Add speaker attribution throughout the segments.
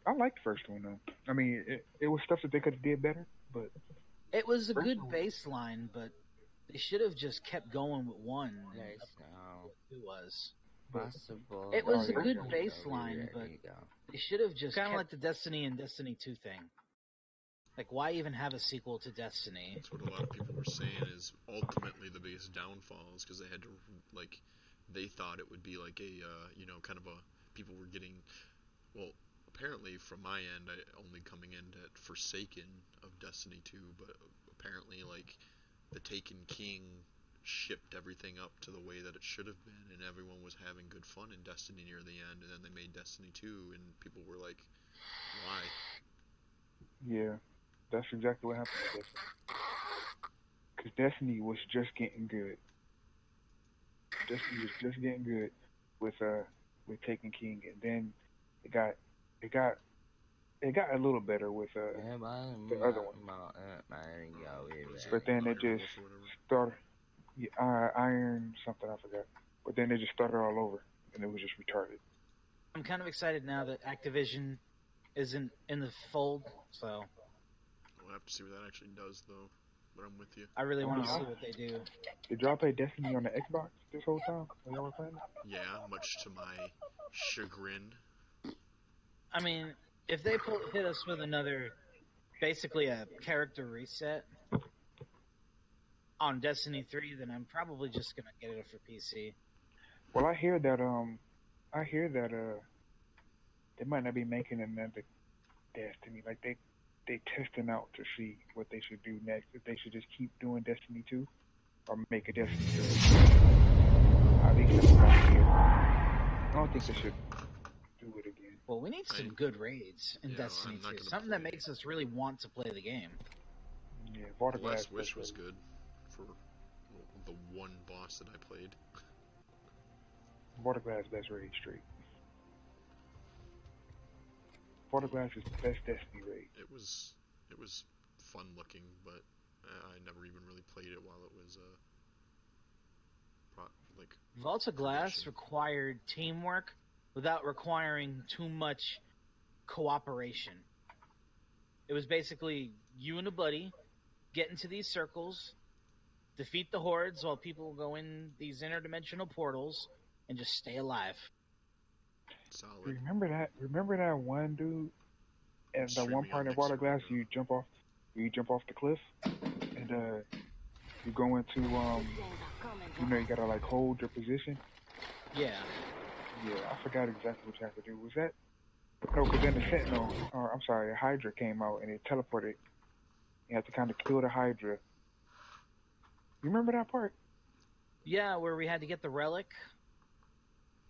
Speaker 1: I liked the first one though. I mean, it was stuff that they could have did better, but
Speaker 2: It was a
Speaker 1: first
Speaker 2: good
Speaker 1: one,
Speaker 2: baseline, but they should have just kept going with one. And
Speaker 3: There's
Speaker 2: up
Speaker 3: no
Speaker 2: to what was.
Speaker 3: possible.
Speaker 2: It was a
Speaker 1: yeah.
Speaker 2: good
Speaker 1: There
Speaker 2: baseline, but they should have just kind of like the Destiny and Destiny 2 thing. Like, why even have a sequel to Destiny?
Speaker 4: That's what a lot of people were saying is ultimately the biggest downfall is because they had to, like, they thought it would be like a, you know, kind of a, people were getting, well, apparently from my end, I only coming in at Forsaken of Destiny 2, but apparently, like, the Taken King shipped everything up to the way that it should have been, and everyone was having good fun in Destiny near the end, and then they made Destiny 2, and people were like, why?
Speaker 1: Yeah, that's exactly what happened with Destiny. Because Destiny was just getting good. Destiny was just getting good with Taken King, and then it got a little better with the other one. But then it just started Iron something I forgot. But then they just started all over, and it was just retarded.
Speaker 2: I'm kind of excited now that Activision isn't in the fold, so
Speaker 4: We'll have to see what that actually does, though. But I'm with you.
Speaker 2: I really want to see what they do.
Speaker 1: Did y'all play Destiny on the Xbox this whole time when y'all were playing it?
Speaker 4: Yeah, much to my chagrin.
Speaker 2: I mean, if they hit us with another, basically a character reset on Destiny 3, then I'm probably just gonna get it for PC.
Speaker 1: Well, I hear that they might not be making another Destiny. Like they testing out to see what they should do next. If they should just keep doing Destiny 2 or make a Destiny 3. I think that's about it. I don't think they should do it again.
Speaker 2: Well, we need some good raids in Destiny 2. Something that makes us really want to play the game.
Speaker 1: Yeah,
Speaker 4: The Last Wish was good for the one boss that I played.
Speaker 1: Waterglass best raid streak. Waterglass is the best Destiny raid.
Speaker 4: It was fun looking, but I never even really played it while it was like.
Speaker 2: Vault of Glass required teamwork without requiring too much cooperation. It was basically you and a buddy get into these circles, defeat the hordes while people go in these interdimensional portals, and just stay alive.
Speaker 4: Solid.
Speaker 1: Remember that one dude and the one part in Water Glass you jump off the cliff and you go into you know you gotta like hold your position.
Speaker 2: Yeah.
Speaker 1: Yeah, I forgot exactly what you have to do. Was that no? Because then the Sentinel, or I'm sorry, a Hydra came out and it teleported. You had to kind of kill the Hydra. You remember that part?
Speaker 2: Yeah, where we had to get the relic.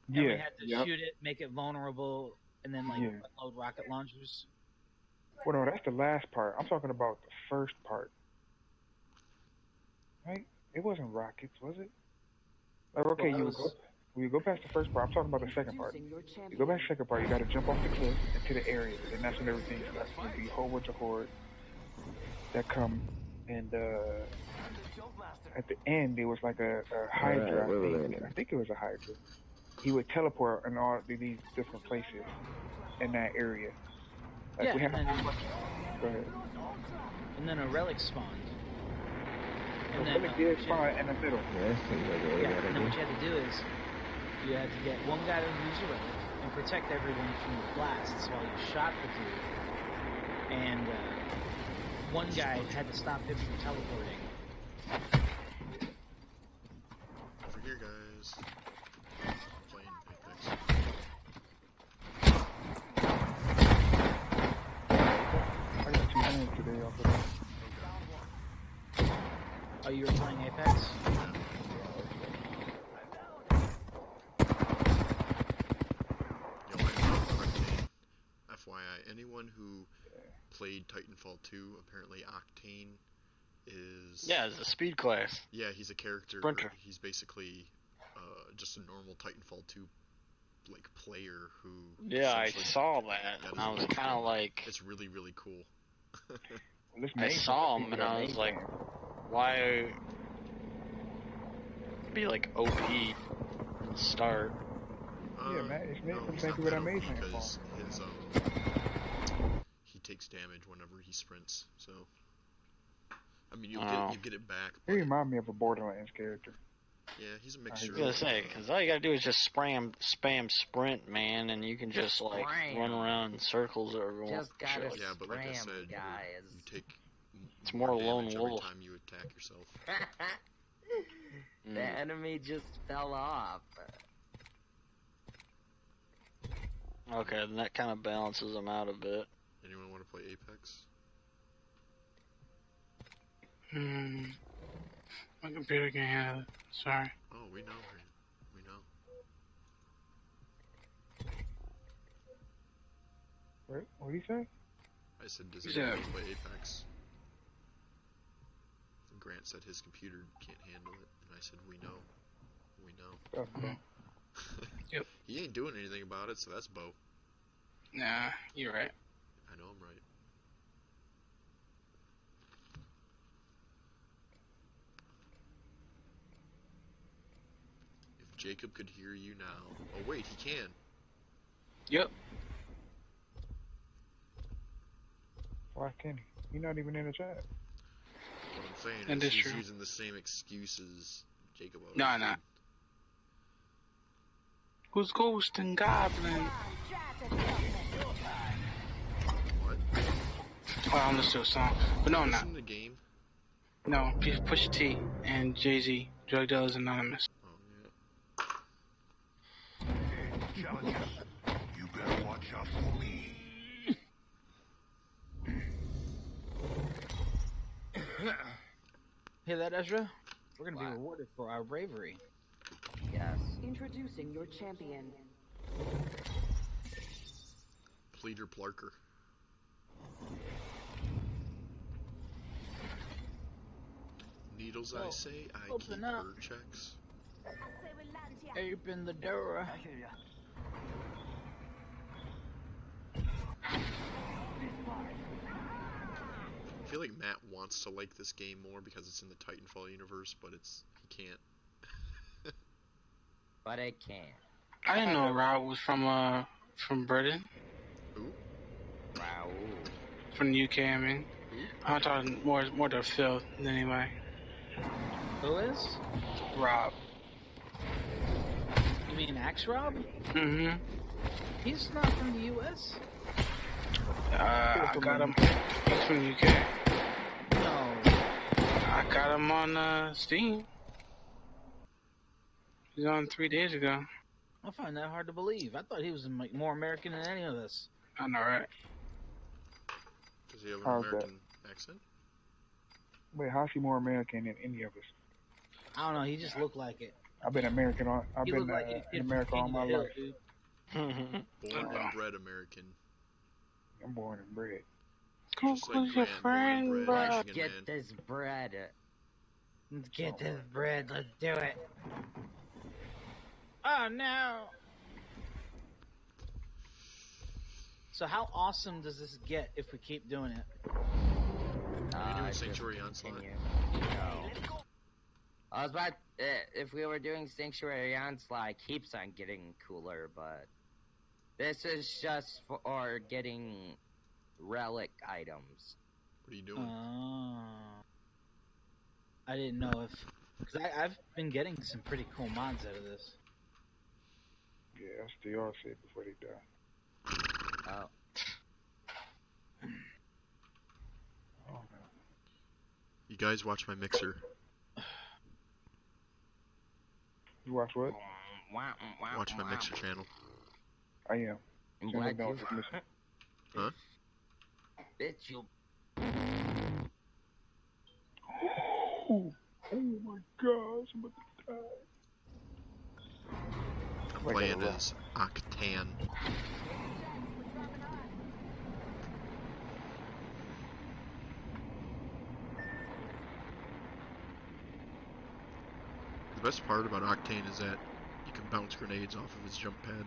Speaker 1: Yeah.
Speaker 2: And we had to shoot it, make it vulnerable, and then load rocket launchers.
Speaker 1: Well, no, that's the last part. I'm talking about the first part. Right? It wasn't rockets, was it? Like, okay, you go past the first part. I'm talking about the second part. You go back to the second part. You got to jump off the cliff into the area, and that's when everything starts. There'll be a whole bunch of hordes that come, and at the end there was like a Hydra. I think it was a Hydra. He would teleport in all these different places in that area. Like we have go ahead.
Speaker 2: And then a relic spawned.
Speaker 1: And then did spawn in the middle.
Speaker 2: Yeah, and then what you had to do is you had to get one guy to use a relic and protect everyone from the blasts while you shot the dude. And one guy had to stop him from teleporting.
Speaker 4: Over here, guys. Playing Apex.
Speaker 1: I got 2 hands today off of that.
Speaker 2: Oh, you were playing Apex?
Speaker 4: Yeah. Yo, I love Octane. FYI, anyone who played Titanfall 2, apparently Octane is...
Speaker 5: Yeah, it's a speed class.
Speaker 4: Yeah, he's a character.
Speaker 5: Sprinter.
Speaker 4: He's basically just a normal Titanfall 2 like player who...
Speaker 5: Yeah, I saw that, and I was kind of like...
Speaker 4: It's really, really cool.
Speaker 5: I saw him, and I was like, why... be like OP from the start.
Speaker 1: Yeah, man, it's made from the same people that made Titanfall.
Speaker 4: Because damage whenever he sprints. So, I mean, you get it back.
Speaker 1: He remind me of a Borderlands character.
Speaker 4: Yeah, he's a mixture.
Speaker 5: I was gonna say, because all you gotta do is just spam sprint, man, and you can just like run around in circles or
Speaker 3: just gotta
Speaker 4: yeah, but like I said,
Speaker 3: guys.
Speaker 4: you take
Speaker 5: it's more lone
Speaker 4: damage
Speaker 5: wolf
Speaker 4: every time you attack yourself.
Speaker 3: The enemy just fell off.
Speaker 5: Okay, then that kind of balances them out a bit.
Speaker 4: Anyone want to play Apex?
Speaker 6: My computer can't handle it. Sorry.
Speaker 4: Oh, we know. We know.
Speaker 1: What did he say?
Speaker 4: I said, does anyone play Apex? And Grant said his computer can't handle it, and I said, we know. We know.
Speaker 1: That's Bo.
Speaker 6: Yep.
Speaker 4: He ain't doing anything about it, so that's Bo.
Speaker 6: Nah, you're right.
Speaker 4: I know I'm right. If Jacob could hear you now... Oh, wait, he can.
Speaker 6: Yep.
Speaker 1: Why can't he? He's not even in the chat.
Speaker 4: What I'm saying
Speaker 6: That
Speaker 4: is
Speaker 6: is
Speaker 4: he's
Speaker 6: true.
Speaker 4: using the same excuses Jacob always
Speaker 6: Nah,
Speaker 4: did.
Speaker 6: nah. Who's Ghost and Goblin?
Speaker 4: What?
Speaker 6: Well, I'm listening to a song. But no, I'm not.
Speaker 4: Listen to the game.
Speaker 6: No, Pusha T and Jay-Z, Drug Dealers Anonymous.
Speaker 4: Oh, yeah.
Speaker 7: Challengers, you better watch out for me.
Speaker 2: Hear that, Ezra? We're gonna be rewarded for our bravery.
Speaker 3: Yes.
Speaker 8: Introducing your champion.
Speaker 4: Pleader Plarker. Needles, I say, I
Speaker 2: open
Speaker 4: keep
Speaker 2: up.
Speaker 4: her checks.
Speaker 2: Open the door.
Speaker 4: I feel like Matt wants to like this game more because it's in the Titanfall universe, but he can't.
Speaker 3: But I can't.
Speaker 6: I didn't know Rob was from Britain.
Speaker 4: Who?
Speaker 3: Wow.
Speaker 6: From the UK, I mean. I'm talking more to Phil than anybody.
Speaker 2: Who is?
Speaker 6: Rob.
Speaker 2: You mean Axe Rob?
Speaker 6: Mm-hmm.
Speaker 2: He's not from the US?
Speaker 6: I got him. He's from the UK.
Speaker 2: No.
Speaker 6: I got him on Steam. He's on 3 days ago.
Speaker 2: I find that hard to believe. I thought he was more American than any of us.
Speaker 6: I know, right?
Speaker 4: Does he have an
Speaker 1: How's
Speaker 4: American accent?
Speaker 1: Wait, how's he more American than any of us?
Speaker 2: I don't know. He just looked like it.
Speaker 1: I've been American. I've
Speaker 2: He
Speaker 1: been
Speaker 2: looked like a
Speaker 1: in
Speaker 2: kid
Speaker 1: America
Speaker 2: from
Speaker 1: all my
Speaker 2: King of the Hill,
Speaker 1: life.
Speaker 2: dude.
Speaker 4: Born and bred American.
Speaker 1: I'm born and bred.
Speaker 4: Just like Grant, born and bred
Speaker 3: Let's
Speaker 4: Michigan
Speaker 3: get
Speaker 4: man.
Speaker 3: this bread.
Speaker 2: Let's get this bread. Let's do it. Oh, no. So how awesome does this get if we keep doing it?
Speaker 4: Are you doing
Speaker 3: just
Speaker 4: Sanctuary Onslaught?
Speaker 3: continue. No. I was about, if we were doing Sanctuary Onslaught, it keeps on getting cooler, but this is just for getting relic items.
Speaker 4: What are you doing?
Speaker 2: I didn't know if... Because I've been getting some pretty cool mods out of this.
Speaker 1: Yeah, SDR said before they die.
Speaker 3: Oh.
Speaker 1: Oh, no.
Speaker 4: You guys watch my mixer.
Speaker 1: You watch what?
Speaker 4: Watch my mixer channel.
Speaker 1: I am.
Speaker 3: I'm
Speaker 1: Soon as
Speaker 3: glad
Speaker 1: I know
Speaker 3: you...
Speaker 1: what's missing.
Speaker 4: Huh?
Speaker 3: Bitch, you...
Speaker 1: Oh my gosh, I'm about to die.
Speaker 4: I'm playing as Octane. The best part about Octane is that you can bounce grenades off of his jump pad.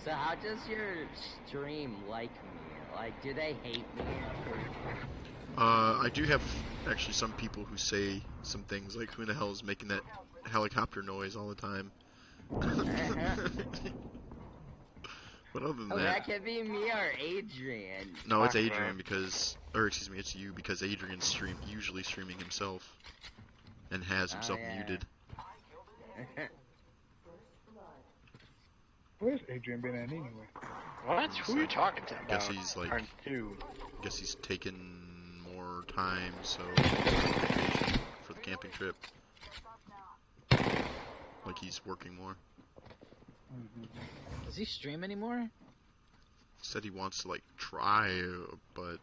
Speaker 3: So how does your stream like me? Like, do they hate me?
Speaker 4: I do have actually some people who say some things like, who in the hell is making that helicopter noise all the time? But other than
Speaker 3: Oh,
Speaker 4: that,
Speaker 3: that could be me or Adrian.
Speaker 4: no, it's
Speaker 6: Talk
Speaker 4: Adrian
Speaker 6: about-
Speaker 4: because, or excuse me, it's you because Adrian's usually streaming himself and has himself
Speaker 3: yeah.
Speaker 4: muted.
Speaker 1: Where's Adrian been at anyway?
Speaker 6: What? Who are you talking to about?
Speaker 4: Guess he's like,
Speaker 6: Or who?
Speaker 4: guess he's taken more time, so vacation for the camping trip. Like he's working more.
Speaker 2: Does he stream anymore?
Speaker 4: Said he wants to like try, but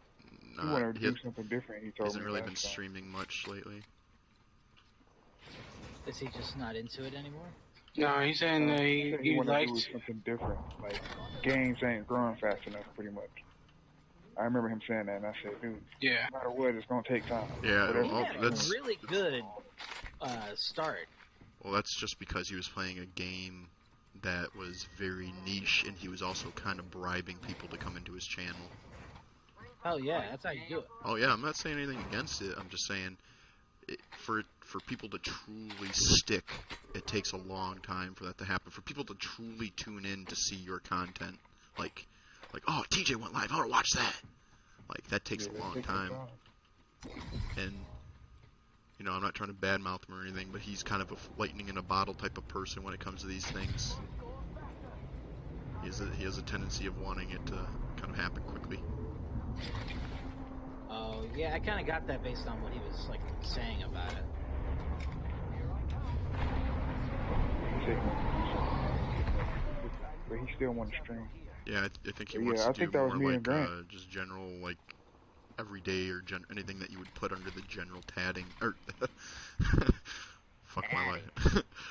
Speaker 1: He wanted to do something different. He told
Speaker 4: hasn't
Speaker 1: me
Speaker 4: really
Speaker 1: last
Speaker 4: been
Speaker 1: time.
Speaker 4: streaming much lately.
Speaker 2: Is he just not into it anymore?
Speaker 6: No, he's saying that
Speaker 1: He said he
Speaker 6: he
Speaker 1: wanted to do
Speaker 6: likes.
Speaker 1: something different. Like games ain't growing fast enough, pretty much. I remember him saying that, and I said, dude,
Speaker 6: Yeah.
Speaker 1: no matter what, it's gonna take time.
Speaker 4: Yeah,
Speaker 1: Whatever.
Speaker 2: He
Speaker 4: well,
Speaker 2: had a
Speaker 4: that's
Speaker 2: really good start.
Speaker 4: well, that's just because he was playing a game that was very niche, and he was also kind of bribing people to come into his channel.
Speaker 2: Oh yeah, that's how you do it.
Speaker 4: Oh yeah, I'm not saying anything against it. I'm just saying, for people to truly stick, it takes a long time for that to happen. For people to truly tune in to see your content, like oh, TJ went live, I want to watch that. Like that takes a long time. And you know, I'm not trying to badmouth him or anything, but he's kind of a lightning in a bottle type of person when it comes to these things. He has a tendency of wanting it to kind of happen quickly.
Speaker 2: Oh yeah, I kind of got that based on what he was like saying about it.
Speaker 1: But he still want to stream.
Speaker 4: Yeah, I think he
Speaker 1: Yeah,
Speaker 4: wants
Speaker 1: I
Speaker 4: to
Speaker 1: think
Speaker 4: do
Speaker 1: that was
Speaker 4: more
Speaker 1: me and
Speaker 4: like
Speaker 1: Grant.
Speaker 4: just general like everyday or anything that you would put under the general tadding or fuck my life.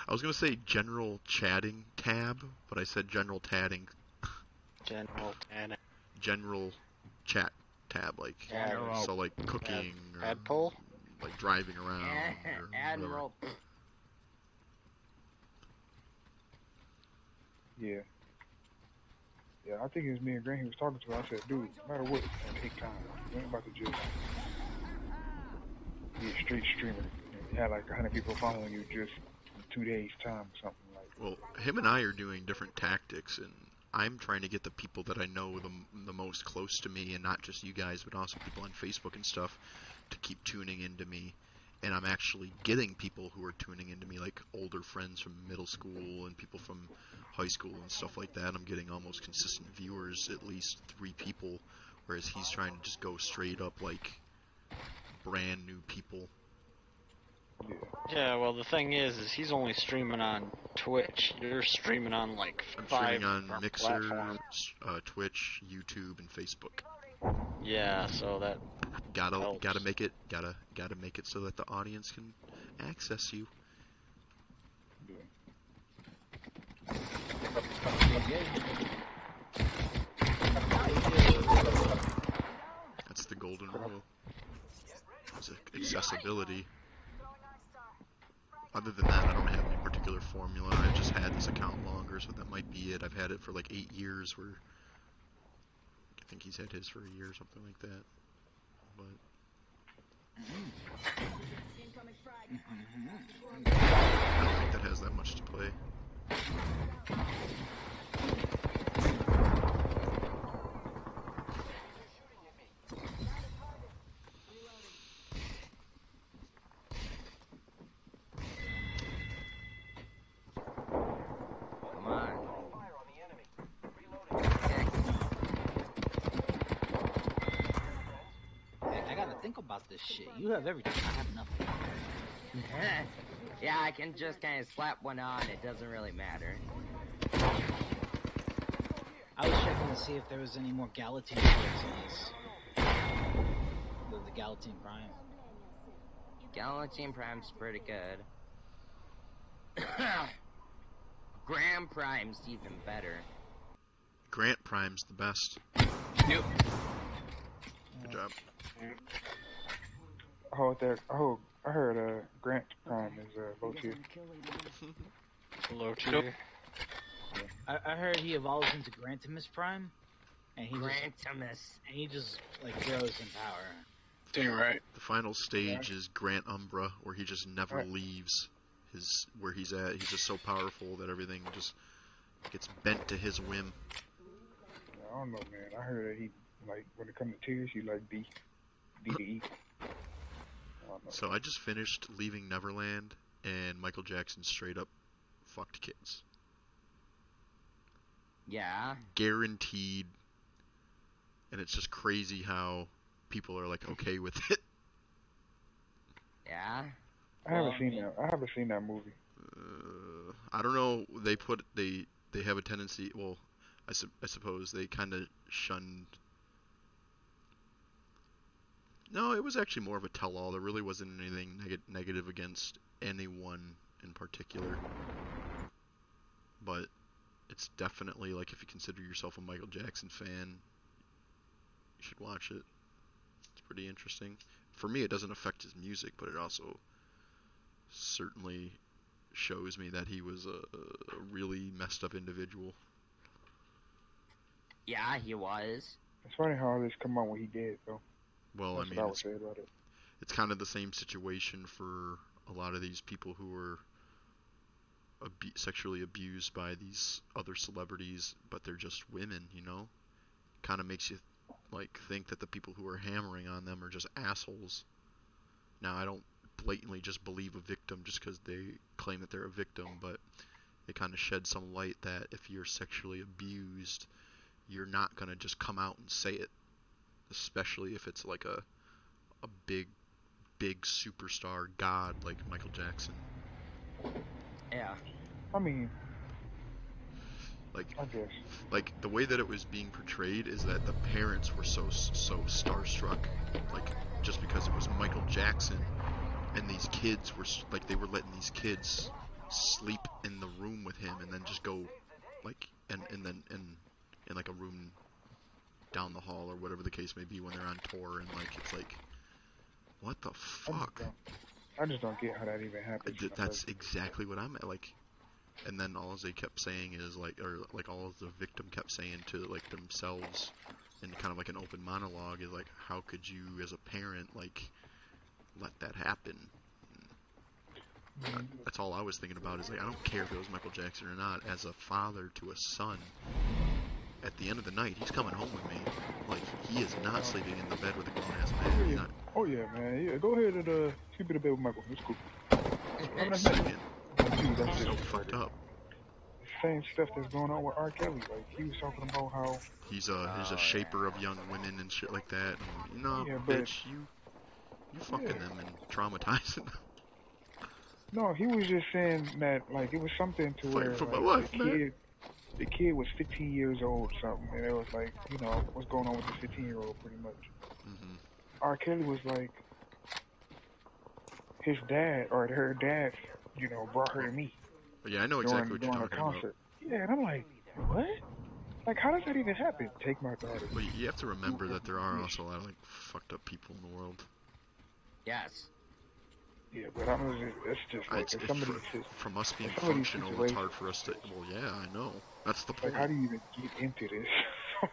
Speaker 4: I was gonna say general chatting tab, but I said general tadding.
Speaker 5: General and
Speaker 4: General chat tab, like
Speaker 3: General.
Speaker 4: so like cooking or
Speaker 5: Adpole?
Speaker 4: like driving around or whatever.
Speaker 3: Admiral.
Speaker 1: Yeah. Yeah, I think it was me and Grant he was talking to. I said, dude, no matter what, it's gonna take time. You ain't about to just be a straight streamer. You had like 100 people following you just in 2 days' time or something like.
Speaker 4: Well, him and I are doing different tactics, and I'm trying to get the people that I know the most close to me, and not just you guys, but also people on Facebook and stuff, to keep tuning into me. And I'm actually getting people who are tuning into me, like older friends from middle school and people from high school and stuff like that. I'm getting almost consistent viewers, at least 3 people, whereas he's trying to just go straight up like brand new people.
Speaker 5: Yeah, well, the thing is he's only streaming on Twitch. You're streaming on like
Speaker 4: I'm
Speaker 5: 5
Speaker 4: streaming on
Speaker 5: different
Speaker 4: Mixer,
Speaker 5: platforms.
Speaker 4: Twitch, YouTube, and Facebook.
Speaker 5: Yeah, so that
Speaker 4: Gotta
Speaker 5: helps.
Speaker 4: make it so that the audience can access you. That's the golden rule. It's accessibility. Other than that, I don't have any particular formula. I've just had this account longer, so that might be it. I've had it for like 8 years, where I think he's had his for a year or something like that. But I don't think that has that much to play.
Speaker 3: Come on.
Speaker 2: I gotta think about this shit. You have everything. I have nothing.
Speaker 3: Yeah, I can just kind of slap one on. It doesn't really matter.
Speaker 2: I was checking to see if there was any more Galatine parts in this. The Galatine Prime.
Speaker 3: Galatine Prime's pretty good. Grand Prime's even better.
Speaker 4: Grant Prime's the best.
Speaker 6: Yep.
Speaker 4: Good job.
Speaker 1: I heard Grant Prime is low tier.
Speaker 5: Low tier.
Speaker 2: I heard he evolves into Grantimus Prime, and he just like grows in power.
Speaker 6: Dang right.
Speaker 4: The final stage is Grant Umbra, where he just never leaves where he's at. He's just so powerful that everything just gets bent to his whim.
Speaker 1: I don't know, man. I heard that he like when it comes to tears, he like D to E. I don't know.
Speaker 4: So I just finished Leaving Neverland, and Michael Jackson straight up fucked kids.
Speaker 3: Yeah.
Speaker 4: Guaranteed. And it's just crazy how people are like okay with it.
Speaker 3: Yeah.
Speaker 1: I haven't seen that. I haven't seen that movie.
Speaker 4: I don't know. They have a tendency. Well, I suppose they kind of shunned. No, it was actually more of a tell-all. There really wasn't anything negative against anyone in particular. But it's definitely like if you consider yourself a Michael Jackson fan, you should watch it. It's pretty interesting. For me, it doesn't affect his music, but it also certainly shows me that he was a really messed up individual.
Speaker 3: Yeah, he was.
Speaker 1: It's funny how all this come out when he did, though.
Speaker 4: Well,
Speaker 1: That's
Speaker 4: I mean,
Speaker 1: what I would say about it.
Speaker 4: It's kind of the same situation for a lot of these people who were sexually abused by these other celebrities, but they're just women, you know? Kind of makes you like think that the people who are hammering on them are just assholes. Now, I don't blatantly just believe a victim just because they claim that they're a victim, but it kind of sheds some light that if you're sexually abused, you're not going to just come out and say it, especially if it's like a big superstar god like Michael Jackson.
Speaker 3: Yeah.
Speaker 1: I mean,
Speaker 4: like,
Speaker 1: I guess.
Speaker 4: Like, the way that it was being portrayed is that the parents were so starstruck, like, just because it was Michael Jackson, and these kids were, like, they were letting these kids sleep in the room with him and then just go, like, and then in like a room down the hall or whatever the case may be when they're on tour, and like it's like, what the fuck?
Speaker 1: I just don't get how that even happens.
Speaker 4: That's exactly what I'm at, like. And then all they kept saying is like, or like all the victim kept saying to like themselves in kind of like an open monologue is like, how could you as a parent like let that happen? That's all I was thinking about is like, I don't care if it was Michael Jackson or not. As a father to a son, at the end of the night, he's coming home with me. Like, he is not sleeping in the bed with a grown-ass man. He's not.
Speaker 1: Oh yeah, man. Yeah, go ahead and sleep in the bed with Michael. It's cool.
Speaker 4: Second.
Speaker 1: That's
Speaker 4: So fucked up.
Speaker 1: The same stuff that's going on with R. Kelly. Like, he was talking about how
Speaker 4: he's a shaper of young women and shit like that. And, you know, bitch, you fucking them and traumatizing them.
Speaker 1: No, he was just saying that like it was something to where
Speaker 4: for
Speaker 1: like,
Speaker 4: my life,
Speaker 1: the kid was 15 years old or something, and it was like, you know, what's going on with this 15-year-old, pretty much.
Speaker 4: Mm-hmm.
Speaker 1: R. Kelly was like, his dad or her dad, you know, brought her to me.
Speaker 4: Yeah, I know exactly what you're talking about.
Speaker 1: Yeah, and I'm like, what? Like, how does that even happen? Take my daughter.
Speaker 4: But you have to remember that there are also a lot of like fucked up people in the world.
Speaker 3: Yes.
Speaker 1: Yeah, but I don't know. It's just like
Speaker 4: from us being functional, it's hard for us to. Well, yeah, I know. That's the point.
Speaker 1: Like, how do you even get into this?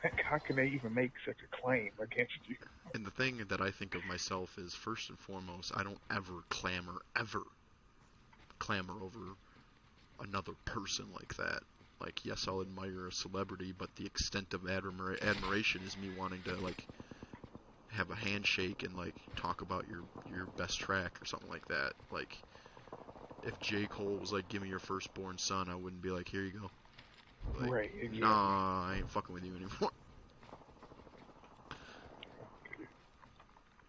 Speaker 1: Like, how can they even make such a claim against you?
Speaker 4: And the thing that I think of myself is, first and foremost, I don't ever clamor over another person like that. Like, yes, I'll admire a celebrity, but the extent of admiration is me wanting to, like, have a handshake and, like, talk about your best track or something like that. Like, if J. Cole was like, give me your firstborn son, I wouldn't be like, here you go. Like,
Speaker 1: right, exactly.
Speaker 4: Nah, I ain't fucking with you anymore.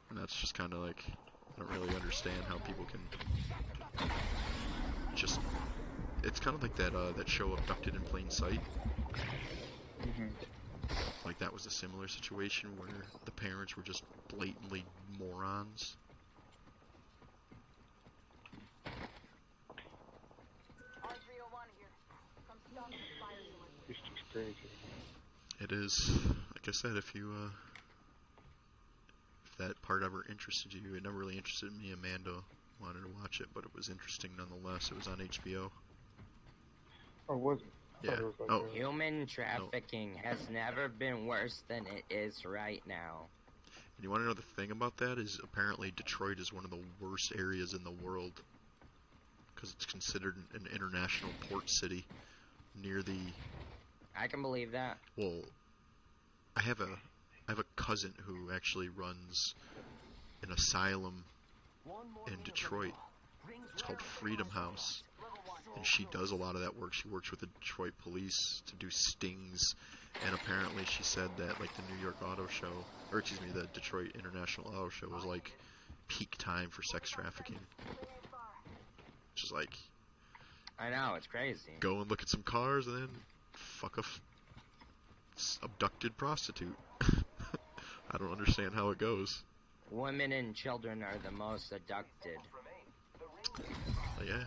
Speaker 4: And that's just kind of like, I don't really understand how people can just, it's kind of like that show Abducted in Plain Sight.
Speaker 1: Mm-hmm.
Speaker 4: Like, that was a similar situation where the parents were just blatantly morons.
Speaker 1: It's just crazy.
Speaker 4: It is. Like I said, if that part ever interested you, it never really interested me. Amanda wanted to watch it, but it was interesting nonetheless. It was on HBO.
Speaker 1: Oh, was it?
Speaker 4: Yeah.
Speaker 1: Like
Speaker 3: human trafficking has never been worse than it is right now.
Speaker 4: And you want to know the thing about that is apparently Detroit is one of the worst areas in the world because it's considered an international port city near the...
Speaker 3: I can believe that.
Speaker 4: Well, I have a cousin who actually runs an asylum in Detroit. It's called Freedom House, and she does a lot of that work. She works with the Detroit police to do stings, and apparently she said that like the New York Auto Show, or excuse me, the Detroit International Auto Show was like peak time for sex trafficking. Which is like,
Speaker 3: I know, it's crazy.
Speaker 4: go and look at some cars and then fuck a abducted prostitute. I don't understand how it goes.
Speaker 3: Women and children are the most abducted.
Speaker 4: Yeah.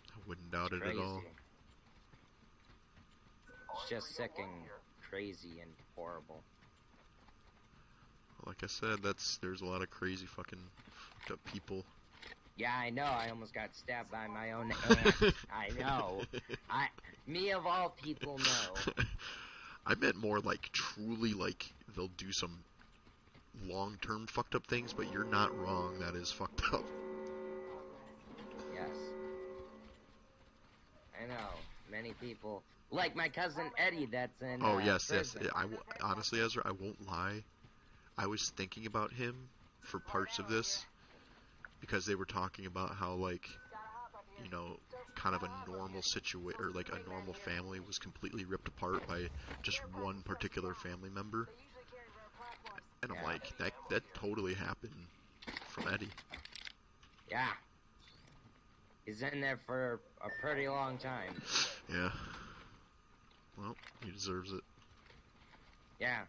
Speaker 4: I wouldn't doubt it at all.
Speaker 3: It's just sick and crazy and horrible.
Speaker 4: Like I said, there's a lot of crazy fucking fucked up people.
Speaker 3: Yeah, I know. I almost got stabbed by my own aunt. I know. Me of all people know.
Speaker 4: I meant more like truly like they'll do some long-term fucked up things, but you're not wrong. That is fucked up.
Speaker 3: Yes. I know. Many people, like my cousin Eddie, that's in.
Speaker 4: Oh yes,
Speaker 3: prison.
Speaker 4: yes. Honestly, Ezra, I won't lie. I was thinking about him for parts of this because they were talking about how like, you know, kind of a normal situation or like a normal family was completely ripped apart by just one particular family member. And I'm like, that totally happened from Eddie.
Speaker 3: Yeah. He's in there for a pretty long time.
Speaker 4: Yeah. Well, he deserves it.
Speaker 3: Yeah.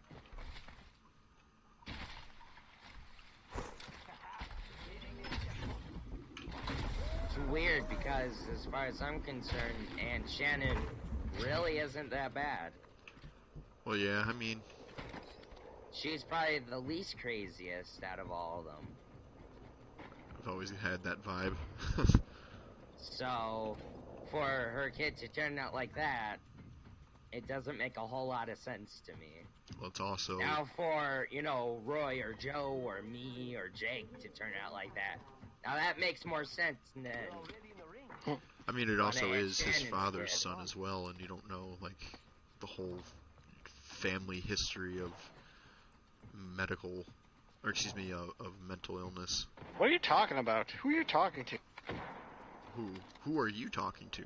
Speaker 3: It's weird because, as far as I'm concerned, Aunt Shannon really isn't that bad.
Speaker 4: Well, yeah, I mean...
Speaker 3: She's probably the least craziest out of all of them.
Speaker 4: I've always had that vibe.
Speaker 3: So, for her kid to turn out like that, it doesn't make a whole lot of sense to me.
Speaker 4: Well, it's also...
Speaker 3: Now for, you know, Roy or Joe or me or Jake to turn out like that, now that makes more sense than...
Speaker 4: I mean, it also is his
Speaker 3: Shannon's
Speaker 4: father's
Speaker 3: kid.
Speaker 4: son as well, and you don't know, like, the whole family history of medical... Or, excuse me, of mental illness.
Speaker 5: What are you talking about? Who are you talking to?
Speaker 4: Who are you talking to?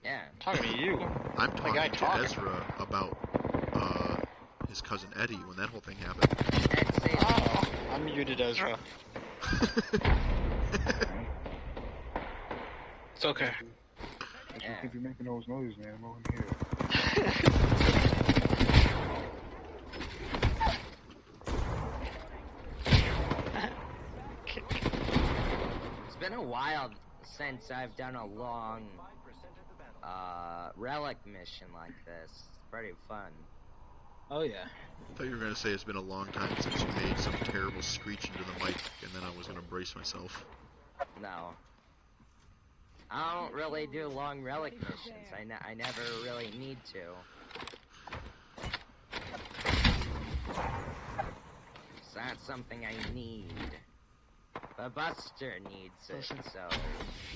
Speaker 3: Yeah.
Speaker 5: Talking to you.
Speaker 4: I'm talking to Ezra about his cousin Eddie when that whole thing happened.
Speaker 5: Oh, I muted Ezra.
Speaker 6: It's okay.
Speaker 1: Just keep you making those noises, man. I'm over here.
Speaker 3: It's been a while since I've done a long relic mission like this. It's pretty fun.
Speaker 2: Oh yeah.
Speaker 4: I thought you were going to say it's been a long time since you made some terrible screech into the mic, and then I was going to brace myself.
Speaker 3: No. I don't really do long relic missions. I never really need to. It's not something I need. But Buster needs it, so...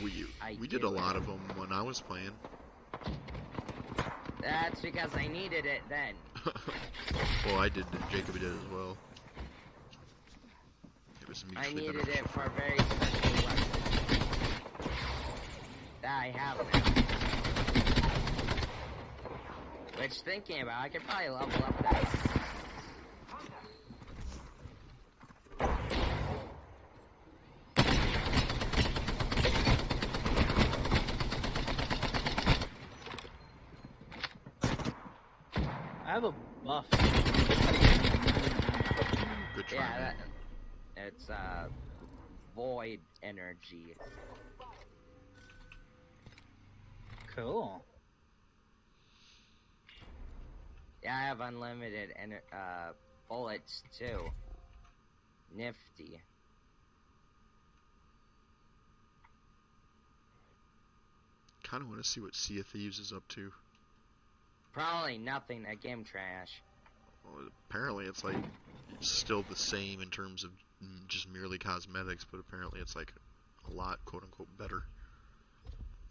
Speaker 4: We did a lot of them when I was playing.
Speaker 3: That's because I needed it then.
Speaker 4: Well, I did, and Jacob did as well. It was
Speaker 3: I
Speaker 4: mutually
Speaker 3: needed
Speaker 4: beneficial.
Speaker 3: it for a very special weapon. That I have now. Which, thinking about, I could probably level up that.
Speaker 2: I have a buff.
Speaker 4: Good try,
Speaker 3: Yeah,
Speaker 4: man.
Speaker 3: it's void energy.
Speaker 2: Cool.
Speaker 3: Yeah, I have unlimited bullets too. Nifty.
Speaker 4: Kind of want to see what Sea of Thieves is up to.
Speaker 3: Probably nothing. That game trash.
Speaker 4: Well, apparently it's like it's still the same in terms of just merely cosmetics, but apparently it's like a lot, quote unquote, better.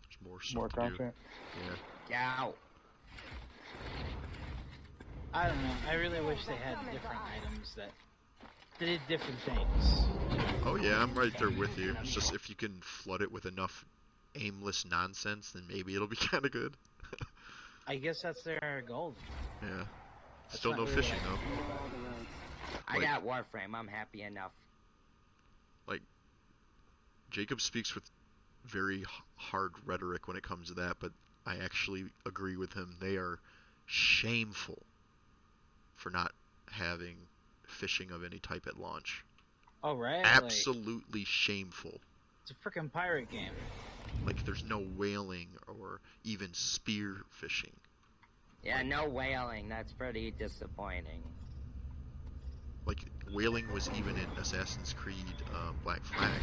Speaker 4: There's more stuff
Speaker 1: More
Speaker 4: to
Speaker 1: content.
Speaker 4: do. Yeah.
Speaker 3: Ow.
Speaker 2: I don't know. I really wish they had different items that did different things.
Speaker 4: Oh yeah, I'm right there with you. It's just if you can flood it with enough aimless nonsense, then maybe it'll be kind of good.
Speaker 2: I guess that's their goal.
Speaker 4: Yeah.
Speaker 2: That's
Speaker 4: Still
Speaker 2: not
Speaker 4: no
Speaker 2: really
Speaker 4: fishing
Speaker 2: what
Speaker 4: though.
Speaker 3: I got Warframe. I'm happy enough.
Speaker 4: Like, Jacob speaks with very hard rhetoric when it comes to that, but I actually agree with him. They are shameful for not having fishing of any type at launch.
Speaker 2: Oh, right?
Speaker 4: Absolutely shameful.
Speaker 2: It's a freaking pirate game.
Speaker 4: Like, there's no whaling or even spear fishing.
Speaker 3: Yeah, no whaling. That's pretty disappointing.
Speaker 4: Like, whaling was even in Assassin's Creed Black Flag.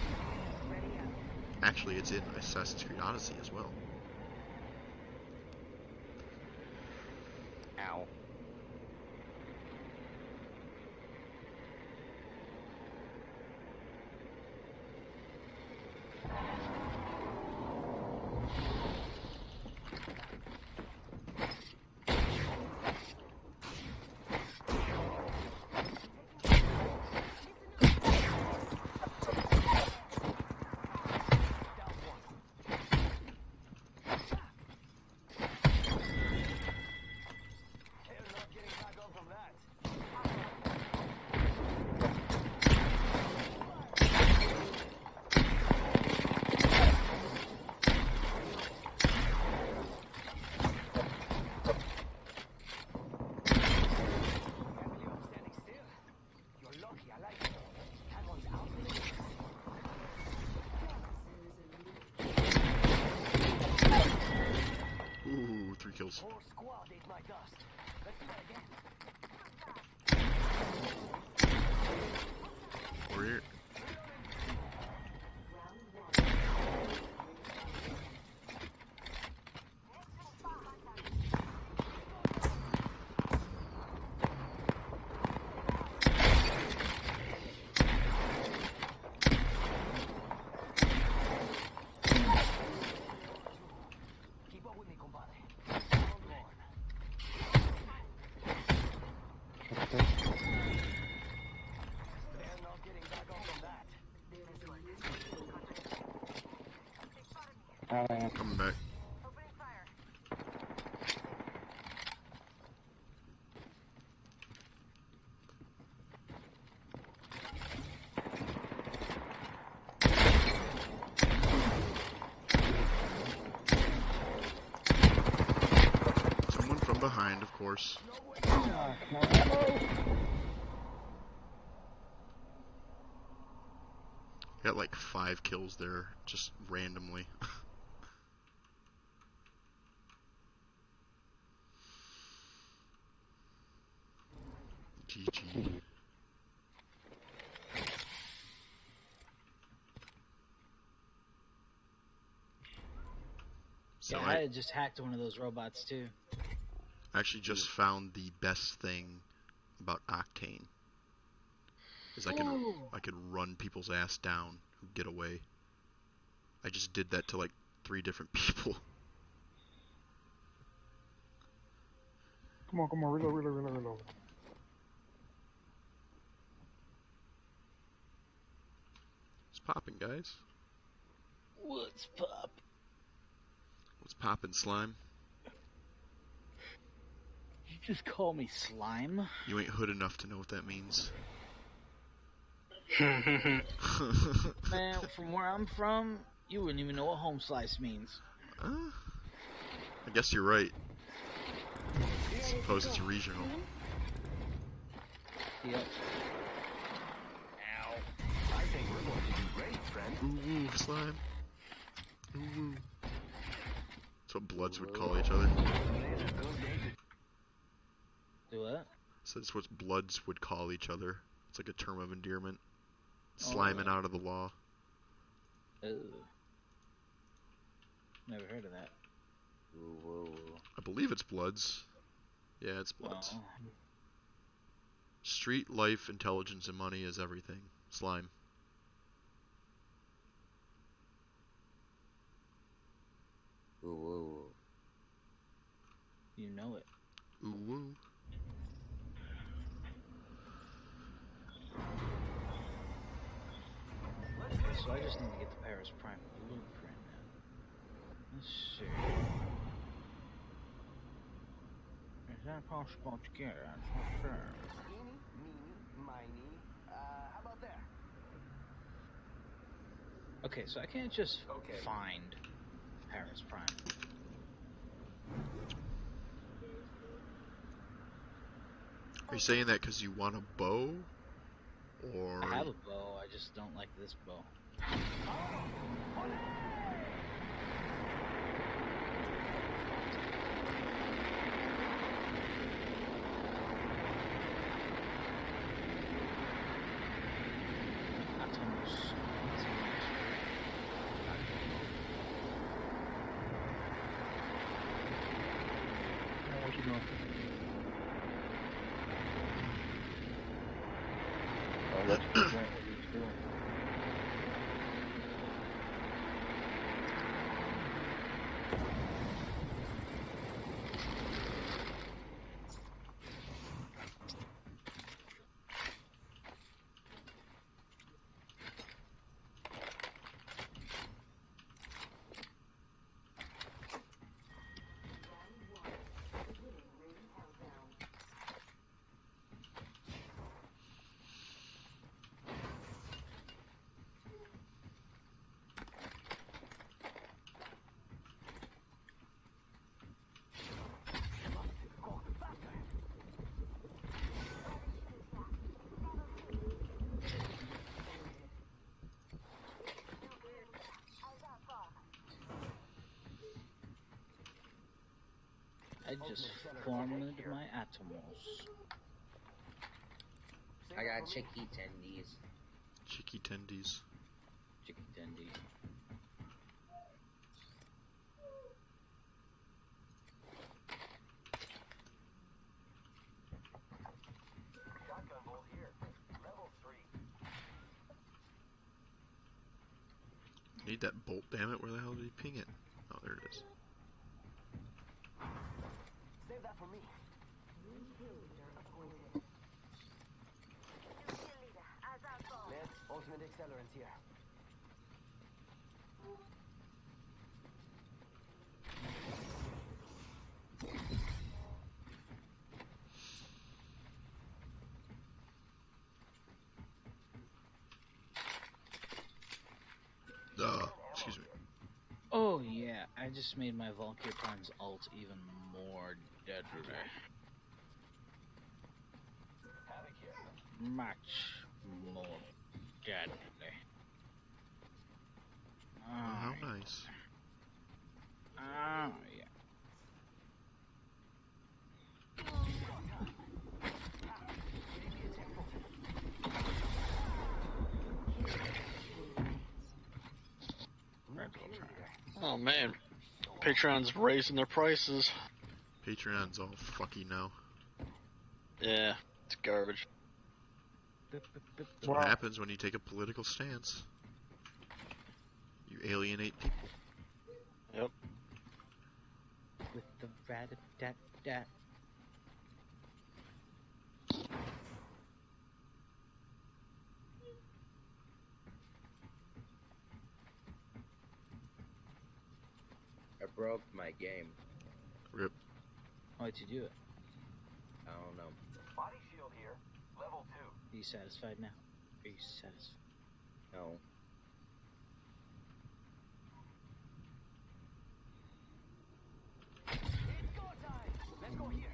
Speaker 4: Actually, it's in Assassin's Creed Odyssey as well.
Speaker 3: Ow.
Speaker 4: Ooh, 3 kills. We're here. Coming back. Someone from behind, of course. Got like 5 kills there, just randomly. GG. So
Speaker 2: Yeah, I had just hacked one of those robots too.
Speaker 4: I actually just found the best thing about Octane. Is I can run people's ass down who get away. I just did that to like 3 different people.
Speaker 1: Come on, reload.
Speaker 4: What's poppin', guys?
Speaker 2: What's pop?
Speaker 4: What's poppin', Slime?
Speaker 2: You just call me slime?
Speaker 4: You ain't hood enough to know what that means.
Speaker 2: Man, from where I'm from, you wouldn't even know what home slice means.
Speaker 4: I guess you're right. I suppose it's regional.
Speaker 2: Yep.
Speaker 7: Ow. I think we're going to do great, friend.
Speaker 4: Ooh, woo, Slime. Ooh, woo. That's what Bloods would call each other.
Speaker 2: Do what?
Speaker 4: So that's what Bloods would call each other. It's like a term of endearment. Sliming out of the law.
Speaker 2: Never heard of that.
Speaker 4: I believe it's Bloods. Yeah, it's Bloods.
Speaker 2: Oh.
Speaker 4: Street life, intelligence, and money is everything. Slime.
Speaker 2: You know it.
Speaker 4: Ooh woo.
Speaker 2: Okay, so I just need to get the Paris Prime blueprint now. Let's see. Is that possible to get? That's not fair.
Speaker 7: Eeny, meeny, miny. How about there?
Speaker 2: Okay, so I can't just
Speaker 7: Okay.
Speaker 2: find Paris Prime.
Speaker 4: Are you saying that because you want a bow? Or...
Speaker 2: I have a bow, I just don't like this bow.
Speaker 1: What you doing? Oh, that's what he's doing.
Speaker 2: I just formed my atomos.
Speaker 3: I got chicky tendies.
Speaker 4: Chicky tendies.
Speaker 2: Chicky tendy.
Speaker 7: Shotgun bolt here. Level 3.
Speaker 4: Need that bolt, damn it. Where the hell did he ping it? Oh, there it is.
Speaker 7: Save that for me. Let's ultimate accelerant here.
Speaker 4: Excuse me.
Speaker 2: Oh yeah, I just made my Valkyrie Prime's ult even more deadly.
Speaker 7: Havoc here.
Speaker 2: Much more deadly.
Speaker 4: Oh, how nice.
Speaker 2: Oh yeah.
Speaker 5: Oh man, Patreon's raising their prices.
Speaker 4: Patreon's all fucky now.
Speaker 5: Yeah, it's garbage.
Speaker 4: That's what happens when you take a political stance. You alienate people.
Speaker 5: Yep.
Speaker 2: With the rat-a-tat-tat.
Speaker 3: I broke my game.
Speaker 4: Rip.
Speaker 2: Why'd you do it?
Speaker 3: I don't know.
Speaker 7: Body shield here. Level 2.
Speaker 2: Are you satisfied now? Are you satisfied?
Speaker 3: No.
Speaker 7: It's go time. Let's go here.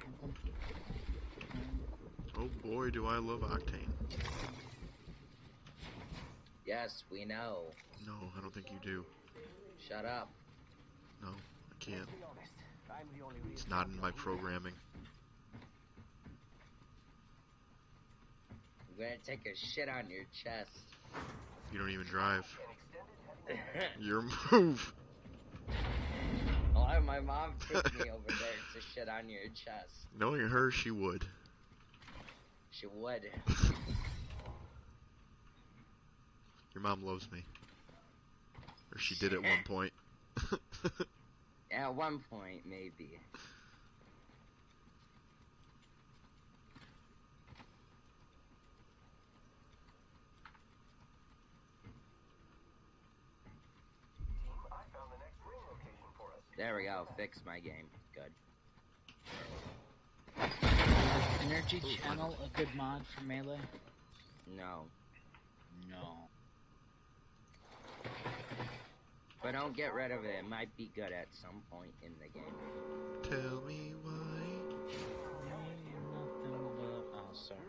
Speaker 4: Oh boy, do I love Octane.
Speaker 3: Yes, we know.
Speaker 4: No, I don't think you do.
Speaker 3: Shut up.
Speaker 4: No, I can't.
Speaker 7: Let's be honest. I'm the only real
Speaker 4: It's not in my
Speaker 7: champion here.
Speaker 4: programming.
Speaker 3: I'm gonna take a shit on your chest.
Speaker 4: You don't even drive.
Speaker 7: An extended heavy
Speaker 4: Your move!
Speaker 3: I'll have my mom take me over there to shit on your chest.
Speaker 4: Knowing her, she would.
Speaker 3: She would.
Speaker 4: Your mom loves me. Or she did at one point.
Speaker 3: At one point, maybe. we go. Fix my game. Good.
Speaker 2: Energy Channel a good mod for Melee?
Speaker 3: No.
Speaker 2: No.
Speaker 3: But don't get rid of it. It might be good at some point in the game.
Speaker 4: Tell me why.
Speaker 2: Oh, sorry.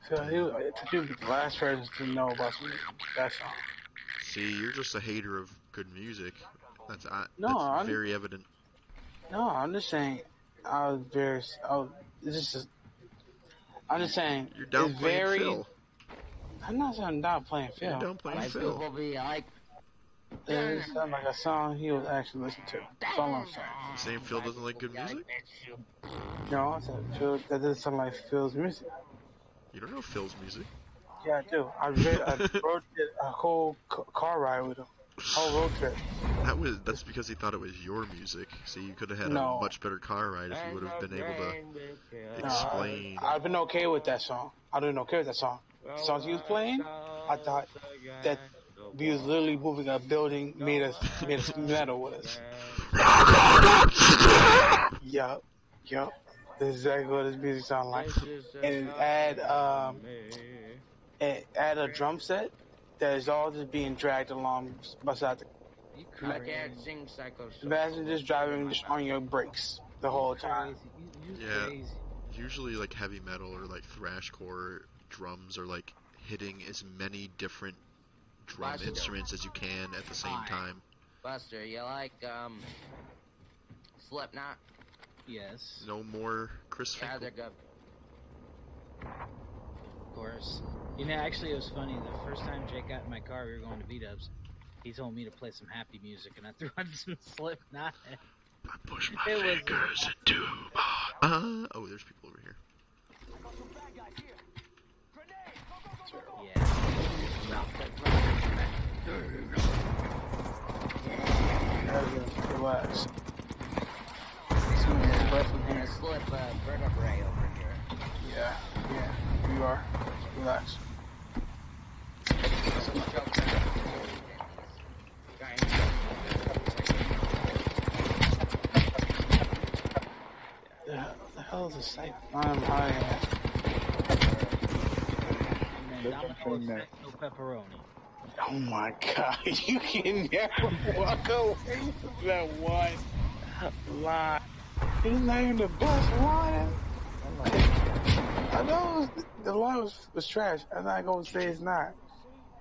Speaker 6: So to be the last person to know about that song.
Speaker 4: See, you're just a hater of good music. That's very evident.
Speaker 6: No, I'm just saying. I'm just saying.
Speaker 4: You're downplaying Phil.
Speaker 6: I'm not saying I'm downplaying Phil.
Speaker 4: You're downplaying Phil.
Speaker 3: People be like,
Speaker 6: it sounded like a song he was actually listening to. That's all I'm saying.
Speaker 4: You saying Phil doesn't like good music?
Speaker 6: No, I said Phil. That doesn't sound like Phil's music.
Speaker 4: You don't know Phil's music.
Speaker 6: Yeah, I do. I rode a whole car ride with him. Whole road trip.
Speaker 4: That's because he thought it was your music. See, you could have had a much better car ride if you would have been able to explain.
Speaker 6: I've been okay with that song. I've been okay with that song. The songs he was playing, I thought that we was literally moving a building made us metal with us. Yup. That's exactly what his music sounds like. And add a drum set that is all just being dragged along beside the.
Speaker 3: I can't sing Psycho.
Speaker 6: Imagine just driving just on your brakes the whole time.
Speaker 4: Yeah. Usually, like heavy metal or like thrashcore drums are like hitting as many different drum instruments as you can at the same time.
Speaker 3: Buster, you like Slipknot?
Speaker 2: Yes.
Speaker 4: No more Chris Finkel.
Speaker 3: Yeah, they're good.
Speaker 2: Of course. You know, actually, it was funny. The first time Jake got in my car, we were going to B-dubs. He told me to play some happy music, and I threw on some Slipknot.
Speaker 4: I push my fingers into my... Oh, there's people over here.
Speaker 2: Yeah.
Speaker 6: Relax.
Speaker 3: I'm gonna slip a vertebrae over here.
Speaker 6: Yeah, you are. Relax. The hell is a safe? I'm hiding.
Speaker 2: Domino effect, no pepperoni.
Speaker 6: Oh my god, you can never walk away from that one line. It's not even the best line. I know the line was trash. I'm not gonna say it's not.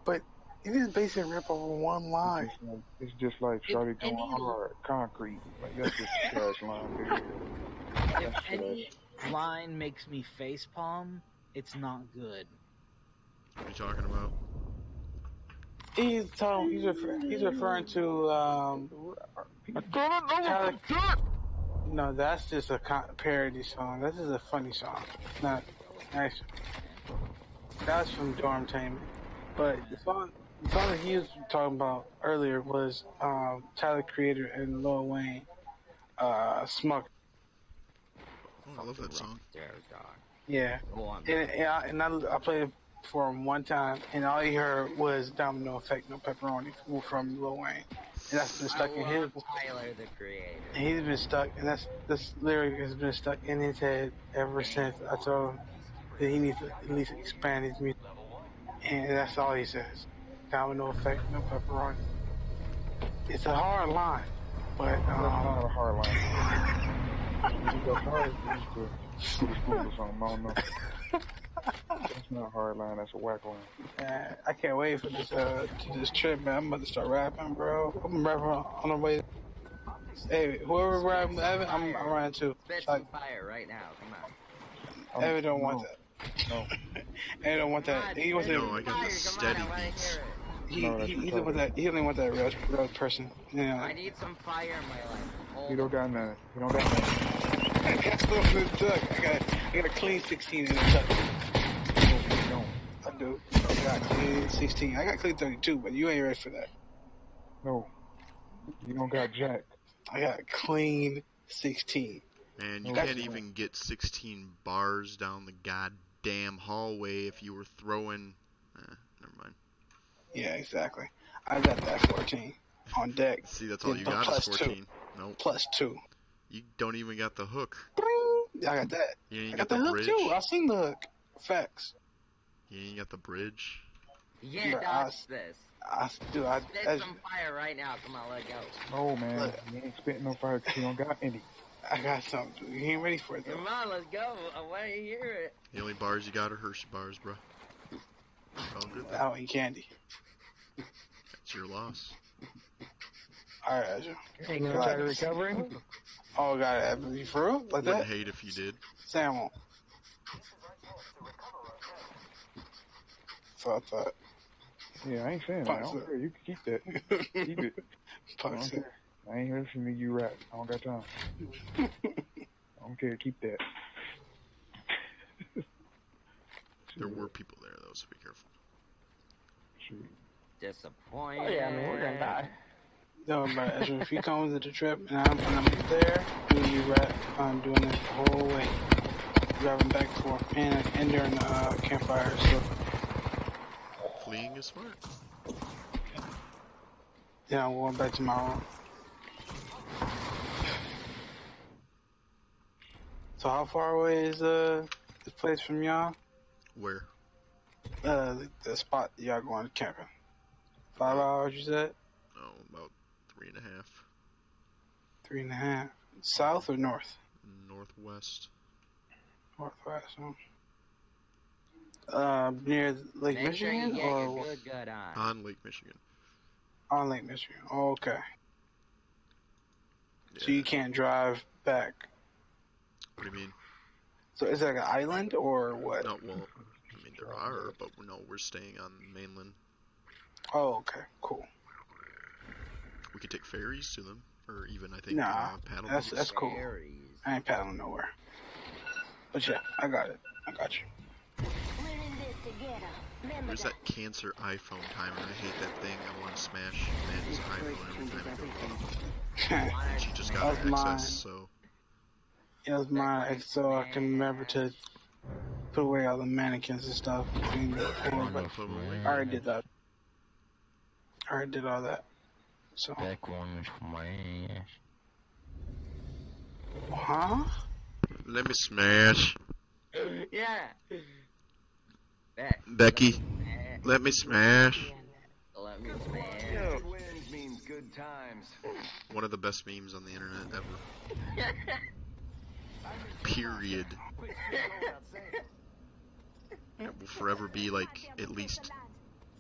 Speaker 6: But it is basically rip over one line.
Speaker 1: It's just like Shawty going hard, concrete. Like, that's just a trash line, dude.
Speaker 2: If any line makes me facepalm, it's not good.
Speaker 4: What are you talking about?
Speaker 6: He's referring to no, that's just a parody song. This is a funny song, not actually. That's from Dormtainment. But the song that he was talking about earlier was Tyler Creator and Lil Wayne, Smuck.
Speaker 4: Oh, I love that song.
Speaker 6: Yeah, and I played it for him one time, and all he heard was Domino Effect, no pepperoni from Lil Wayne, and that's been stuck in his.
Speaker 3: Tyler the Creator.
Speaker 6: And he's been stuck, and this lyric has been stuck in his head ever since I told him that he needs to at least expand his music, and that's all he says: Domino Effect, no pepperoni. It's a hard line, but
Speaker 1: that's not a hard line. Maybe that's hard. You need to go to school or something. I don't know. That's not a hard line. That's a whack line.
Speaker 6: I can't wait for this trip, man. I'm about to start rapping, bro. I'm rapping on the way. Hey, whoever rapping with Evan, I'm riding too.
Speaker 3: Spit some fire right now. Come on.
Speaker 6: Evan don't want that.
Speaker 1: No.
Speaker 6: Evan don't want that. He wants
Speaker 4: No, I got the steady beats.
Speaker 6: He doesn't want that. He doesn't want that real person. Yeah.
Speaker 3: I need some fire in my life.
Speaker 1: He don't got none. He don't got none.
Speaker 6: I got some in the truck. I got a clean 16 in the truck.
Speaker 1: No, you don't.
Speaker 6: I do. I got clean 16. I got clean 32, but you ain't ready for that.
Speaker 1: No. You don't got jack.
Speaker 6: I got clean 16.
Speaker 4: Man, you can't even get 16 bars down the goddamn hallway if you were throwing... never mind.
Speaker 6: Yeah, exactly. I got that 14. on deck.
Speaker 4: See, that's all you got is 14. Nope.
Speaker 6: +2.
Speaker 4: You don't even got the hook.
Speaker 6: Bring! I got that.
Speaker 4: You ain't
Speaker 6: I
Speaker 4: got
Speaker 6: got the hook
Speaker 4: bridge.
Speaker 6: too. I seen the hook. Facts.
Speaker 4: You ain't got the bridge.
Speaker 3: Yeah, dodge this.
Speaker 6: Spit
Speaker 3: some fire right now. Come on, let go.
Speaker 1: No, man. You ain't spitting no fire because you don't got any.
Speaker 6: I got something. You ain't ready for it, though.
Speaker 3: Come on, let's go. I want to hear it.
Speaker 4: The only bars you got are Hershey bars, bro. All good.
Speaker 6: That ain't candy.
Speaker 4: That's your loss.
Speaker 6: Alright, Ezra.
Speaker 9: Hey, you gonna try to recovering?
Speaker 6: Oh, got it. You for real? Like
Speaker 4: Wouldn't
Speaker 6: that?
Speaker 4: hate if you did.
Speaker 6: Sam won't. So I thought.
Speaker 1: Yeah, I ain't saying that. I don't care. You can keep that. Keep it. I don't care. I ain't listening to you rap. I don't got time. I don't care. Keep that.
Speaker 4: There were people there, though, so be careful.
Speaker 3: Disappointed.
Speaker 9: Oh, yeah, I mean, we're gonna die.
Speaker 6: No, but Ezra, if he comes to the trip and I'm there, you rap, I'm doing it the whole way. Driving back and forth and during the campfire. So.
Speaker 4: Fleeing is smart.
Speaker 6: Yeah, I'm going back to my room. So how far away is this place from y'all?
Speaker 4: Where?
Speaker 6: The spot y'all going camping. 5 hours, you said?
Speaker 4: Oh, about 3.5.
Speaker 6: 3.5. South or north?
Speaker 4: Northwest.
Speaker 6: Northwest, huh? Near Lake
Speaker 3: Make sure
Speaker 6: Michigan
Speaker 3: you get
Speaker 6: or
Speaker 3: your good on.
Speaker 4: On Lake Michigan.
Speaker 6: On Lake Michigan. Oh, okay.
Speaker 4: Yeah.
Speaker 6: So you can't drive back.
Speaker 4: What do you mean?
Speaker 6: So is it like an island or what?
Speaker 4: No, well, I mean there are, but no, we're staying on mainland.
Speaker 6: Oh, okay, cool.
Speaker 4: We could take ferries to them, or even I think paddle
Speaker 6: that's
Speaker 4: boats.
Speaker 6: cool. I ain't paddling nowhere. But yeah, I got it. I got you.
Speaker 4: Where's that cancer iPhone timer? I hate that thing. I want to smash Man's iPhone every time it goes off. And she just got her
Speaker 6: mine.
Speaker 4: XS, so.
Speaker 6: It was mine, so I can remember to put away all the mannequins and stuff. I already did that. I already did all that. So.
Speaker 9: Back one for my ass.
Speaker 6: Huh?
Speaker 4: Let me smash.
Speaker 3: Yeah.
Speaker 4: Becky, let me smash.
Speaker 3: Let me smash.
Speaker 7: Good wins means good times.
Speaker 4: One of the best memes on the internet ever. Period. It will forever be like at least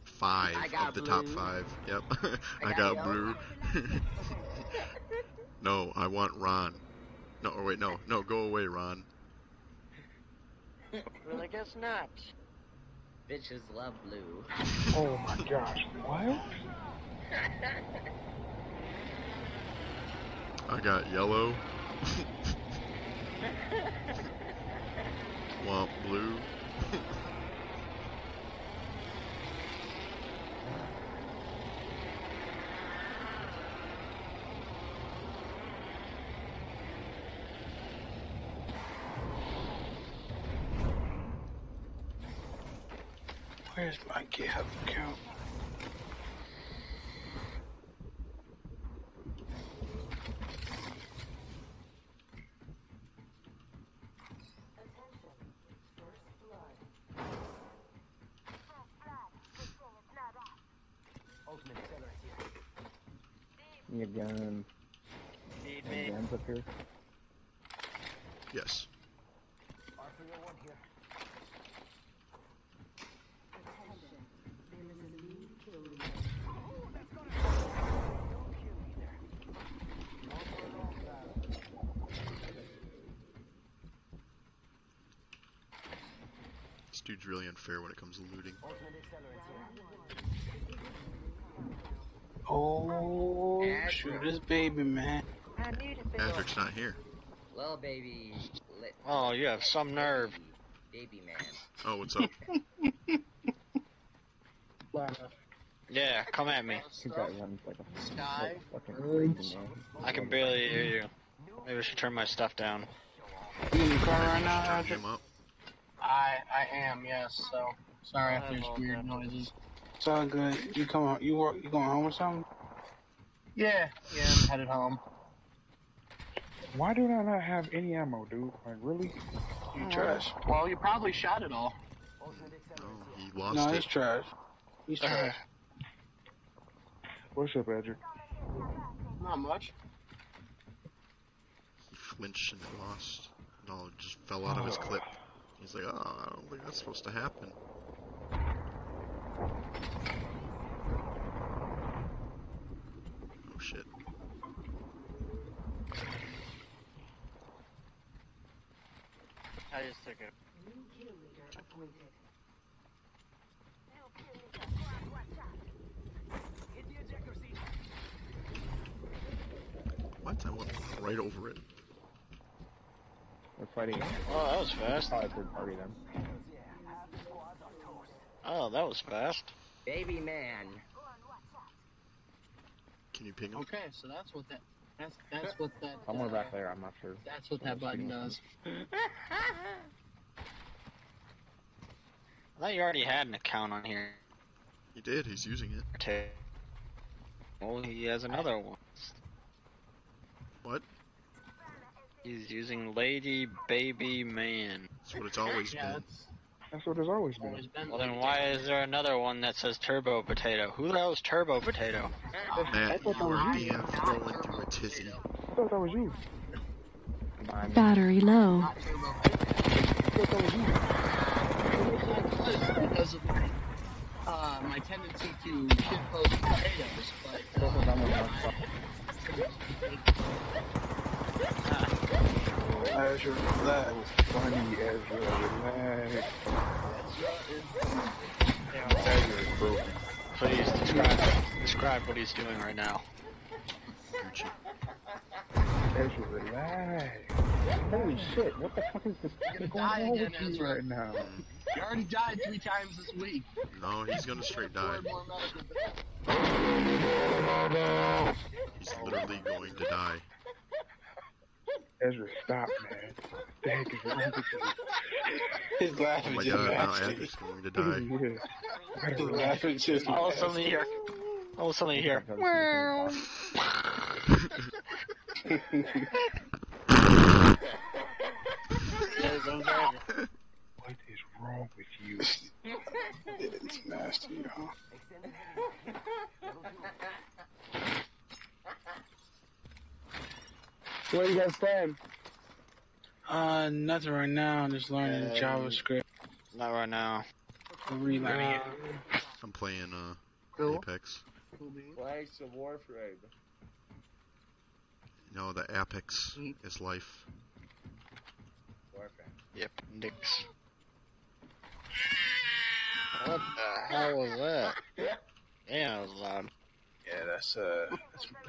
Speaker 4: 5 of the top 5. Yep. I got blue. No, I want Ron. No, or wait, no, go away, Ron.
Speaker 5: Well, I guess not.
Speaker 3: Bitches love blue.
Speaker 1: Oh my gosh, what?
Speaker 4: I got yellow. Want blue.
Speaker 6: Where's my GitHub account?
Speaker 9: You gun. Guns up here.
Speaker 4: Yes. This dude's really unfair when it comes to looting.
Speaker 6: Oh, shoot this baby, man.
Speaker 4: Azric's not here.
Speaker 3: Little baby.
Speaker 5: Oh, you have some nerve.
Speaker 3: Baby man.
Speaker 4: Oh, what's up?
Speaker 5: Yeah, come at me.
Speaker 9: That runs like a
Speaker 5: Sky?
Speaker 9: fucking crazy, man.
Speaker 5: I can barely hear you. Maybe I should turn my stuff down.
Speaker 6: You in the car right now,
Speaker 4: Turn
Speaker 6: Roger?
Speaker 4: him up.
Speaker 10: I am, yes. So sorry if there's weird noises.
Speaker 6: It's all good. You going home or something?
Speaker 10: Yeah, I'm headed home.
Speaker 1: Why do I not have any ammo, dude? Like, really?
Speaker 6: You trash.
Speaker 10: Well, you probably shot it all.
Speaker 4: No, he lost
Speaker 6: No,
Speaker 4: it.
Speaker 6: he's trash. He's trash.
Speaker 1: What's up, Edric?
Speaker 10: Not much.
Speaker 4: He flinched and lost. No, it just fell out of his clip. He's like, oh, I don't think that's supposed to happen. Oh shit.
Speaker 5: I just took it.
Speaker 8: New kill leader appointed.
Speaker 4: What? I went right over it.
Speaker 9: We're fighting.
Speaker 5: Oh, that was fast.
Speaker 9: Probably third party then.
Speaker 5: Oh, that was fast.
Speaker 3: Baby man.
Speaker 4: Can you ping him?
Speaker 10: Okay, so that's what that. That's what that.
Speaker 9: Somewhere back there, I'm not sure.
Speaker 10: That's what that button does.
Speaker 5: I thought you already had an account on here.
Speaker 4: He did. He's using it.
Speaker 5: Well, he has another one.
Speaker 4: What?
Speaker 5: He's using Lady Baby Man.
Speaker 4: That's what it's always been.
Speaker 1: That's what it's always been.
Speaker 5: Well, then why is there another one that says Turbo Potato? Who the hell is Turbo Potato?
Speaker 4: Matt, you are being thrown through a tizzy.
Speaker 1: I thought that was you.
Speaker 8: Battery low.
Speaker 1: I thought that was you.
Speaker 10: Because of my tendency to shitpost potatoes, but
Speaker 9: Both of them are not stuck.
Speaker 6: Azure, that.
Speaker 1: Funny, Ezra. Relax.
Speaker 10: Ezra
Speaker 1: Ezra is broken.
Speaker 5: Please describe what he's doing right now.
Speaker 4: Gucci.
Speaker 1: Ezra, relax.
Speaker 9: Holy shit, what the fuck is this
Speaker 10: You're
Speaker 1: What's
Speaker 10: gonna die
Speaker 1: going on
Speaker 10: again,
Speaker 1: with you
Speaker 10: Ezra.
Speaker 1: right now?
Speaker 10: You already died 3 times this week.
Speaker 4: No, he's gonna straight die.
Speaker 10: More medical bills.
Speaker 4: He's literally going to die.
Speaker 1: Ezra, stop, man. What the heck is wrong with you?
Speaker 6: His laugh
Speaker 4: Oh
Speaker 6: is
Speaker 4: my
Speaker 6: just
Speaker 4: god, now
Speaker 6: nasty.
Speaker 4: Edric's going to die.
Speaker 1: Yeah.
Speaker 6: His laugh is just
Speaker 5: All of a sudden
Speaker 6: nasty.
Speaker 5: you hear, Wow.
Speaker 1: What is wrong with you?
Speaker 6: It's nasty, y'all.
Speaker 9: What are you guys playing?
Speaker 6: Nothing right now. I'm just learning JavaScript.
Speaker 5: Not right now.
Speaker 6: Relearning it.
Speaker 4: I'm playing
Speaker 10: Cool.
Speaker 4: Apex.
Speaker 10: Cool beans.
Speaker 9: Flags of Warframe.
Speaker 4: No, the Apex is life.
Speaker 9: Warframe.
Speaker 5: Yep, Dix. What the hell was that? Yeah, that was loud.
Speaker 6: Yeah, that's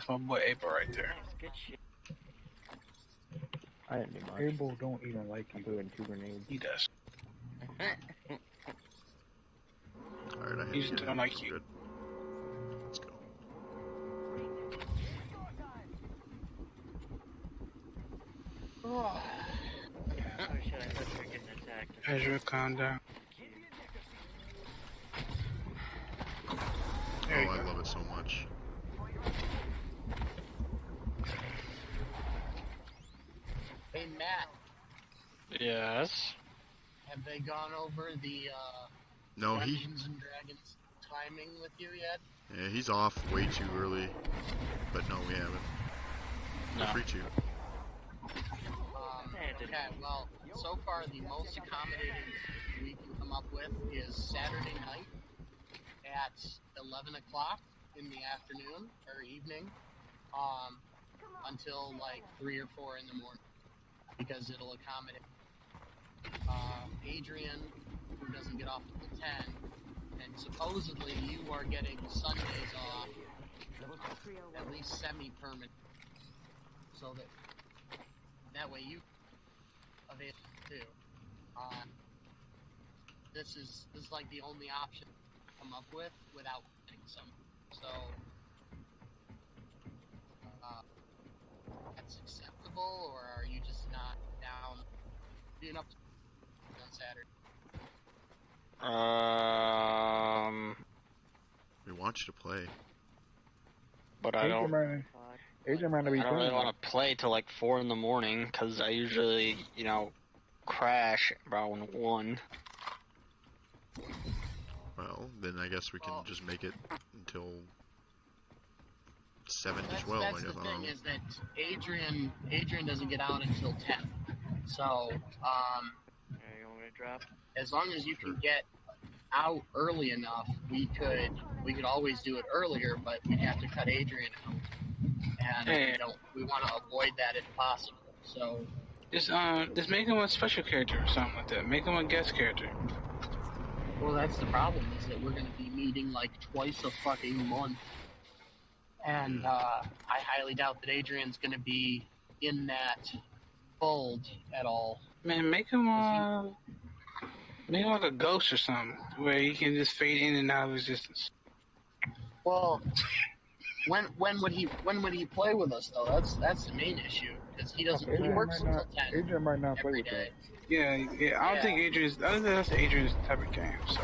Speaker 6: my boy April right there.
Speaker 5: Good shit.
Speaker 9: I didn't do much.
Speaker 1: Abel don't even like
Speaker 9: I
Speaker 1: you.
Speaker 9: threw in 2 grenades.
Speaker 6: He does.
Speaker 4: Alright, I have
Speaker 6: He
Speaker 4: to
Speaker 6: just
Speaker 4: get
Speaker 6: don't
Speaker 4: in.
Speaker 6: like you.
Speaker 4: Good. Let's go.
Speaker 5: Oh shit, I thought you were getting attacked.
Speaker 6: Azure, calm down.
Speaker 4: Oh,
Speaker 6: There you
Speaker 4: I
Speaker 6: go.
Speaker 4: love it so much.
Speaker 10: Hey, Matt,
Speaker 5: Yes.
Speaker 10: have they gone over the
Speaker 4: No,
Speaker 10: Dungeons and Dragons timing with you yet?
Speaker 4: yeah, he's off way too early. But no, we haven't. Feel
Speaker 5: No.
Speaker 4: free to.
Speaker 10: Okay, well, so far the most accommodating we can come up with is Saturday night at 11 o'clock in the afternoon or evening until like 3 or 4 in the morning because it'll accommodate Adrian, who doesn't get off until 10, and supposedly you are getting Sundays off at least semi-permanent so that way you available too. This is like the only option to come up with without getting some. So that's acceptable, or are you just not down being up on Saturday?
Speaker 4: We want you to play.
Speaker 5: but I
Speaker 1: Adrian
Speaker 5: don't.
Speaker 1: might, Adrian might not be
Speaker 5: I don't really
Speaker 1: playing
Speaker 5: want
Speaker 1: that.
Speaker 5: to play till like 4 in the morning because I usually, crash around 1.
Speaker 4: Well, then I guess we can just make it until 7 to
Speaker 10: That's
Speaker 4: 12.
Speaker 10: that's
Speaker 4: I
Speaker 10: the
Speaker 4: guess. I
Speaker 10: thing
Speaker 4: don't know.
Speaker 10: is that Adrian doesn't get out until 10. So
Speaker 5: You want me to drop?
Speaker 10: as long as you
Speaker 4: Sure.
Speaker 10: can get out early enough, we could always do it earlier, but we'd have to cut Adrian out, and
Speaker 6: Hey,
Speaker 10: we want to avoid that if possible. So
Speaker 6: just make him a special character or something like that. Make him a guest character.
Speaker 10: well, that's the problem is that we're going to be meeting like twice a fucking month, and I highly doubt that Adrian's going to be in that fold at all.
Speaker 6: Man, make him like a ghost or something, where he can just fade in and out of existence.
Speaker 10: Well, when would he play with us though? That's the main issue because he works until 10
Speaker 1: Adrian might not play
Speaker 10: every
Speaker 1: with
Speaker 10: day.
Speaker 1: us.
Speaker 6: Yeah. I don't think that's Adrian's type of game. So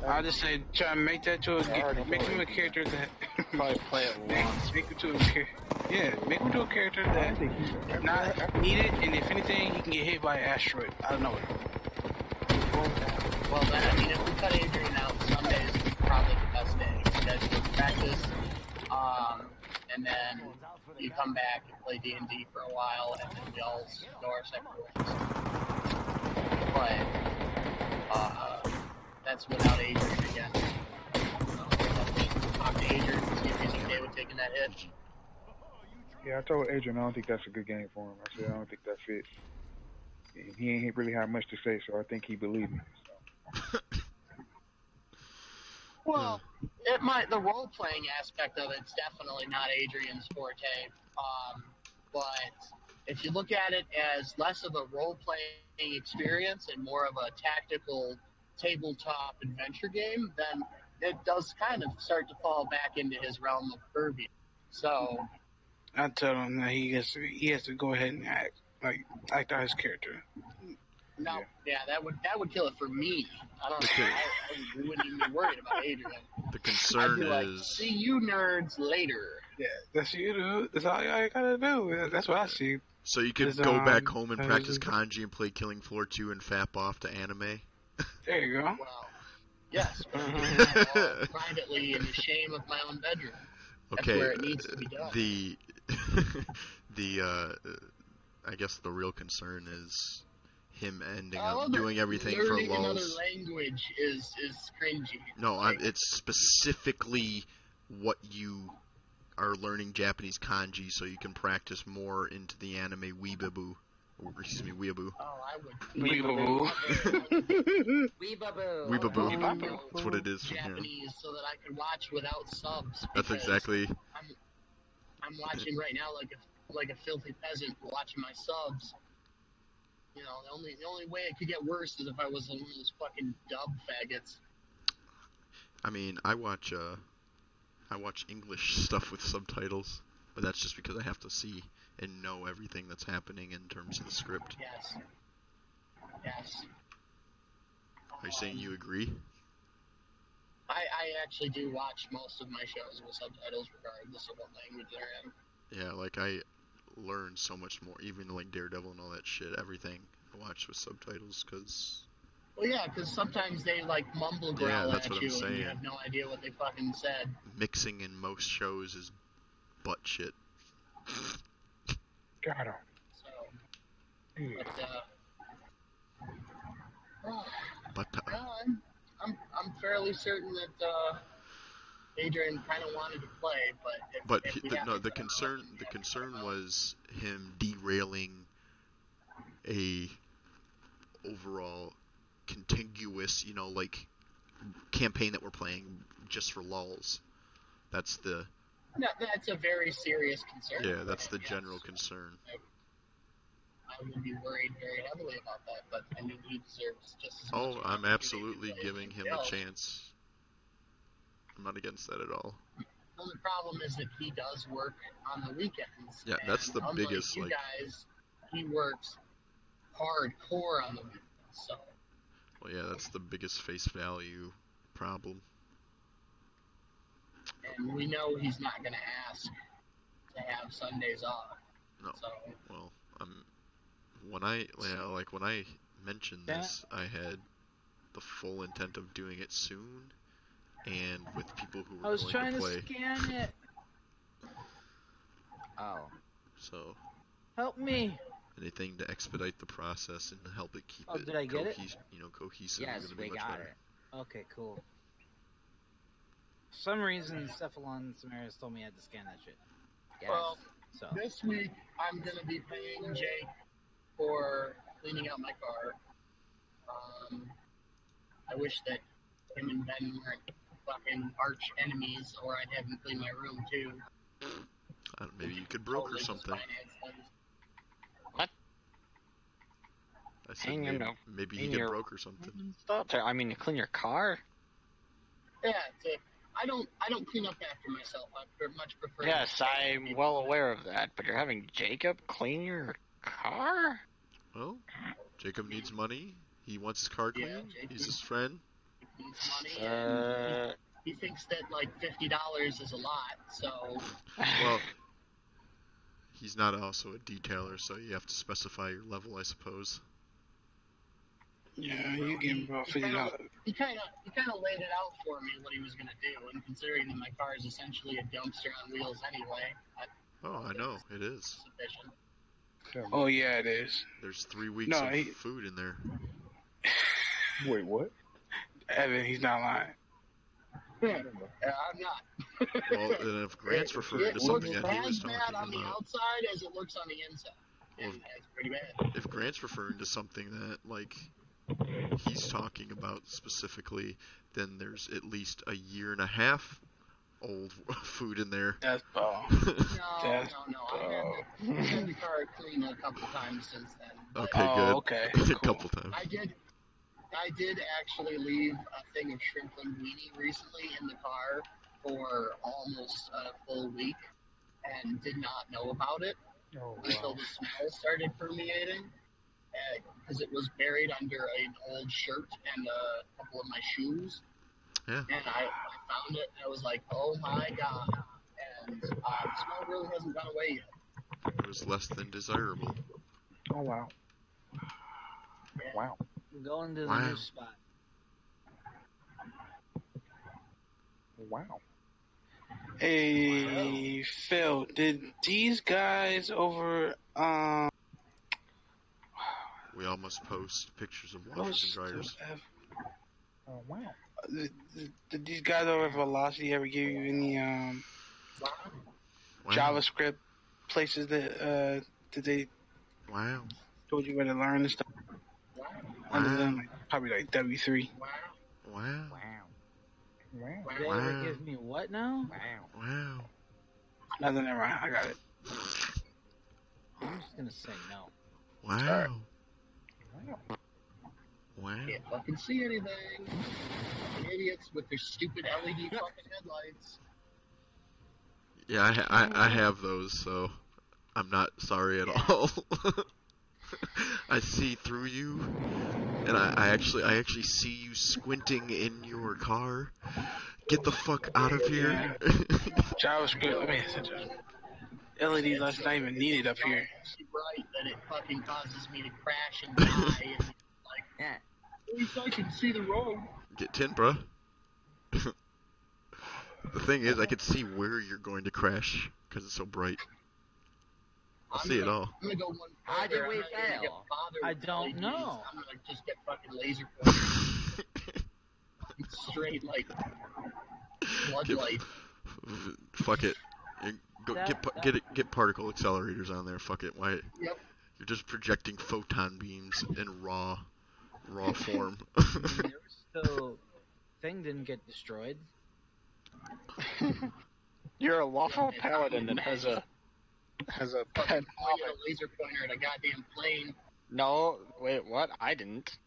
Speaker 6: I'll just say try and make that to make him a character that
Speaker 5: Probably play it once.
Speaker 6: make him to a character that is not needed, and if anything, he can get hit by an asteroid out of nowhere.
Speaker 10: Well, then I mean, if we cut Adrian out, Sunday is probably the best day. You guys go practice, and then you come back and play D&D for a while, and then we all go our separate ways. But that's without Adrian again. Talk to Adrian and see if he's okay with taking that hit.
Speaker 1: Yeah, I told Adrian I don't think that's a good game for him. I said I don't think that fits. And he ain't really have much to say, so I think he believed me. So.
Speaker 10: Well, the role playing aspect of it's definitely not Adrian's forte. But if you look at it as less of a role playing experience and more of a tactical tabletop adventure game, then it does kind of start to fall back into his realm of purview. So
Speaker 6: I tell him that he has to go ahead and act out his character.
Speaker 10: no, yeah, that would kill it for me. I don't know. I wouldn't even be worried about Adrian.
Speaker 4: The
Speaker 10: I'd
Speaker 4: concern
Speaker 10: be like,
Speaker 4: is
Speaker 10: see you nerds later.
Speaker 6: Yeah, that's you do. That's all you gotta do. That's what I see.
Speaker 4: so you could go back home and practice kanji and play Killing Floor 2 and fap off to anime.
Speaker 6: There you go.
Speaker 10: Well, yes, but privately in the shame of my own bedroom. That's
Speaker 4: Okay,
Speaker 10: where it needs to be done.
Speaker 4: I guess the real concern is him ending
Speaker 10: Well,
Speaker 4: up doing everything for
Speaker 10: learning another
Speaker 4: lulz.
Speaker 10: language is cringy.
Speaker 4: No, it's specifically what you are learning Japanese kanji so you can practice more into the anime weeaboo. Weeaboo.
Speaker 10: Oh, I would.
Speaker 6: Weeaboo.
Speaker 3: Weebaboo.
Speaker 4: Weeaboo. That's what it is from here.
Speaker 10: Japanese, so that I could watch without subs.
Speaker 4: That's exactly.
Speaker 10: I'm watching right now like a filthy peasant watching my subs. You know, the only way it could get worse is if I was one of those fucking dub faggots.
Speaker 4: I mean, I watch English stuff with subtitles, but that's just because I have to see and know everything that's happening in terms of the script.
Speaker 10: Yes.
Speaker 4: Are you saying you agree?
Speaker 10: I actually do watch most of my shows with subtitles regardless of what language they're in.
Speaker 4: Yeah, like I learned so much more, even like Daredevil and all that shit, everything I watched with subtitles, because...
Speaker 10: Well, yeah, because sometimes they like mumble growl
Speaker 4: that's
Speaker 10: at
Speaker 4: what
Speaker 10: you
Speaker 4: I'm
Speaker 10: and
Speaker 4: saying.
Speaker 10: you have no idea what they fucking said.
Speaker 4: Mixing in most shows is butt shit.
Speaker 1: Got him.
Speaker 10: So,
Speaker 4: But
Speaker 10: I'm fairly certain that Adrian kind of wanted to play, but
Speaker 4: the concern was him derailing a overall contiguous, like campaign that we're playing just for lulz. That's
Speaker 10: a very serious concern.
Speaker 4: Yeah, that's the general concern.
Speaker 10: I would be worried very heavily about that, but I mean, he deserves just as much.
Speaker 4: Oh, I'm absolutely giving him a chance. I'm not against that at all.
Speaker 10: The only problem is that he does work on the weekends.
Speaker 4: Yeah, that's the biggest,
Speaker 10: you guys, he works hardcore on the weekends, so.
Speaker 4: Well, yeah, that's the biggest face value problem.
Speaker 10: And we know he's not going to ask to have Sundays off.
Speaker 4: No.
Speaker 10: So,
Speaker 4: Well, when I mentioned this, I had the full intent of doing it soon, and with people who were
Speaker 2: I was
Speaker 4: going
Speaker 2: trying
Speaker 4: to
Speaker 2: to
Speaker 4: play.
Speaker 2: scan it.
Speaker 3: Oh.
Speaker 4: So.
Speaker 2: Help me.
Speaker 4: Anything to expedite the process and help it keep it
Speaker 2: did I get it?
Speaker 4: cohesive
Speaker 3: Yes,
Speaker 4: is going to be
Speaker 3: we
Speaker 4: much
Speaker 3: got
Speaker 4: better.
Speaker 3: it.
Speaker 2: Okay, cool. For some reason, Cephalon Samaris told me I had to scan that shit.
Speaker 3: Yes.
Speaker 10: well,
Speaker 2: So
Speaker 10: this week I'm going to be paying Jake for cleaning out my car. I wish that him and Ben weren't fucking arch enemies, or I'd have him clean my room too.
Speaker 4: Maybe you could broker
Speaker 10: Totally just
Speaker 4: something.
Speaker 10: finance things.
Speaker 4: I said maybe he could broker something.
Speaker 5: I mean, to clean your car?
Speaker 10: Yeah, I don't clean up after myself. I much prefer.
Speaker 5: Yes, I'm well aware of that, but you're having Jacob clean your car?
Speaker 4: Well, Jacob needs money. He wants his car clean.
Speaker 10: Yeah,
Speaker 4: He's his friend.
Speaker 10: He needs money, and he thinks that like $50 is a lot. So.
Speaker 4: Well, he's not also a detailer, so you have to specify your level, I suppose.
Speaker 6: Yeah, you give him about $50.
Speaker 10: He kind of laid it out for me what he was gonna do, and considering that my car is essentially a dumpster on wheels anyway.
Speaker 4: I know it is.
Speaker 10: Sufficient.
Speaker 6: Oh yeah, it is.
Speaker 4: There's 3 weeks of food in there.
Speaker 1: Wait, what?
Speaker 6: Evan, he's not lying.
Speaker 10: I'm not.
Speaker 4: Well, and if Grant's referring to something that he was talking
Speaker 10: bad on the
Speaker 4: about,
Speaker 10: outside as it looks on the inside.
Speaker 4: well,
Speaker 10: It's pretty bad.
Speaker 4: if Grant's referring to something that he's talking about specifically, then there's at least a year and a half old food in there.
Speaker 6: That's ball.
Speaker 10: No. I've had the car cleaned a couple times since then.
Speaker 4: Okay, good.
Speaker 6: Okay.
Speaker 4: A couple times.
Speaker 10: I did actually leave a thing of shrimp linguine recently in the car for almost a full week and did not know about it until the smell started permeating because it was buried under an old shirt and a couple of my shoes.
Speaker 4: Yeah.
Speaker 10: And I found it and I was like, oh my god. And the smell really hasn't gone away yet.
Speaker 4: It was less than desirable.
Speaker 1: Oh, wow.
Speaker 10: Yeah.
Speaker 1: Wow.
Speaker 2: going to the new spot.
Speaker 1: Wow.
Speaker 6: Hey, Phil, did these guys over,
Speaker 4: we all must post pictures of washers and dryers.
Speaker 1: Oh, wow.
Speaker 6: Did these guys over at Velocity ever give you any, JavaScript places that they told you where to learn and stuff? Other than probably like W3.
Speaker 4: Wow.
Speaker 2: They ever give me what now?
Speaker 4: Wow.
Speaker 6: Nothing, never mind. I got it.
Speaker 2: I'm just gonna say no.
Speaker 4: Wow. Wow.
Speaker 10: Can't fucking see anything. Fucking idiots with their stupid LED fucking headlights.
Speaker 4: Yeah, I have those, so I'm not sorry at all. I see through you, and I actually see you squinting in your car. Get the fuck out of here.
Speaker 6: JavaScript, I mean, LED lights not even needed up here.
Speaker 10: It's so bright that it fucking causes me to crash and die. And like, at least I can see the road.
Speaker 4: Get 10, bruh. The thing is, I can see where you're going to crash because it's so bright. I'll see it all.
Speaker 10: I'm gonna go one
Speaker 3: How did we
Speaker 10: fail?
Speaker 2: I don't know.
Speaker 10: I'm gonna just get fucking laser pointed. Straight like floodlight.
Speaker 4: Fuck it. Get particle accelerators on there. Fuck it. Why?
Speaker 10: Yep.
Speaker 4: You're just projecting photon beams in raw form.
Speaker 2: So, thing didn't get destroyed.
Speaker 5: You're a lawful paladin that has a
Speaker 10: Fucking pointed a laser pointer at a goddamn plane.
Speaker 5: No, wait, what? I didn't.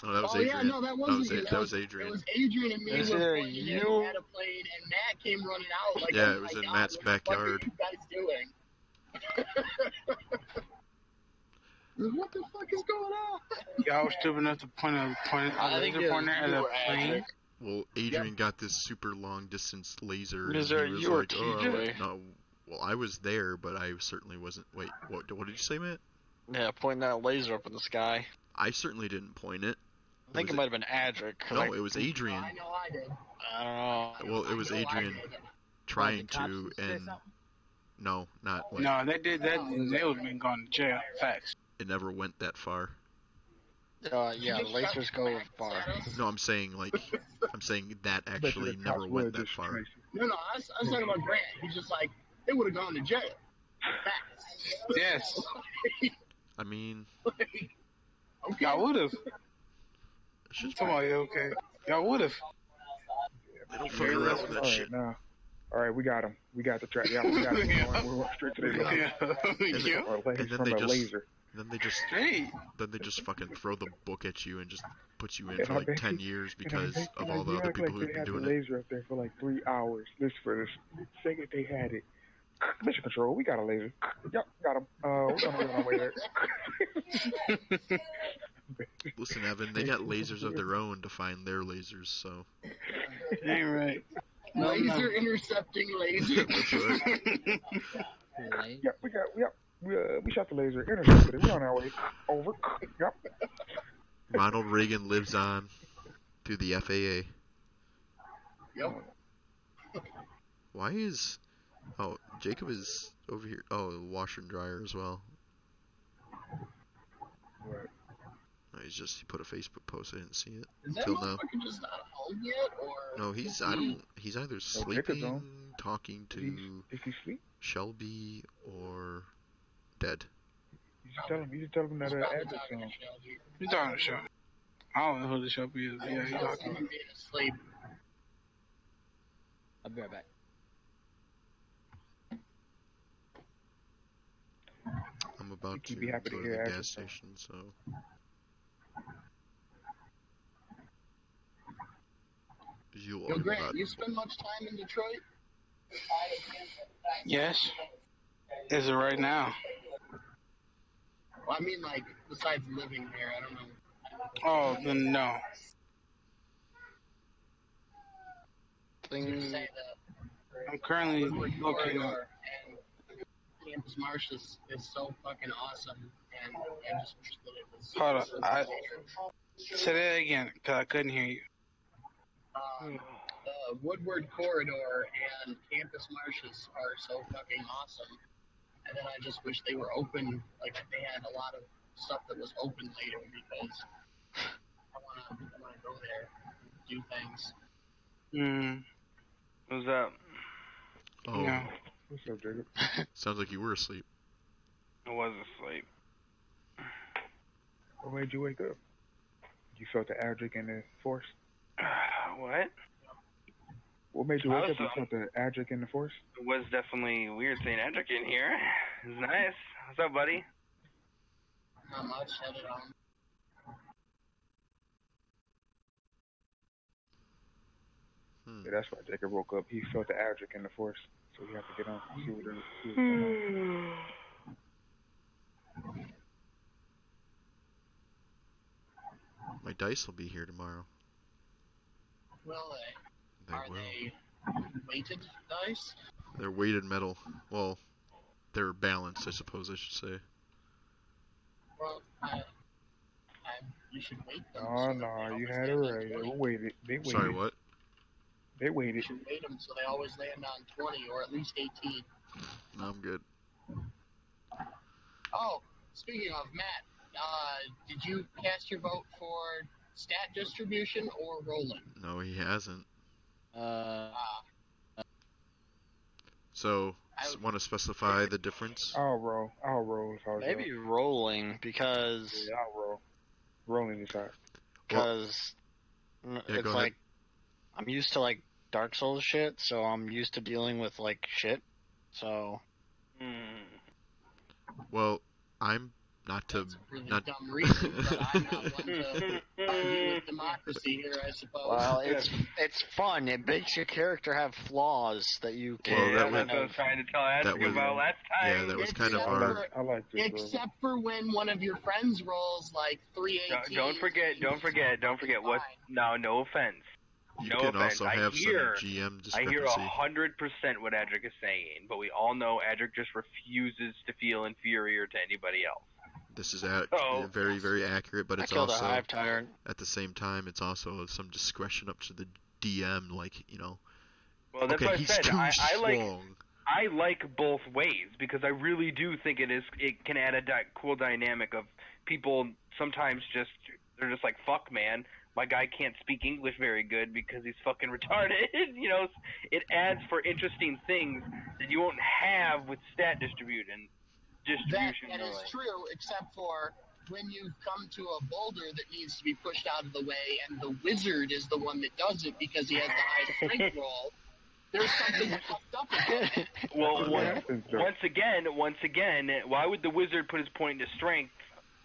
Speaker 4: Oh, that was Adrian.
Speaker 10: Yeah, no, that wasn't you.
Speaker 4: That was Adrian.
Speaker 10: It was Adrian and me
Speaker 5: Is
Speaker 10: were
Speaker 5: there
Speaker 10: pointing
Speaker 5: you?
Speaker 10: at a plane, and Matt came running out like,
Speaker 4: Yeah,
Speaker 10: oh
Speaker 4: it was
Speaker 10: my
Speaker 4: in
Speaker 10: God,
Speaker 4: Matt's backyard.
Speaker 10: What are you guys doing? What the fuck is going on?
Speaker 6: Y'all was stupid enough to point a laser pointer at a plane.
Speaker 4: Well, Adrian got this super long distance laser, and
Speaker 5: Mister,
Speaker 4: he was
Speaker 5: you or
Speaker 4: like, "Oh,
Speaker 5: TJ?
Speaker 4: no." Well, I was there, but I certainly wasn't. Wait, what did you say, Matt?
Speaker 5: Yeah, pointing that laser up in the sky.
Speaker 4: I certainly didn't point it.
Speaker 5: I think it might have been Adric.
Speaker 4: No, it was Adrian.
Speaker 10: I know I did.
Speaker 5: I don't know.
Speaker 4: Well, it was
Speaker 10: I know I
Speaker 4: Adrian
Speaker 10: did.
Speaker 4: trying
Speaker 2: the cops
Speaker 4: to,
Speaker 2: say
Speaker 4: and
Speaker 2: something?
Speaker 4: no, not like
Speaker 6: No, they did that. They would have been going to jail. Facts.
Speaker 4: it never went that far.
Speaker 5: Yeah, lasers go far.
Speaker 4: No, I'm saying that
Speaker 1: I bet you
Speaker 4: actually
Speaker 1: the
Speaker 4: never
Speaker 1: cops
Speaker 4: went
Speaker 1: would
Speaker 4: that
Speaker 1: just
Speaker 4: far.
Speaker 1: trace it.
Speaker 10: No, I was talking about Grant. He's just like, they would have gone to jail. Facts.
Speaker 6: Yes.
Speaker 4: I mean,
Speaker 10: Okay.
Speaker 6: Y'all would have.
Speaker 4: it's just
Speaker 6: Come on, you okay? Y'all would have.
Speaker 4: they don't fuck around with that
Speaker 1: All
Speaker 4: shit.
Speaker 1: right, now. All right, we got him. We got the track. Yeah, we got him.
Speaker 6: Yeah.
Speaker 1: We're going straight to the laser.
Speaker 6: Yeah.
Speaker 1: Or
Speaker 4: And then
Speaker 1: from
Speaker 4: they
Speaker 1: a
Speaker 4: just
Speaker 1: laser.
Speaker 6: Hey.
Speaker 4: then they just fucking throw the book at you and just put you in
Speaker 1: And
Speaker 4: for
Speaker 1: I
Speaker 4: like
Speaker 1: bet
Speaker 4: 10
Speaker 1: you-
Speaker 4: years
Speaker 1: and
Speaker 4: because
Speaker 1: they-
Speaker 4: of
Speaker 1: and
Speaker 4: all the
Speaker 1: they
Speaker 4: other
Speaker 1: act
Speaker 4: people
Speaker 1: like
Speaker 4: who've
Speaker 1: they
Speaker 4: been
Speaker 1: had
Speaker 4: doing
Speaker 1: the
Speaker 4: it.
Speaker 1: laser up there for like 3 hours. This for this second they had it. Mission control, we got a laser. Yep, got him. We're gonna be on our way there.
Speaker 4: Listen, Evan, they got lasers of their own to find their lasers, so
Speaker 6: Ain't right. No,
Speaker 10: Laser intercepting laser.
Speaker 4: that's right.
Speaker 1: Yep, we shot the laser, intercepted it. We're on our way. Over. Yep.
Speaker 4: Ronald Reagan lives on through the FAA.
Speaker 10: Yep.
Speaker 4: Why is... Oh, Jacob is over here. Oh, washer and dryer as well.
Speaker 1: Right.
Speaker 4: No, he put a Facebook post. I didn't see it
Speaker 10: Is that
Speaker 4: until now.
Speaker 10: motherfucker just not home yet, or?
Speaker 4: No, he's either
Speaker 1: Jacob's
Speaker 4: sleeping,
Speaker 1: on.
Speaker 4: talking to
Speaker 1: Is he sleep?
Speaker 4: Shelby, or dead.
Speaker 1: You just tell him that
Speaker 10: He's probably
Speaker 1: address
Speaker 10: talking to
Speaker 1: on.
Speaker 10: Shelby.
Speaker 6: You talking to Shelby? I don't know who the Shelby is. Yeah, you
Speaker 10: I
Speaker 6: talking.
Speaker 10: see him being asleep.
Speaker 2: I'll be right back.
Speaker 4: I'm about
Speaker 1: think
Speaker 4: to
Speaker 1: he'd be happy to
Speaker 4: go to
Speaker 1: hear
Speaker 4: the
Speaker 1: address
Speaker 4: gas
Speaker 1: on.
Speaker 4: station, so... You'll
Speaker 10: Yo,
Speaker 4: argue
Speaker 10: Grant,
Speaker 4: about
Speaker 10: you
Speaker 4: it.
Speaker 10: spend much time in Detroit?
Speaker 6: Yes. Is it right now?
Speaker 10: Well, I mean, like, besides living there, I don't know.
Speaker 6: Oh, then no.
Speaker 10: Just say that
Speaker 6: I'm currently
Speaker 10: Woodward
Speaker 6: looking.
Speaker 10: Corridor and Campus Marsh is so fucking awesome, and I just wish that it was.
Speaker 6: Hold on. Say that again, because I couldn't hear you.
Speaker 10: The Woodward Corridor and Campus Marshes are so fucking awesome, and then I just wish they were open, like they had a lot of stuff that was open later, because I wanna go there and do things.
Speaker 9: What's up?
Speaker 4: Oh,
Speaker 6: No.
Speaker 1: What's up, Jacob?
Speaker 4: sounds like you were asleep.
Speaker 9: I was asleep.
Speaker 1: What made you wake up? You felt the Adric in the force?
Speaker 9: What?
Speaker 1: What made you wake up? You
Speaker 9: Awesome.
Speaker 1: felt the Adric in the force?
Speaker 9: It was definitely weird seeing Edric in here. It's nice. What's up, buddy?
Speaker 10: Not much, headed home.
Speaker 1: Yeah, that's why Jacob woke up. He felt the Adric in the force, so he had to get on. See what's going on.
Speaker 4: My dice will be here tomorrow.
Speaker 10: Will they? Are
Speaker 4: will.
Speaker 10: they weighted dice?
Speaker 4: They're weighted metal. Well, they're balanced, I suppose I should say.
Speaker 10: Well, you should weight them.
Speaker 1: Oh, no, you had it right. They were weighted. They weighted.
Speaker 4: Sorry, what?
Speaker 1: They
Speaker 10: You
Speaker 1: weighted.
Speaker 10: should weight them so they always land on 20 or at least 18.
Speaker 4: No, I'm good.
Speaker 10: Oh, speaking of, Matt, did you cast your vote for stat distribution or rolling?
Speaker 4: No, he hasn't. So, want to specify the difference?
Speaker 1: I'll roll.
Speaker 5: Maybe rolling, because...
Speaker 1: Yeah, I'll roll. Rolling is hot.
Speaker 5: Because it's
Speaker 4: go
Speaker 5: like, I'm used to, like, Dark Souls shit, so I'm used to dealing with, like, shit. So...
Speaker 4: Well, I'm not to...
Speaker 10: That's a really dumb reason, but I'm not one to argue with democracy here, I suppose.
Speaker 5: Well, it's fun. It makes your character have flaws that you can...
Speaker 4: Well,
Speaker 9: that's what I was trying to tell Edric about last time.
Speaker 4: Yeah, that was kind of our...
Speaker 1: I like this.
Speaker 10: Except for when one of your friends rolls like 318.
Speaker 9: Don't forget what... No offense.
Speaker 4: You
Speaker 9: No
Speaker 4: can
Speaker 9: offense.
Speaker 4: also have some GM
Speaker 9: I hear
Speaker 4: discrepancy.
Speaker 9: 100% what Adric is saying, but we all know Adric just refuses to feel inferior to anybody else.
Speaker 4: This is
Speaker 9: Oh.
Speaker 4: very, very accurate, but
Speaker 5: I
Speaker 4: it's
Speaker 5: killed
Speaker 4: also
Speaker 5: a hive tyrant.
Speaker 4: at the same time it's also some discretion up to the DM. Like, you know,
Speaker 9: Well, that's
Speaker 4: okay,
Speaker 9: what I
Speaker 4: he's
Speaker 9: said.
Speaker 4: too
Speaker 9: strong.
Speaker 4: strong.
Speaker 9: I like both ways because I really do think it can add a cool dynamic of people sometimes they're just like, fuck, man, my guy can't speak English very good because he's fucking retarded. You know, it adds for interesting things that you won't have with stat distribution.
Speaker 10: That is true, except for when you come to a boulder that needs to be pushed out of the way and the wizard is the one that does it because he has the high strength roll, there's something fucked up about it.
Speaker 9: Well, once again, why would the wizard put his point into strength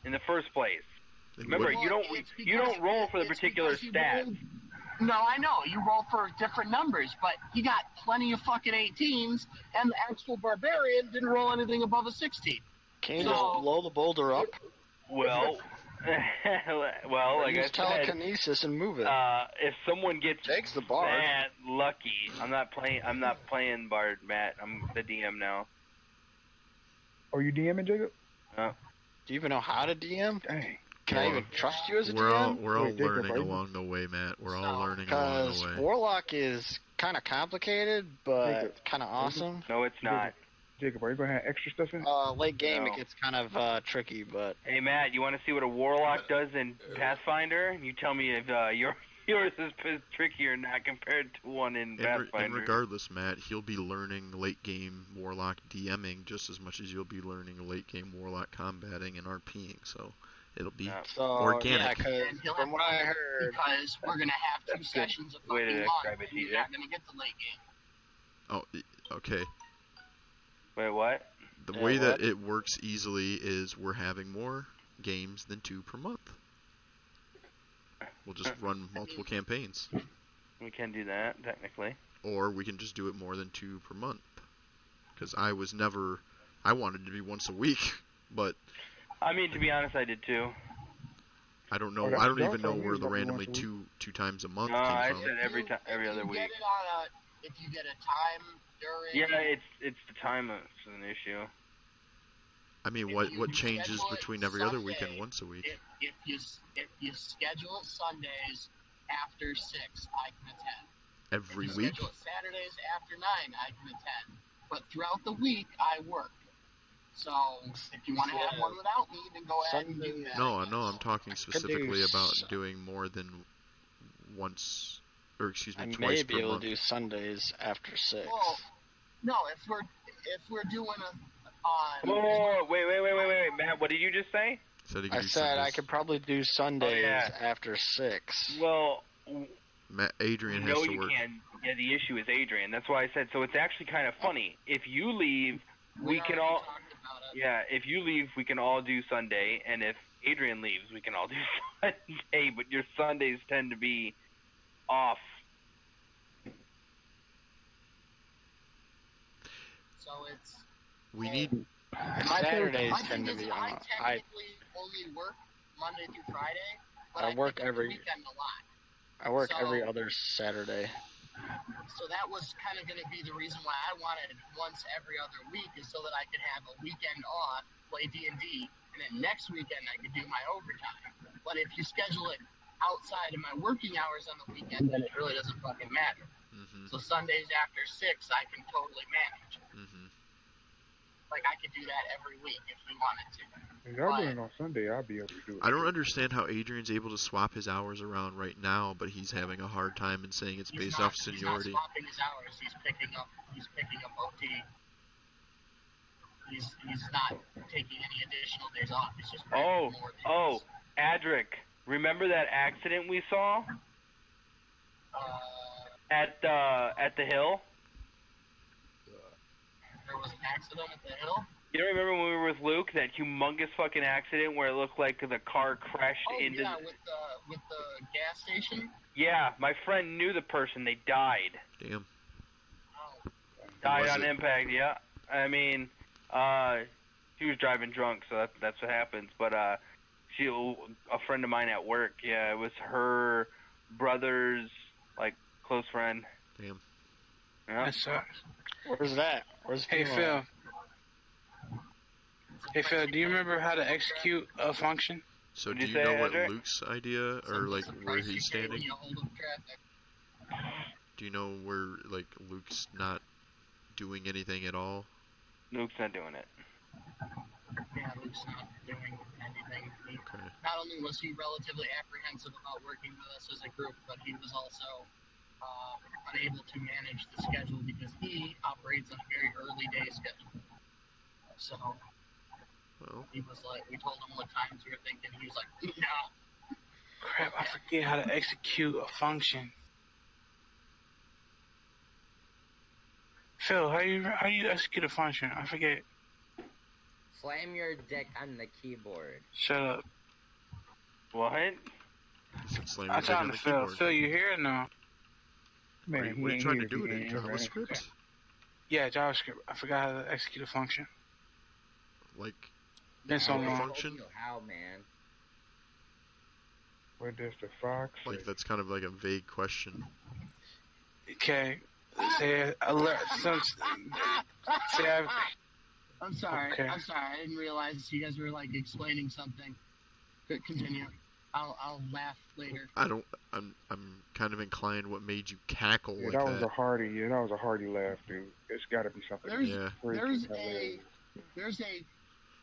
Speaker 9: in the first place? Remember, you don't roll for the particular stat.
Speaker 10: No, I know. You roll for different numbers, but he got plenty of fucking 18s, and the actual barbarian didn't roll anything above a 16.
Speaker 5: Can you just blow the boulder up?
Speaker 9: Well, like
Speaker 5: use
Speaker 9: I said,
Speaker 5: telekinesis and move it.
Speaker 9: If someone gets
Speaker 5: takes the bard.
Speaker 9: Matt lucky, I'm not playing Bard, Matt. I'm the DM now.
Speaker 1: Are you DMing, Jacob?
Speaker 5: Do you even know how to DM?
Speaker 1: Dang.
Speaker 5: Can I even trust you as a
Speaker 4: We're
Speaker 5: DM?
Speaker 4: all learning along the way, Matt. We're all learning along the way.
Speaker 5: Because Warlock is kind of complicated, but kind of awesome.
Speaker 9: No, it's not.
Speaker 1: Jacob, are you gonna have extra stuff in?
Speaker 5: Late game it gets kind of tricky, but.
Speaker 9: Hey Matt, you want to see what a Warlock does in Pathfinder? You tell me if yours is tricky or not compared to one in Pathfinder.
Speaker 4: And regardless, Matt, he'll be learning late game Warlock DMing just as much as you'll be learning late game Warlock combating and RPing. So. It'll be organic.
Speaker 10: Yeah, from what I heard, because we're gonna have 2 sessions of fucking long, and you're not gonna get the late game.
Speaker 4: Oh, okay.
Speaker 9: Wait, what?
Speaker 4: The way that it works easily is we're having more games than 2 per month. We'll just run multiple campaigns.
Speaker 9: We can do that, technically.
Speaker 4: Or we can just do it more than 2 per month. Because I wanted to be once a week, but...
Speaker 9: I mean, to be honest, I did too.
Speaker 4: I don't know. I don't even know where the randomly two times a month came from.
Speaker 9: I said every other week.
Speaker 10: If you get a time during.
Speaker 9: Yeah, it's the time that's an issue.
Speaker 4: I mean, what changes between every other week and once a week?
Speaker 10: If you schedule it Sundays after 6, I can attend.
Speaker 4: Every
Speaker 10: if you
Speaker 4: week.
Speaker 10: Schedule it Saturdays after 9, I can attend. But throughout the week, I work. So, if you want to have one without me, then go ahead and do that.
Speaker 4: No, I'm talking specifically about doing more than once, or excuse me, twice per month.
Speaker 5: I may be able to do Sundays after 6.
Speaker 10: Well, no, if we're doing
Speaker 9: wait, Matt, what did you just say?
Speaker 5: I said I could probably do Sundays after 6.
Speaker 9: Well,
Speaker 4: Adrian has to work.
Speaker 9: No, you can. Yeah, the issue is Adrian. That's why I said, so it's actually kind of funny. If you leave, we can all... Yeah, if you leave, we can all do Sunday, and if Adrian leaves, we can all do Sunday, but your Sundays tend to be off.
Speaker 10: So it's...
Speaker 4: We need...
Speaker 5: Saturdays tend to be on.
Speaker 10: I technically only work Monday through Friday, but
Speaker 5: I work every
Speaker 10: weekend a lot.
Speaker 5: I work every other Saturday.
Speaker 10: So that was kind of going to be the reason why I wanted once every other week, is so that I could have a weekend off, play D&D, and then next weekend I could do my overtime. But if you schedule it outside of my working hours on the weekend, then it really doesn't fucking matter.
Speaker 4: Mm-hmm.
Speaker 10: So Sundays after 6, I can totally manage.
Speaker 4: Mm-hmm.
Speaker 10: Like, I could do that every week if we wanted to.
Speaker 1: If y'all doing it on Sunday, I'll be able to do it.
Speaker 4: I don't understand how Adrian's able to swap his hours around right now, but he's having a hard time in saying it's based off seniority.
Speaker 10: He's not swapping his hours. He's picking up OT. He's not taking any additional days off. He's just more days.
Speaker 9: Adric, remember that accident we saw? At the hill?
Speaker 10: There was an accident at the hill?
Speaker 9: You don't remember when we were with Luke, that humongous fucking accident where it looked like the car crashed into...
Speaker 10: yeah, with the gas station?
Speaker 9: Yeah, my friend knew the person. They died.
Speaker 4: Damn.
Speaker 10: Oh.
Speaker 9: Died on impact, yeah. I mean, she was driving drunk, so that's what happens. But a friend of mine at work, yeah, it was her brother's like close friend.
Speaker 4: Damn.
Speaker 9: Yeah.
Speaker 6: That sucks.
Speaker 5: Where's that? Where's
Speaker 6: Hey
Speaker 5: Timo?
Speaker 6: Phil. Hey Phil, do you remember how to execute a function?
Speaker 4: So
Speaker 9: What'd
Speaker 4: do
Speaker 9: you
Speaker 4: you know
Speaker 9: say,
Speaker 4: what
Speaker 9: Andre?
Speaker 4: Luke's idea, or like where he's standing?
Speaker 10: You hold up traffic.
Speaker 4: Do you know where like Luke's not doing anything at all?
Speaker 9: Luke's not doing it.
Speaker 10: Yeah, Luke's not doing anything.
Speaker 4: Okay.
Speaker 10: Not only was he relatively apprehensive about working with us as a group, but he was also unable to manage the schedule because he operates on a very early day schedule. So
Speaker 4: Well,
Speaker 10: he was like, we told him what times we were thinking. He was like, no.
Speaker 6: Crap, I forget how to execute a function. Phil, how you execute a function? I forget.
Speaker 3: Slam your dick on the keyboard.
Speaker 6: Shut up.
Speaker 9: What?
Speaker 4: slam your
Speaker 6: I'm
Speaker 4: dick on
Speaker 6: talking
Speaker 4: the
Speaker 6: to Phil.
Speaker 4: keyboard.
Speaker 6: Phil, you here or no?
Speaker 1: Man,
Speaker 4: What
Speaker 1: he
Speaker 4: are you
Speaker 1: ain't
Speaker 4: trying
Speaker 1: here
Speaker 4: to
Speaker 1: if
Speaker 4: do
Speaker 1: he
Speaker 4: it in
Speaker 1: ain't here, man.
Speaker 4: JavaScript?
Speaker 6: Yeah, JavaScript. I forgot how to execute a function.
Speaker 4: Like
Speaker 6: Been so
Speaker 3: I
Speaker 6: long.
Speaker 3: told
Speaker 4: function?
Speaker 3: you how, man.
Speaker 1: What does the fox say?
Speaker 4: Like that's kind of like a vague question.
Speaker 6: Okay. Say alert. Say
Speaker 10: I'm sorry.
Speaker 6: Okay.
Speaker 10: I'm sorry. I didn't realize you guys were like explaining something. Continue. I'll laugh later.
Speaker 4: I'm kind of inclined. What made you cackle
Speaker 1: Yeah,
Speaker 4: like
Speaker 1: that
Speaker 4: that?
Speaker 1: was a hearty laugh, dude. It's got to be something.
Speaker 10: There's
Speaker 1: hilarious.
Speaker 10: there's a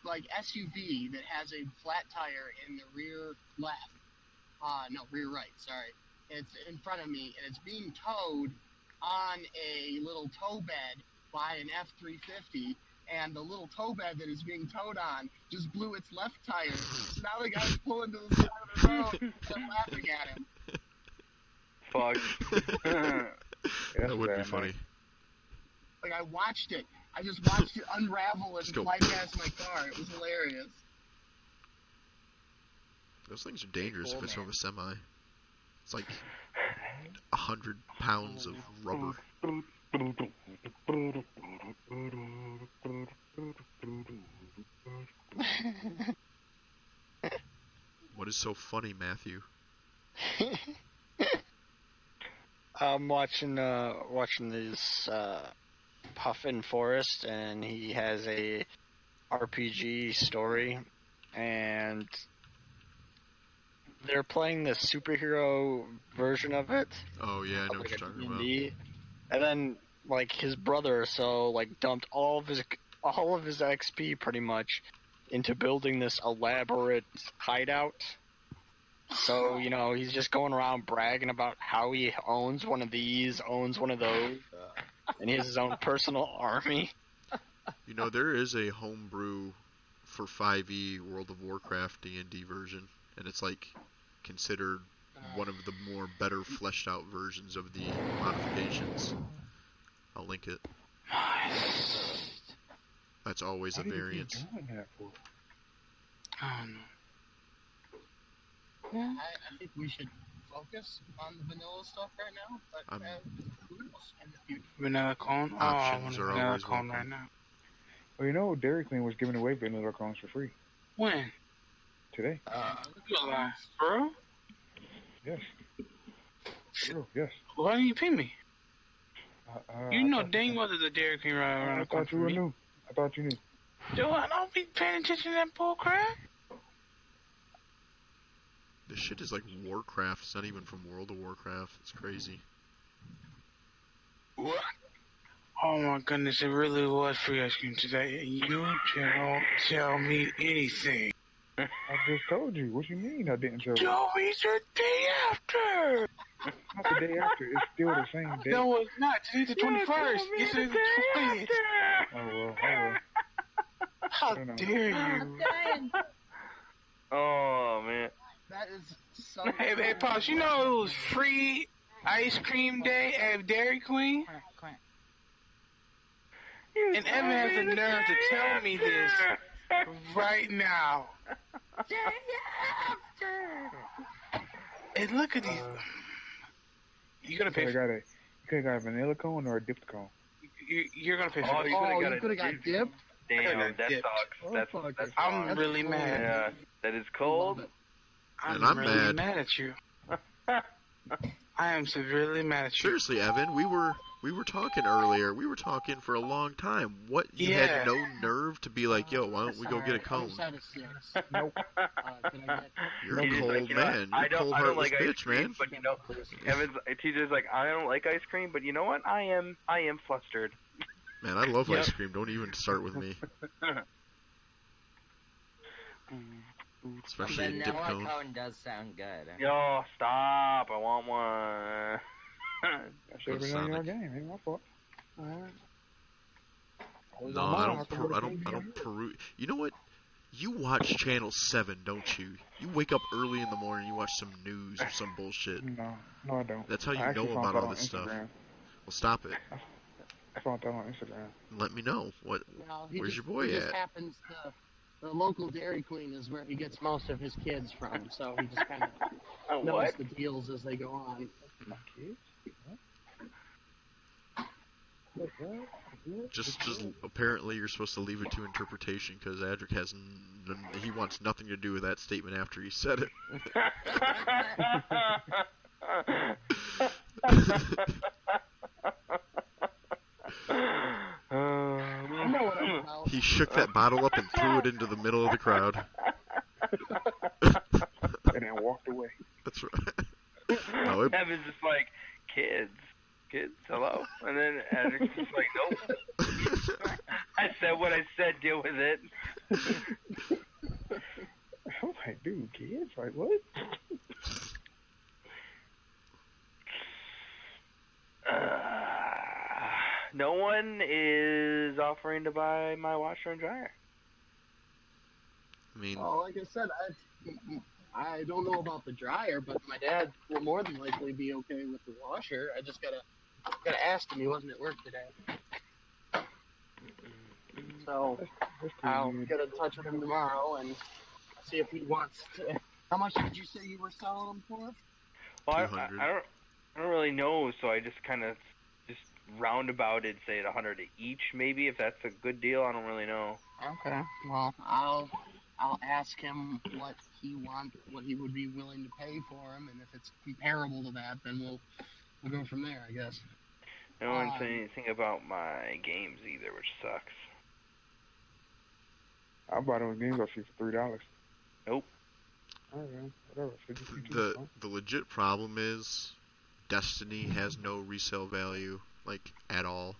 Speaker 10: like SUV that has a flat tire in the rear left. No, rear right. Sorry. It's in front of me, and it's being towed on a little tow bed by an F-350. And the little tow bed that is being towed on just blew its left tire. So now the guy's pulling to the side of the road and I'm laughing at him.
Speaker 9: Fuck.
Speaker 4: That would be funny.
Speaker 10: Like, I watched it. I just watched it unravel and fly past my car. It was hilarious.
Speaker 4: Those things are dangerous
Speaker 3: Cool,
Speaker 4: if it's
Speaker 3: man.
Speaker 4: from a semi. It's like 100 pounds of rubber. What is so funny, Matthew?
Speaker 5: I'm watching this Puffin Forest, and he has a RPG story, and they're playing the superhero version of it.
Speaker 4: Oh yeah, I know
Speaker 5: like
Speaker 4: what you're
Speaker 5: a
Speaker 4: talking about.
Speaker 5: D&D. And then like his brother or so like dumped all of his XP pretty much into building this elaborate hideout. So, you know, he's just going around bragging about how he owns one of these, owns one of those, and he has his own personal army.
Speaker 4: You know, there is a homebrew for 5e World of Warcraft D&D version, and it's like considered one of the more better fleshed out versions of the modifications. I'll link it. That's always a variant.
Speaker 6: I don't know.
Speaker 10: I think we should focus on the vanilla stuff right now, but who knows in the future.
Speaker 6: Vanilla cone? Oh, I want
Speaker 4: Options
Speaker 6: a
Speaker 4: are
Speaker 6: vanilla
Speaker 4: always
Speaker 6: cone
Speaker 4: welcome.
Speaker 6: right now.
Speaker 1: Well, you know, Dairy Queen was giving away vanilla cones for free
Speaker 6: When?
Speaker 1: today.
Speaker 6: You lying, bro?
Speaker 1: Yes. For real, yes.
Speaker 6: Why didn't you pay me? You know
Speaker 1: I thought
Speaker 6: dang well there's a Dairy Queen right around
Speaker 1: I
Speaker 6: the corner
Speaker 1: thought you
Speaker 6: from
Speaker 1: were
Speaker 6: me.
Speaker 1: new. I thought you knew.
Speaker 6: Dude, I don't be paying attention to that bull crap.
Speaker 4: This shit is like Warcraft. It's not even from World of Warcraft. It's crazy.
Speaker 6: What? Oh my goodness, it really was free ice cream today. And you don't tell me anything.
Speaker 1: I just told you. What you mean I didn't tell you?
Speaker 6: Told me the day after.
Speaker 1: Not the day after. It's still the same day.
Speaker 6: No, it's not. Today's the 21st. Yesterday's the 20th.
Speaker 1: Oh, well.
Speaker 6: How dare you?
Speaker 9: Oh man.
Speaker 10: That is so.
Speaker 6: Hey, Pops, you know it was free ice cream day at Dairy Queen? And Evan has the nerve to tell me this right now. And look at these. You're gonna pay
Speaker 1: You
Speaker 6: for it.
Speaker 1: could have got a vanilla cone or a dipped cone.
Speaker 6: You're gonna pay for
Speaker 9: Oh,
Speaker 6: it.
Speaker 9: you could have got
Speaker 10: dipped.
Speaker 9: Damn,
Speaker 6: got
Speaker 9: that
Speaker 6: dipped.
Speaker 9: sucks. That's
Speaker 6: I'm
Speaker 9: fun.
Speaker 6: really mad.
Speaker 9: Yeah, that is cold.
Speaker 4: And I'm
Speaker 6: really
Speaker 4: mad.
Speaker 6: mad at you. I am severely mad at you.
Speaker 4: Seriously, Evan, we were talking earlier. We were talking for a long time. What, you had no nerve to be like, yo, why don't we go get a cone?
Speaker 1: Nope.
Speaker 10: Can I get...
Speaker 4: You're a
Speaker 9: He's
Speaker 4: cold
Speaker 9: like,
Speaker 4: man. You're a cold,
Speaker 9: I don't
Speaker 4: heartless
Speaker 9: like ice
Speaker 4: bitch,
Speaker 9: cream,
Speaker 4: man.
Speaker 9: but you know, Evan's TJ's like, I don't like ice cream, but you know what? I am flustered.
Speaker 4: Man, I love ice cream. Don't even start with me. Especially a dip
Speaker 3: Vanilla
Speaker 4: cone.
Speaker 3: cone does sound good.
Speaker 9: Yo, stop! I want one.
Speaker 1: I should have been on your game. Ain't my fault.
Speaker 4: No, I don't peruse. You know what? You watch Channel 7, don't you? You wake up early in the morning, you watch some news or some bullshit.
Speaker 1: No, I don't.
Speaker 4: That's how you
Speaker 1: I actually
Speaker 4: know
Speaker 1: found
Speaker 4: about
Speaker 1: that
Speaker 4: all
Speaker 1: on
Speaker 4: this stuff.
Speaker 1: Instagram.
Speaker 4: Well, stop it.
Speaker 1: I found that on Instagram.
Speaker 4: Let me know. Where's your boy
Speaker 10: he
Speaker 4: at?
Speaker 10: just happens to... The local Dairy Queen is where he gets most of his kids from, so he just kind of knows the deals as they go on.
Speaker 1: My kids?
Speaker 4: Just apparently you're supposed to leave it to interpretation because Adric he wants nothing to do with that statement after he said it.
Speaker 10: I know what I'm about.
Speaker 4: He shook that bottle up and threw it into the middle of the crowd.
Speaker 1: And then walked away.
Speaker 4: That's right. No,
Speaker 9: Evan's just like, kids, hello? And then Adric's just like, nope. I said what I said, deal with it.
Speaker 1: I'm like, dude, kids? Like, what?
Speaker 9: No one is offering to buy my washer and dryer.
Speaker 4: I mean,
Speaker 10: well, like I said, I don't know about the dryer, but my dad will more than likely be okay with the washer. I just gotta ask him. He wasn't at work today, so I'll get in touch with him tomorrow and see if he wants to. How much did you say you were selling them for?
Speaker 9: Well, I don't really know, so I just kind of just roundabouted, say, 100 each, maybe, if that's a good deal. I don't really know.
Speaker 10: Okay. Well, I'll ask him what he would be willing to pay for him, and if it's comparable to that, then we'll go from there, I guess.
Speaker 9: No one said anything about my games either, which sucks.
Speaker 1: I bought those games off you for $3.
Speaker 9: Nope.
Speaker 1: Alright, whatever.
Speaker 4: The legit problem is Destiny has no resale value, like, at all.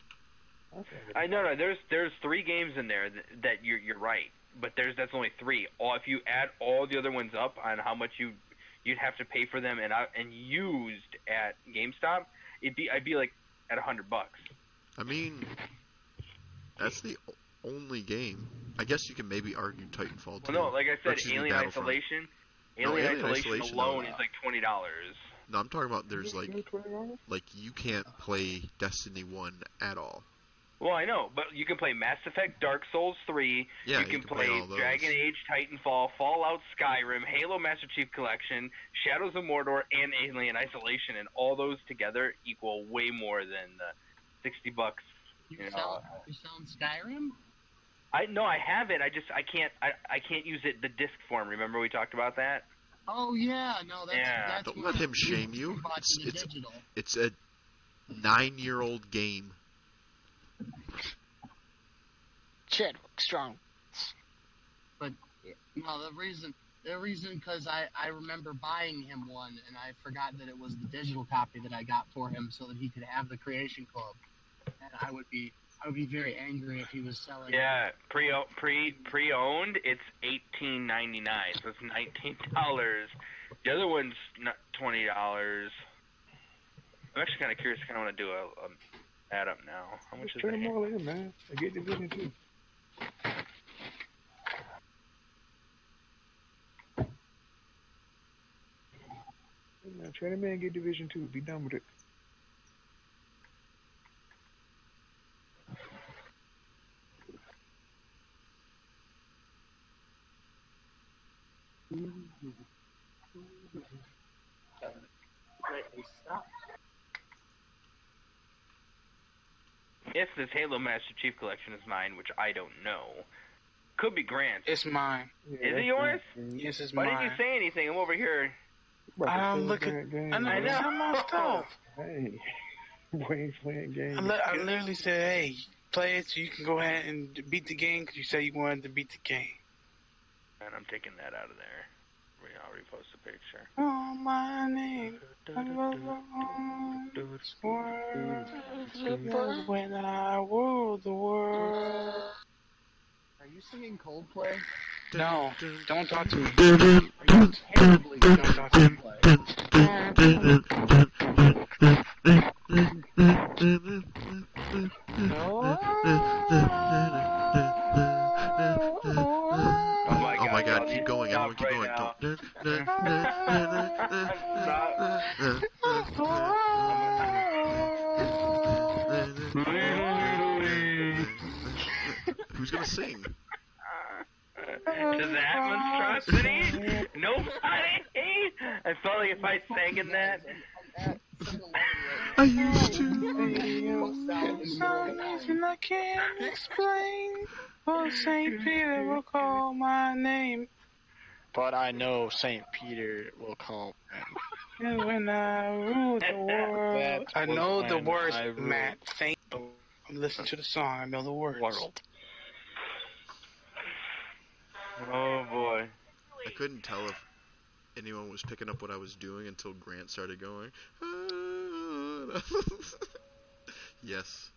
Speaker 9: I know. There's 3 games in there that you're right, but that's only 3. If you add all the other ones up on how much you'd have to pay for them and used at GameStop, I'd be like at $100.
Speaker 4: I mean, that's the only game. I guess you can maybe argue Titanfall 2.
Speaker 9: Well, no, like I said, Alien Isolation. Alien Isolation alone is like $20.
Speaker 4: No, I'm talking about there's like you can't play Destiny 1 at all.
Speaker 9: Well, I know, but you can play Mass Effect, Dark Souls 3,
Speaker 4: yeah,
Speaker 9: you can play Dragon Age, Titanfall, Fallout, Skyrim, Halo Master Chief Collection, Shadows of Mordor, and Alien Isolation, and all those together equal way more than the $60.
Speaker 10: You selling Skyrim?
Speaker 9: No, I have it. I can't use it the disc form. Remember we talked about that?
Speaker 10: Oh yeah, no, that's
Speaker 4: Don't let him shame you. It's a 9-year-old game.
Speaker 5: Shit, strong.
Speaker 10: But no, the reason because I remember buying him one and I forgot that it was the digital copy that I got for him so that he could have the Creation Club, and I would be very angry if he was selling.
Speaker 9: Yeah, pre-owned, it's $18.99, so it's $19. The other one's not $20. I'm actually kind of curious. I kind of want to do a add up now. How much is it?
Speaker 1: Turn them all in, man. I get Division 2. Man, trade him in and get Division 2. Be done with it.
Speaker 9: If this Halo Master Chief Collection is mine, which I don't know, could be Grant's.
Speaker 6: It's mine.
Speaker 9: Is it yours?
Speaker 6: Yes, it's
Speaker 9: Why
Speaker 6: mine.
Speaker 9: didn't you say anything? I'm over here.
Speaker 6: I'm looking.
Speaker 1: Grant game,
Speaker 6: I know.
Speaker 1: man.
Speaker 6: That's my stuff.
Speaker 1: Hey, Wayne's playing games.
Speaker 6: I literally said, "Hey, play it so you can go ahead and beat the game because you said you wanted to beat the game."
Speaker 9: And I'm taking that out of there. I'll repost the picture.
Speaker 6: Oh, my name. When I rule the world.
Speaker 10: Are you singing Coldplay?
Speaker 6: No, don't talk to me.
Speaker 10: Are you terribly singing Coldplay?
Speaker 9: Oh my god,
Speaker 4: keep going, everyone keep going. Who's gonna sing?
Speaker 9: Does that monstrosity? Nobody? I felt like if I sang in that.
Speaker 4: I used to.
Speaker 6: And I can't explain. Oh, St. Peter will call my name.
Speaker 5: But I know St. Peter will call.
Speaker 6: And when I rule the world. I know the words, Matt. Thank you. Listen to the song. I know the words.
Speaker 5: World.
Speaker 9: Oh boy.
Speaker 4: I couldn't tell if anyone was picking up what I was doing until Grant started going. Yes.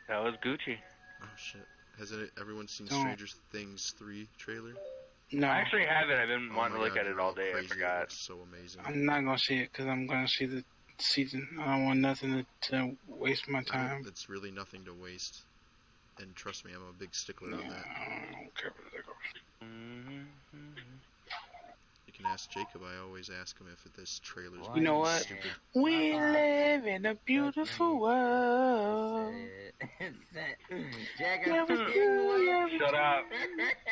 Speaker 9: That was Gucci.
Speaker 4: Oh shit. Hasn't everyone seen Stranger Things 3 trailer?
Speaker 6: No.
Speaker 9: I actually haven't. I've been wanting to look at it all day. I
Speaker 4: Crazy.
Speaker 9: forgot.
Speaker 4: It looks so amazing.
Speaker 6: I'm not going to see it because I'm going to see the season. I don't want nothing to waste my time.
Speaker 4: It's really nothing to waste. And trust me, I'm a big stickler on that.
Speaker 6: I don't care what they go.
Speaker 4: You can ask Jacob. I always ask him if this trailer's
Speaker 6: You know what?
Speaker 4: stupid.
Speaker 6: We live in a beautiful world.
Speaker 3: Jacob,
Speaker 9: Shut up.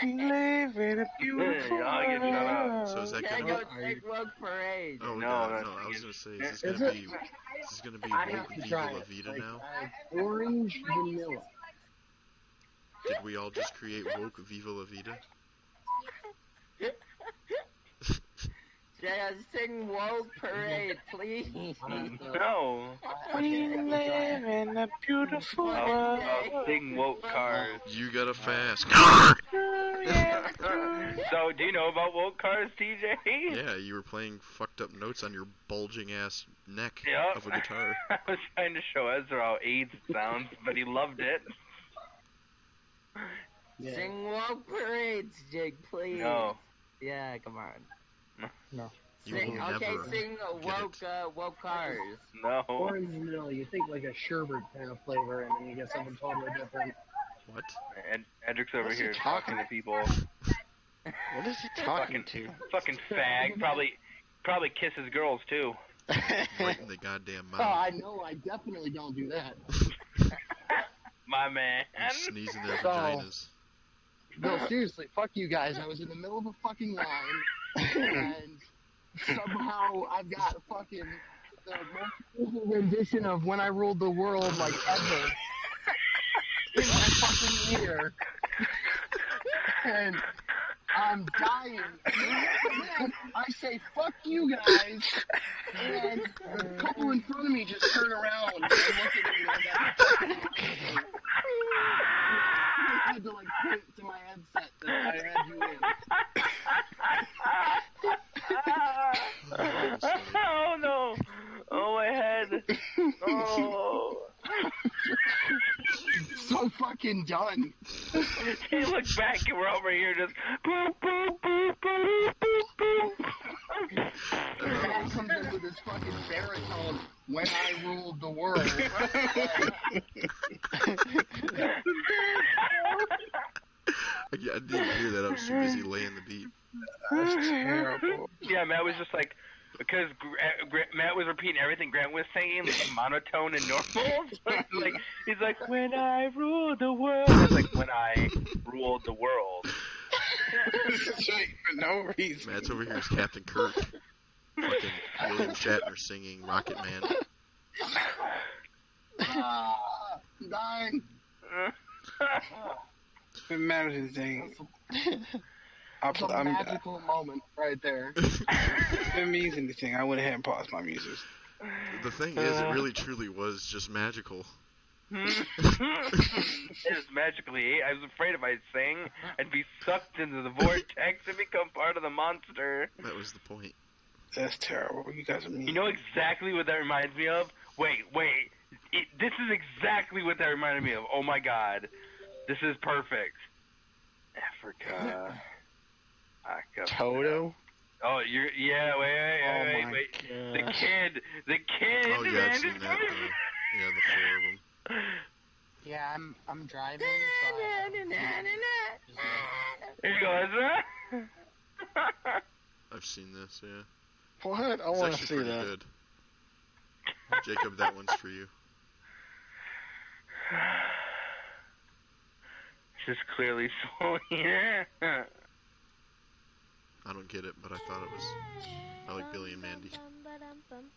Speaker 6: We live in a beautiful world.
Speaker 4: So is that gonna
Speaker 3: Jacob, take Rogue Parade.
Speaker 4: Oh
Speaker 9: No,
Speaker 4: god,
Speaker 9: that's
Speaker 4: no! I was gonna say, is
Speaker 10: Is
Speaker 4: this gonna be
Speaker 10: I
Speaker 4: Woke
Speaker 10: have to
Speaker 4: Viva
Speaker 10: try
Speaker 4: La
Speaker 10: it.
Speaker 4: Vida
Speaker 10: Like,
Speaker 4: now?
Speaker 10: orange vanilla.
Speaker 4: Did we all just create Woke Viva La Vida?
Speaker 3: Jacob, sing World Parade, please.
Speaker 9: No.
Speaker 6: We live in a beautiful world.
Speaker 9: I'll sing woke cars.
Speaker 4: You got a fast car.
Speaker 9: So, do you know about woke cars, TJ?
Speaker 4: Yeah, you were playing fucked up notes on your bulging ass neck
Speaker 9: Yep.
Speaker 4: of a guitar.
Speaker 9: I was trying to show Ezra how AIDS sounds, but he loved it.
Speaker 10: Yeah.
Speaker 3: Sing World Parades, Jake, please.
Speaker 9: No.
Speaker 3: Yeah, come on.
Speaker 10: No.
Speaker 4: You
Speaker 3: Sing,
Speaker 4: will
Speaker 3: okay,
Speaker 4: never
Speaker 3: sing
Speaker 4: get
Speaker 3: woke cars.
Speaker 9: No.
Speaker 10: Orange vanilla, you think like a sherbet kind of flavor, and then you get something totally different.
Speaker 4: What?
Speaker 9: And Edric's over
Speaker 5: What's he
Speaker 9: here
Speaker 5: talking
Speaker 9: talking to people.
Speaker 5: What is he talking to?
Speaker 9: Fucking fag. Probably kisses girls too.
Speaker 4: Right in the goddamn
Speaker 10: Oh,
Speaker 4: mouth.
Speaker 10: I know, I definitely don't do that.
Speaker 9: My man.
Speaker 4: You sneeze in their
Speaker 10: So-
Speaker 4: vaginas.
Speaker 10: No, seriously, fuck you guys. I was in the middle of a fucking line, and somehow I've got fucking the most beautiful rendition of When I Ruled the World, like, ever in my fucking ear. And I'm dying. And I say, fuck you guys. And the couple in front of me just turn around and look at me like that. I had to like point to my headset that I had you in.
Speaker 9: Oh no! Oh my head! Oh!
Speaker 10: So fucking done.
Speaker 9: He looked back and we're over here just boop boop boop boop boop boop.
Speaker 10: Dad comes in with his fucking baritone. When I ruled the world.
Speaker 4: I didn't hear that. I was too busy laying the beat.
Speaker 6: That's terrible.
Speaker 9: Yeah, Matt was just like, because Matt was repeating everything Grant was saying, like monotone and normal. Like he's like, when I ruled the world. It's like when I ruled the world.
Speaker 6: For no reason.
Speaker 4: Matt's over here as Captain Kirk. Fucking William Shatner singing Rocket Man.
Speaker 10: I'm dying.
Speaker 6: It matters a thing.
Speaker 10: It's a magical moment right there.
Speaker 6: If it means anything, I went ahead and paused my music.
Speaker 4: The thing is, it really truly was just magical.
Speaker 9: It was magically. I was afraid if I sang, I'd be sucked into the vortex and become part of the monster.
Speaker 4: That was the point.
Speaker 6: That's terrible. You guys are mean.
Speaker 9: You know exactly what that reminds me of? Wait. This is exactly what that reminded me of. Oh my god. This is perfect. Africa.
Speaker 6: Toto?
Speaker 9: Oh, wait.
Speaker 5: God.
Speaker 9: The kid.
Speaker 4: Oh yeah,
Speaker 9: man,
Speaker 4: I've seen that. Yeah, the 4 of them.
Speaker 10: Yeah, I'm driving. So
Speaker 9: Here you go, Ezra.
Speaker 4: I've seen this. Yeah.
Speaker 5: What? I
Speaker 4: It's
Speaker 5: want to
Speaker 4: actually
Speaker 5: see
Speaker 4: pretty
Speaker 5: that.
Speaker 4: good. Jacob, that one's for you.
Speaker 9: Just clearly slowing.
Speaker 4: I don't get it, but I thought it was. I like Billy and Mandy.
Speaker 10: I love that one.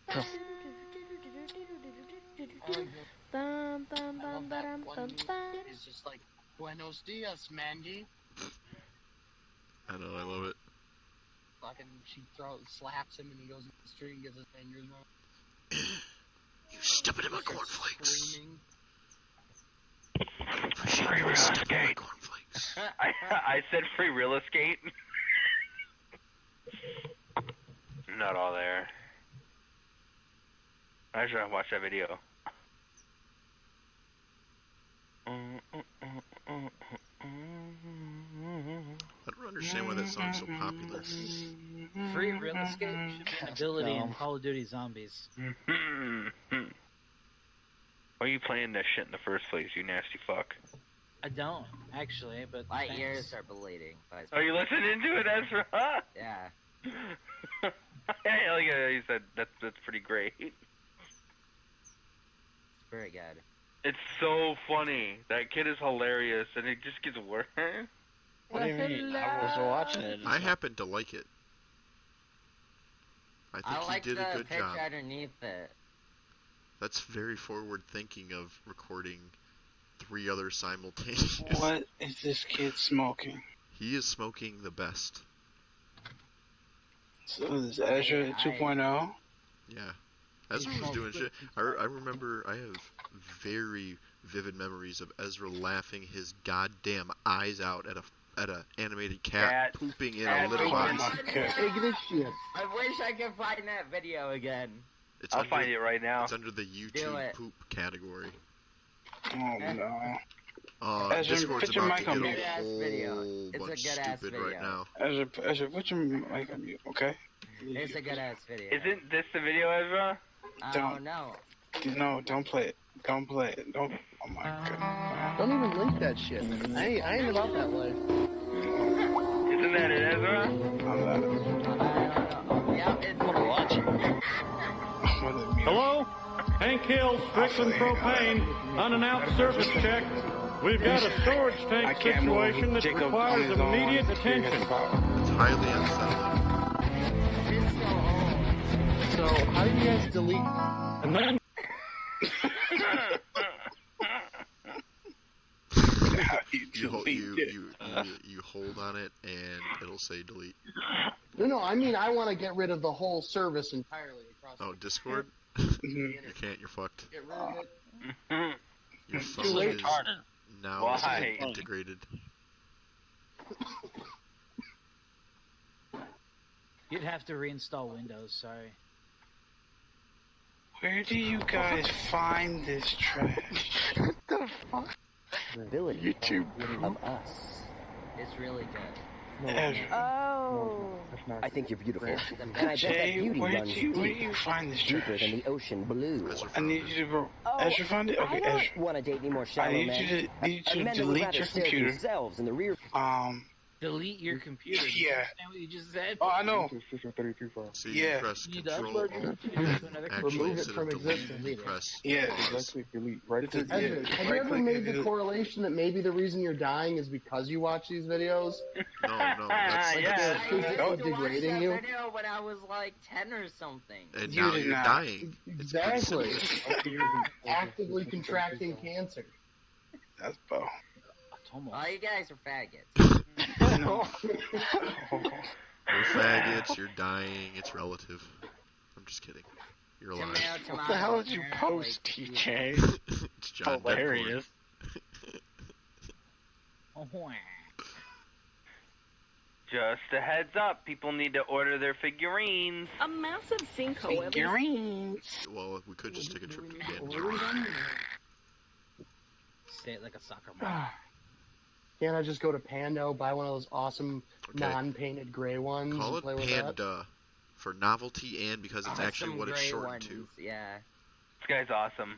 Speaker 10: It's just like, Buenos dias, Mandy.
Speaker 4: I know, I love it.
Speaker 10: Fucking, she slaps him, and he goes in the street and gets his fingers on.
Speaker 4: You stepping in my cornflakes.
Speaker 10: Screaming.
Speaker 4: I don't appreciate you stepping in my cornflakes.
Speaker 9: I said free real estate. Not all there. I just want to watch that video.
Speaker 4: I don't understand why that song's so popular.
Speaker 2: Free real estate should be an ability in Call of Duty Zombies.
Speaker 9: Why are you playing this shit in the first place, you nasty fuck?
Speaker 2: I don't, actually, but
Speaker 3: My
Speaker 2: thanks.
Speaker 3: ears are bleeding.
Speaker 9: Are you listening to it, Ezra?
Speaker 3: Yeah.
Speaker 9: Yeah, you said that's pretty great.
Speaker 3: It's very good.
Speaker 9: It's so funny. That kid is hilarious, and it just gets worse.
Speaker 5: What do you mean? I was watching it.
Speaker 4: I happen to like it. I think
Speaker 3: like
Speaker 4: he did a
Speaker 3: the
Speaker 4: good
Speaker 3: picture
Speaker 4: job.
Speaker 3: underneath it.
Speaker 4: That's very forward thinking of recording 3 others simultaneously.
Speaker 6: What is this kid smoking?
Speaker 4: He is smoking the best.
Speaker 6: So this is Azure 2.0?
Speaker 4: Yeah. Ezra was doing shit. I remember, I have very vivid memories of Ezra laughing his goddamn eyes out at a animated cat pooping in a litter box.
Speaker 10: Take this shit.
Speaker 3: I wish I could find that video again.
Speaker 9: I'll find it right now.
Speaker 4: It's under the YouTube poop category.
Speaker 6: Oh no.
Speaker 4: Ezra, Discord's
Speaker 6: put your
Speaker 4: about
Speaker 6: mic
Speaker 4: to
Speaker 6: on
Speaker 4: get
Speaker 6: mute.
Speaker 4: a whole
Speaker 3: It's a
Speaker 4: bunch
Speaker 3: good-ass
Speaker 4: stupid
Speaker 3: video.
Speaker 4: right now.
Speaker 6: Ezra, put your mic on mute, okay?
Speaker 3: It's a good ass video.
Speaker 9: Isn't this the video, Ezra?
Speaker 3: Oh no.
Speaker 6: No, don't play it. Don't play it. Don't. Oh my god.
Speaker 10: Don't even link that shit. I ain't about that life.
Speaker 9: Isn't that it, Ezra?
Speaker 3: Yeah, it's
Speaker 5: Watch it.
Speaker 11: Hello? Hank Hill, Strickland Propane, unannounced service check. We've got a storage tank situation that requires immediate attention.
Speaker 4: It's highly unsettling.
Speaker 10: So, how do you guys delete?
Speaker 11: And then
Speaker 4: You hold on it and it'll say delete.
Speaker 10: No, I mean I want to get rid of the whole service entirely across.
Speaker 4: Oh, Discord? You can't, you're fucked.
Speaker 10: Get rid of it.
Speaker 4: Your phone is now integrated.
Speaker 2: You'd have to reinstall Windows, sorry.
Speaker 6: Where do you guys find this trash?
Speaker 5: What the fuck? YouTube
Speaker 7: of us.
Speaker 3: It's really good.
Speaker 7: Oh. I think you're beautiful. And I bet that
Speaker 6: Jay,
Speaker 7: beauty
Speaker 6: where
Speaker 7: runs
Speaker 6: do you find this
Speaker 7: deeper
Speaker 6: trash?
Speaker 7: than the ocean blue.
Speaker 6: I need you to Ezra find it. Okay,
Speaker 7: I don't
Speaker 6: Ezra.
Speaker 7: want to date any more shallow
Speaker 6: I need
Speaker 7: men.
Speaker 6: you to
Speaker 7: Men that would
Speaker 6: delete
Speaker 7: rather
Speaker 6: your
Speaker 7: stare at
Speaker 6: computer.
Speaker 7: themselves in the rear.
Speaker 2: Delete your computer. Did you
Speaker 6: Yeah.
Speaker 2: understand what you just said?
Speaker 6: Oh, I know.
Speaker 4: So you press Control Alt, and actually
Speaker 10: Remove it
Speaker 4: instead
Speaker 10: from
Speaker 4: of delete,
Speaker 10: existence.
Speaker 4: you press
Speaker 6: Yeah.
Speaker 4: plus.
Speaker 1: Delete. Right click.
Speaker 10: Have you ever made the correlation that maybe the reason you're dying is because you watch these videos?
Speaker 4: No, that's
Speaker 3: I used to watch
Speaker 10: degrading
Speaker 3: that
Speaker 10: you.
Speaker 3: video when I was like 10 or something.
Speaker 4: and
Speaker 6: You
Speaker 4: now
Speaker 6: did
Speaker 4: you're
Speaker 6: not.
Speaker 4: dying. It's pretty
Speaker 10: Exactly.
Speaker 4: simple.
Speaker 10: Actively contracting cancer.
Speaker 6: That's Bo.
Speaker 2: Almost.
Speaker 3: Oh, you guys are faggots.
Speaker 6: No.
Speaker 4: You're faggots, you're dying, it's relative. I'm just kidding. You're alive.
Speaker 5: What the hell did you post, TJ?
Speaker 4: It's John
Speaker 5: Hilarious.
Speaker 9: Just a heads up, people need to order their figurines.
Speaker 12: A massive sinkhole.
Speaker 5: Figurines.
Speaker 4: Well, we could just take a trip to Panda.
Speaker 2: Say it like a soccer mom.
Speaker 13: Can't I just go to Pando, buy one of those awesome
Speaker 4: Okay.
Speaker 13: non-painted gray ones,
Speaker 4: Call
Speaker 13: and
Speaker 4: it
Speaker 13: play with that?
Speaker 4: Panda for novelty and because it's actually what it's shortened to.
Speaker 3: Yeah.
Speaker 9: This guy's awesome.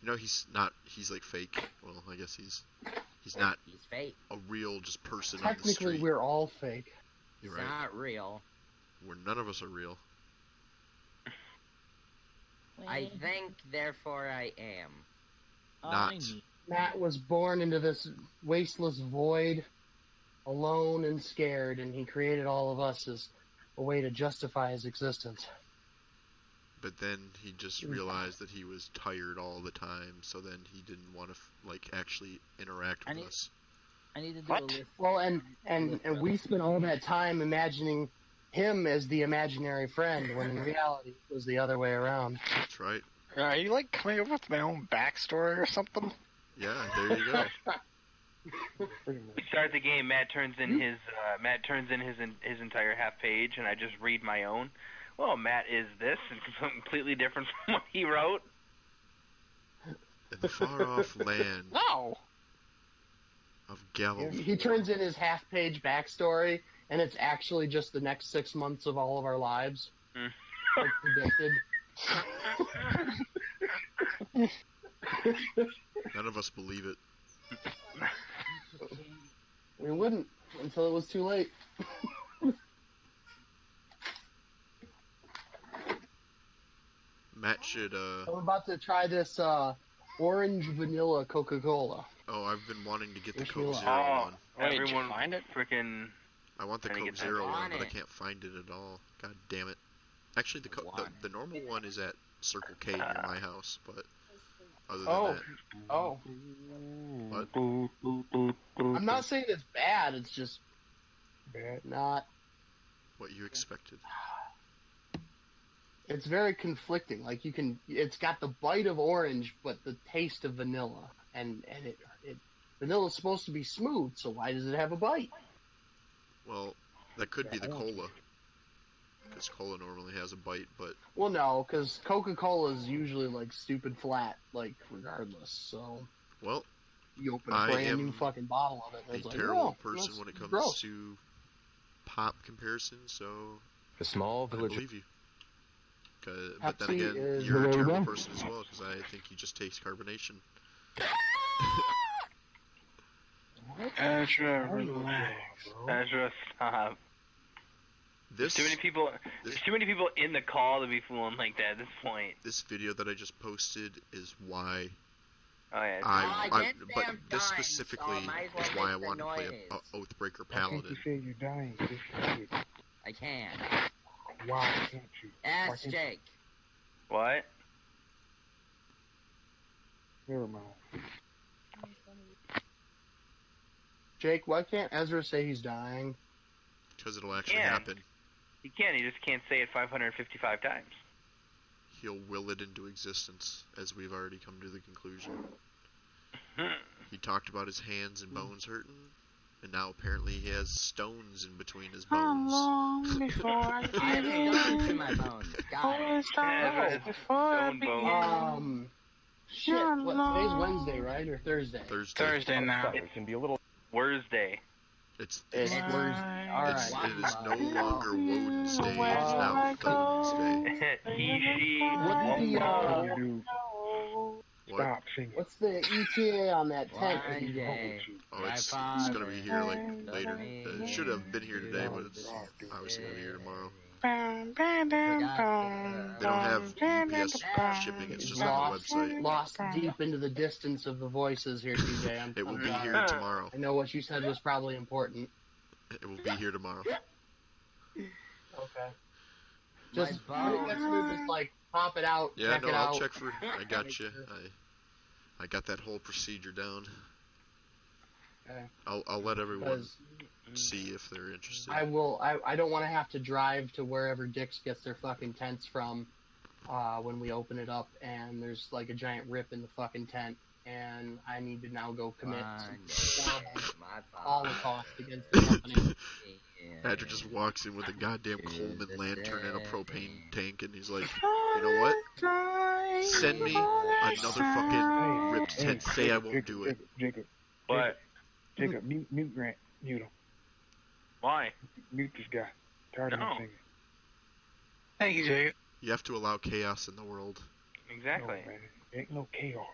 Speaker 4: You know, he's not. He's like fake. Well, I guess he's not
Speaker 3: He's fake.
Speaker 4: a real just person on the
Speaker 13: Technically,
Speaker 4: street.
Speaker 13: we're all fake.
Speaker 4: You're
Speaker 3: It's
Speaker 4: right.
Speaker 3: not real.
Speaker 4: None of us are real.
Speaker 3: I think, therefore I am.
Speaker 4: Not.
Speaker 13: Matt was born into this wasteless void, alone and scared, and he created all of us as a way to justify his existence.
Speaker 4: But then he just realized that he was tired all the time, so then he didn't want to actually interact with us.
Speaker 2: I need to do a list.
Speaker 13: Well, and we spent all that time imagining him as the imaginary friend, when in reality it was the other way around.
Speaker 4: That's right.
Speaker 5: Are you like coming up with my own backstory or something?
Speaker 4: Yeah, there you go.
Speaker 9: We start the game. Matt turns in his entire half page, and I just read my own. Well, Matt is this, and something completely different from what he wrote.
Speaker 4: In the far-off land
Speaker 5: No.
Speaker 4: of Galilee.
Speaker 13: He turns in his half-page backstory, and it's actually just the next 6 months of all of our lives, like predicted.
Speaker 4: None of us believe it.
Speaker 13: We wouldn't until it was too late.
Speaker 4: Matt should,
Speaker 13: I'm about to try this orange vanilla Coca-Cola.
Speaker 4: Oh, I've been wanting to get the
Speaker 13: Wish me
Speaker 4: Coke
Speaker 13: luck.
Speaker 4: Zero one.
Speaker 5: Wait, did you
Speaker 9: Everyone
Speaker 5: find it?
Speaker 9: freaking.
Speaker 4: I want the
Speaker 9: Trying to
Speaker 4: Coke
Speaker 9: get that
Speaker 4: Zero one,
Speaker 3: on
Speaker 4: but I
Speaker 3: it.
Speaker 4: can't find it at all. God damn it. Actually, the
Speaker 3: Want
Speaker 4: the normal one is at Circle K near my house, but other than
Speaker 13: Oh,
Speaker 4: that,
Speaker 13: oh.
Speaker 4: what?
Speaker 13: I'm not saying it's bad, it's just
Speaker 1: Bad.
Speaker 13: not.
Speaker 4: What you expected.
Speaker 13: It's very conflicting. Like it's got the bite of orange, but the taste of vanilla. And vanilla's supposed to be smooth, so why does it have a bite?
Speaker 4: Well, that could be the cola. Because cola normally has a bite, but
Speaker 13: Well, no, because Coca-Cola is usually like stupid flat, like regardless. So
Speaker 4: well,
Speaker 13: you open a
Speaker 4: I
Speaker 13: brand
Speaker 4: am
Speaker 13: new fucking bottle of it, and
Speaker 4: a
Speaker 13: it's like,
Speaker 4: terrible
Speaker 13: oh,
Speaker 4: person
Speaker 13: that's
Speaker 4: when it comes
Speaker 13: gross.
Speaker 4: to pop comparison, so
Speaker 14: A small
Speaker 4: I
Speaker 14: village.
Speaker 4: believe you. But then
Speaker 13: Pepsi
Speaker 4: again,
Speaker 13: is
Speaker 4: you're a
Speaker 13: the
Speaker 4: terrible
Speaker 13: one.
Speaker 4: person as well, because I think you just taste carbonation.
Speaker 6: Ezra, relax.
Speaker 9: Ezra, stop.
Speaker 4: This
Speaker 9: Too many people. There's too many people in the call to be fooling like that at this point.
Speaker 4: this video that I just posted is why
Speaker 9: Oh yeah.
Speaker 3: I didn't say
Speaker 4: but
Speaker 3: I'm
Speaker 4: this
Speaker 3: dying,
Speaker 4: specifically
Speaker 3: so I might as well
Speaker 4: is why I
Speaker 3: make the
Speaker 4: wanted to play
Speaker 3: noise.
Speaker 4: a Oathbreaker
Speaker 1: Why can't
Speaker 4: Paladin.
Speaker 1: you say you're dying? Just say it.
Speaker 3: I can.
Speaker 1: Why can't you? Why
Speaker 3: Ask
Speaker 1: can't
Speaker 3: Jake.
Speaker 9: What?
Speaker 1: Never mind.
Speaker 13: Jake, why can't Ezra say he's dying?
Speaker 4: Because it'll actually
Speaker 9: Yeah.
Speaker 4: happen.
Speaker 9: He can. He just can't say it 555 times.
Speaker 4: He'll will it into existence, as we've already come to the conclusion. He talked about his hands and bones hurting, and now apparently he has stones in between his bones.
Speaker 3: I have stones in my bones. God.
Speaker 9: Ezra is stone bone.
Speaker 13: Shit, what, today's Wednesday, right, or Thursday?
Speaker 6: Thursday now.
Speaker 14: It can be a little.
Speaker 9: Thursday.
Speaker 4: It's
Speaker 13: It's Thursday, alright.
Speaker 4: it is no longer Woden's Day, it is now Thoden's Day.
Speaker 9: He, she.
Speaker 13: What's the,
Speaker 1: Dude,
Speaker 4: What?
Speaker 1: stop singing.
Speaker 13: what's the ETA on that tent?
Speaker 3: One day.
Speaker 4: Oh, it's gonna be here like later. It should have been here today, but it's obviously gonna be here tomorrow. They don't have UPS shipping, it's just on the website.
Speaker 13: Lost deep into the distance of the voices here, TJ.
Speaker 4: It will be here tomorrow.
Speaker 13: I know what you said was probably important.
Speaker 4: It will be here tomorrow.
Speaker 13: Okay. Just, just like, pop it out,
Speaker 4: Yeah,
Speaker 13: check
Speaker 4: no,
Speaker 13: it
Speaker 4: I'll
Speaker 13: out.
Speaker 4: check for. I got you. I got that whole procedure down.
Speaker 13: Okay.
Speaker 4: I'll let everyone
Speaker 13: Because
Speaker 4: see if they're interested.
Speaker 13: I will. I don't want to have to drive to wherever Dix gets their fucking tents from when we open it up, and there's like a giant rip in the fucking tent, and I need to now go commit some horrible holocaust against the company.
Speaker 4: Patrick just walks in with a goddamn Coleman lantern and a propane tank, and he's like, you know what? Send me another fucking ripped tent. Say I won't do it.
Speaker 1: Jacob.
Speaker 9: What?
Speaker 1: Jacob, mute Grant. Mute him.
Speaker 9: Why?
Speaker 1: Mute this guy. Tired of him singing.
Speaker 6: Thank you, Jacob.
Speaker 4: You have to allow chaos in the world.
Speaker 9: Exactly.
Speaker 1: No, man. Ain't no chaos.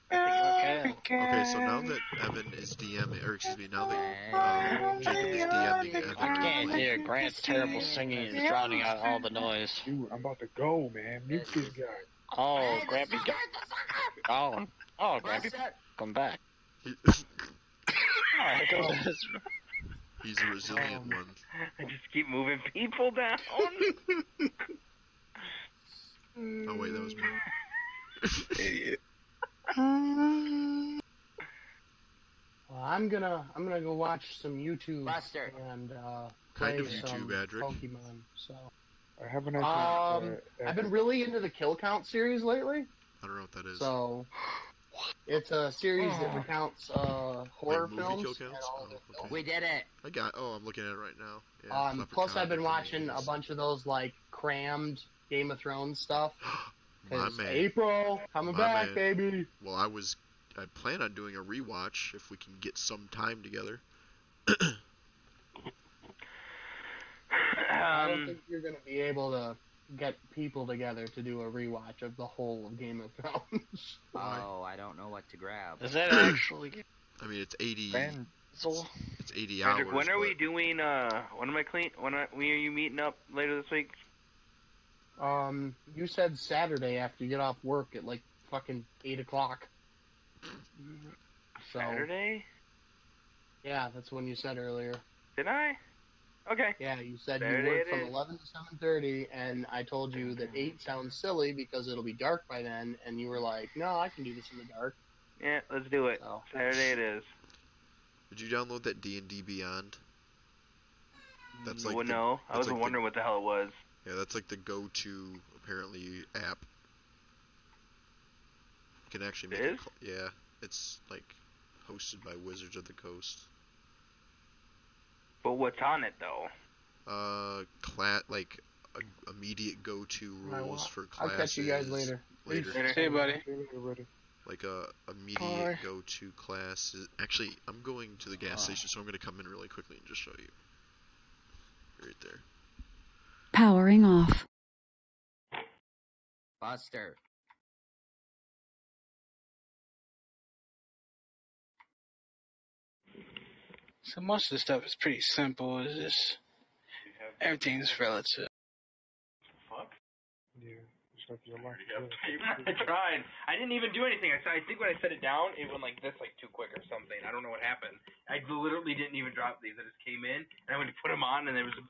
Speaker 4: Okay, so now that Evan is DMing, or excuse me, now that Jacob is DMing Evan.
Speaker 5: I can't hear. Grant's terrible singing is drowning out all the noise.
Speaker 1: Dude, I'm about to go, man. Mute this guy.
Speaker 5: Oh, Grampy gone. Oh, Grampy, come back.
Speaker 4: He's a resilient one.
Speaker 9: I just keep moving people down.
Speaker 4: Oh wait, that was me.
Speaker 6: Idiot.
Speaker 13: Well, I'm gonna go watch some YouTube
Speaker 3: Buster.
Speaker 13: and
Speaker 4: Kind
Speaker 13: play
Speaker 4: of
Speaker 13: some
Speaker 4: YouTube, Adric.
Speaker 13: Pokemon. So
Speaker 1: Have a nice one.
Speaker 13: I've been really into the Kill Count series lately.
Speaker 4: I don't know what that is.
Speaker 13: So it's a series that recounts horror
Speaker 4: movie
Speaker 13: films
Speaker 4: kill
Speaker 13: and
Speaker 4: counts?
Speaker 13: all of it.
Speaker 4: Okay.
Speaker 3: We did it.
Speaker 4: I'm looking at it right now. Yeah,
Speaker 13: Plus,
Speaker 4: Leprechaun
Speaker 13: I've been
Speaker 4: and
Speaker 13: watching a
Speaker 4: Prometheus.
Speaker 13: bunch of those like crammed Game of Thrones stuff.
Speaker 4: My
Speaker 13: 'Cause
Speaker 4: man.
Speaker 13: April coming
Speaker 4: My
Speaker 13: back,
Speaker 4: man.
Speaker 13: baby.
Speaker 4: Well, I plan on doing a rewatch if we can get some time together.
Speaker 13: I don't think you're gonna be able to get people together to do a rewatch of the whole of Game of Thrones.
Speaker 3: Oh, I don't know what to grab.
Speaker 5: Is that actually?
Speaker 4: I mean, it's 80.
Speaker 5: Benzel?
Speaker 4: It's 80
Speaker 9: Patrick,
Speaker 4: hours.
Speaker 9: when are
Speaker 4: but
Speaker 9: we doing? When are you meeting up later this week?
Speaker 13: You said Saturday after you get off work at like fucking 8 o'clock. So,
Speaker 9: Saturday?
Speaker 13: yeah, that's when you said earlier.
Speaker 9: Did I? Okay.
Speaker 13: Yeah, you said
Speaker 9: Saturday
Speaker 13: you work
Speaker 9: it
Speaker 13: from
Speaker 9: is.
Speaker 13: 11 to 7:30, and I told you that 8 sounds silly because it'll be dark by then, and you were like, no, I can do this in the dark.
Speaker 9: Yeah, let's do it.
Speaker 13: So.
Speaker 9: Saturday it is.
Speaker 4: Did you download that D&D Beyond? That's like
Speaker 9: no, I was wondering what the hell it was.
Speaker 4: Yeah, that's like the go-to, apparently, app. You can actually make it. Yeah, it's like hosted by Wizards of the Coast.
Speaker 9: But what's on it though?
Speaker 4: Like immediate go-to rules for classes.
Speaker 13: I'll catch you guys later.
Speaker 6: See you, buddy.
Speaker 4: Like immediate go-to classes. Actually, I'm going to the gas station, so I'm going to come in really quickly and just show you. Right there.
Speaker 12: Powering off.
Speaker 3: Buster.
Speaker 6: So most of the stuff is pretty simple. It's just everything's relative.
Speaker 9: Fuck.
Speaker 1: Yeah, it's like your life.
Speaker 9: I tried. I didn't even do anything. I think when I set it down, it went like this, like too quick or something. I don't know what happened. I literally didn't even drop these. I just came in and I went to put them on, and there was a.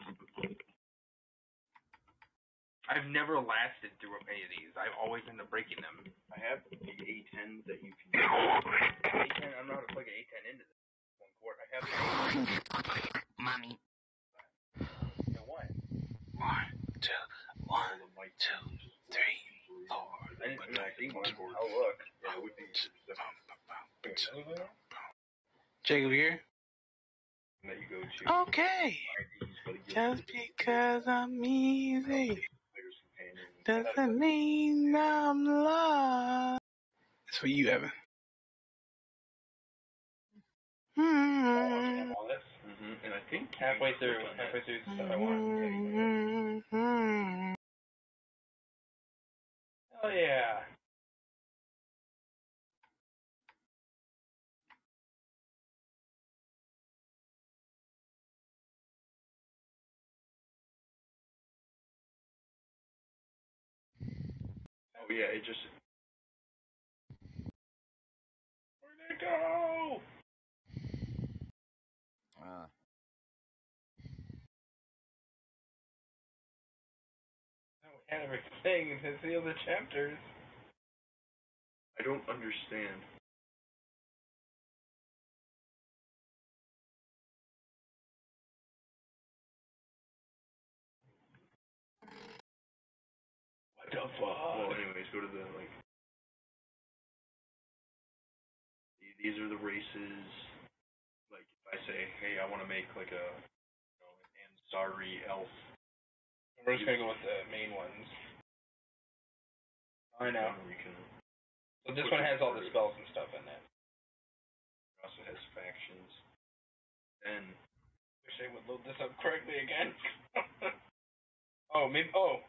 Speaker 9: I've never lasted through any of these. I've always ended up breaking them.
Speaker 15: I have the A10 that you can.
Speaker 9: A10. I don't know how to plug an A10 into this one cord. I have.
Speaker 3: Mommy.
Speaker 9: And what?
Speaker 6: 1, 2, 1, 2, 3, 4.
Speaker 9: I didn't see one. Oh look.
Speaker 15: Yeah, it would be.
Speaker 6: Jacob here.
Speaker 15: That you go to.
Speaker 6: Okay. Just because I'm easy doesn't mean I'm lost. That's for you, Evan.
Speaker 9: All this. And I think halfway through the stuff I want. Oh yeah.
Speaker 15: Oh yeah, it just.
Speaker 9: Where'd it go? We had everything to seal the chapters.
Speaker 15: I don't understand.
Speaker 9: the fuck?
Speaker 15: Well, anyways, go to the, like... These are the races. Like, if I say, hey, I want to make, like, a... You know, an Ansari elf.
Speaker 9: We're just gonna go with the main ones. I know.
Speaker 15: You can...
Speaker 9: So this one has all the spells and stuff in it.
Speaker 15: It also has factions. Then...
Speaker 9: Wish I would load this up correctly again. Oh, maybe. Oh.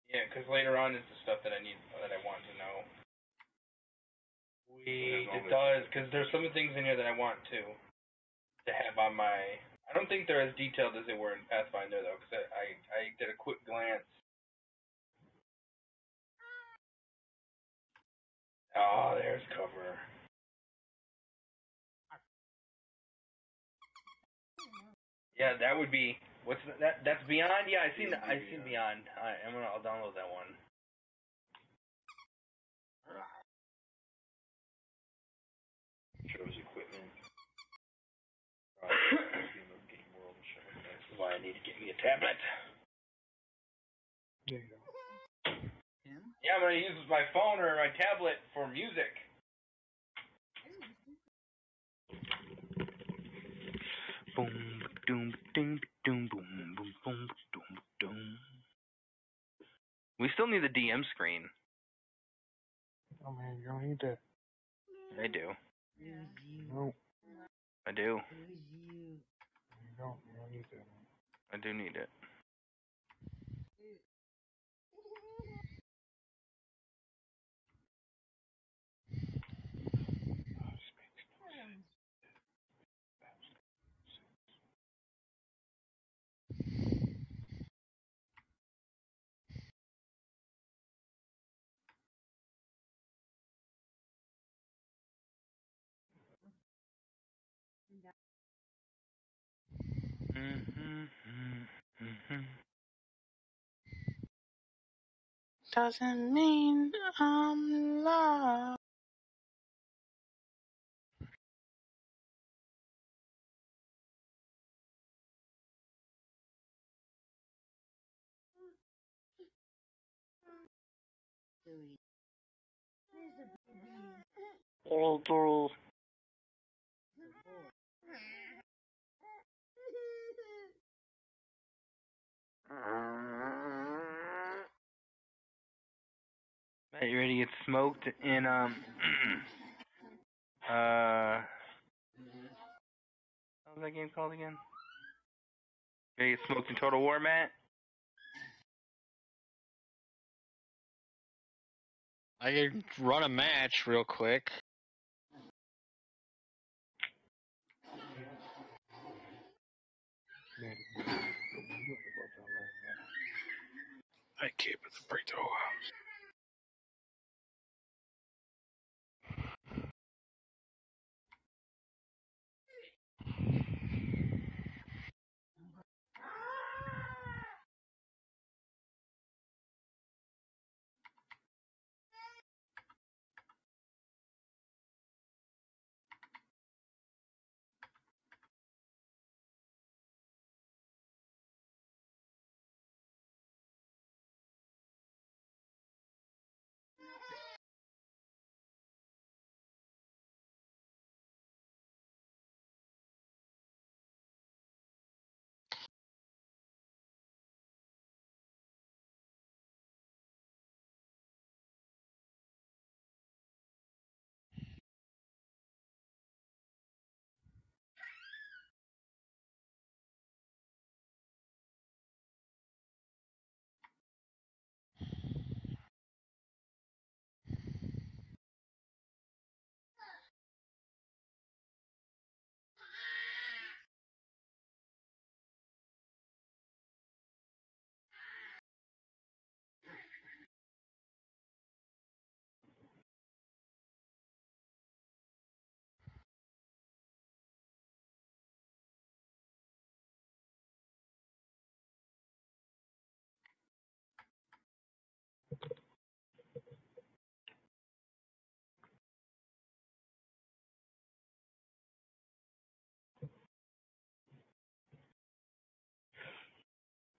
Speaker 9: Yeah, because later on is the stuff that I want to know. Wait, it does, because there's some things in here that I want to have on my. I don't think they're as detailed as they were in Pathfinder though, because I did a quick glance. Oh, there's cover. Yeah, that would be. What's that? That's Beyond. Yeah, I've seen Beyond. I'll download that one.
Speaker 15: Shows equipment. Game world and shit like that.
Speaker 9: That's why I need to get me a tablet.
Speaker 1: There you go.
Speaker 9: Yeah, I'm gonna use my phone or my tablet for music. Boom, doom, ding, doom, boom, boom, boom, doom, doom. We still need the DM screen.
Speaker 1: Oh man, you don't need that.
Speaker 9: I do.
Speaker 1: No,
Speaker 9: I do.
Speaker 1: you don't. You don't need that.
Speaker 9: I do need it.
Speaker 6: Doesn't mean I'm loved.
Speaker 5: Old.
Speaker 9: Matt, you ready to get smoked in what was that game called again? Ready to get smoked in Total War, Matt?
Speaker 5: I could run a match real quick.
Speaker 6: I keep it the break the whole house.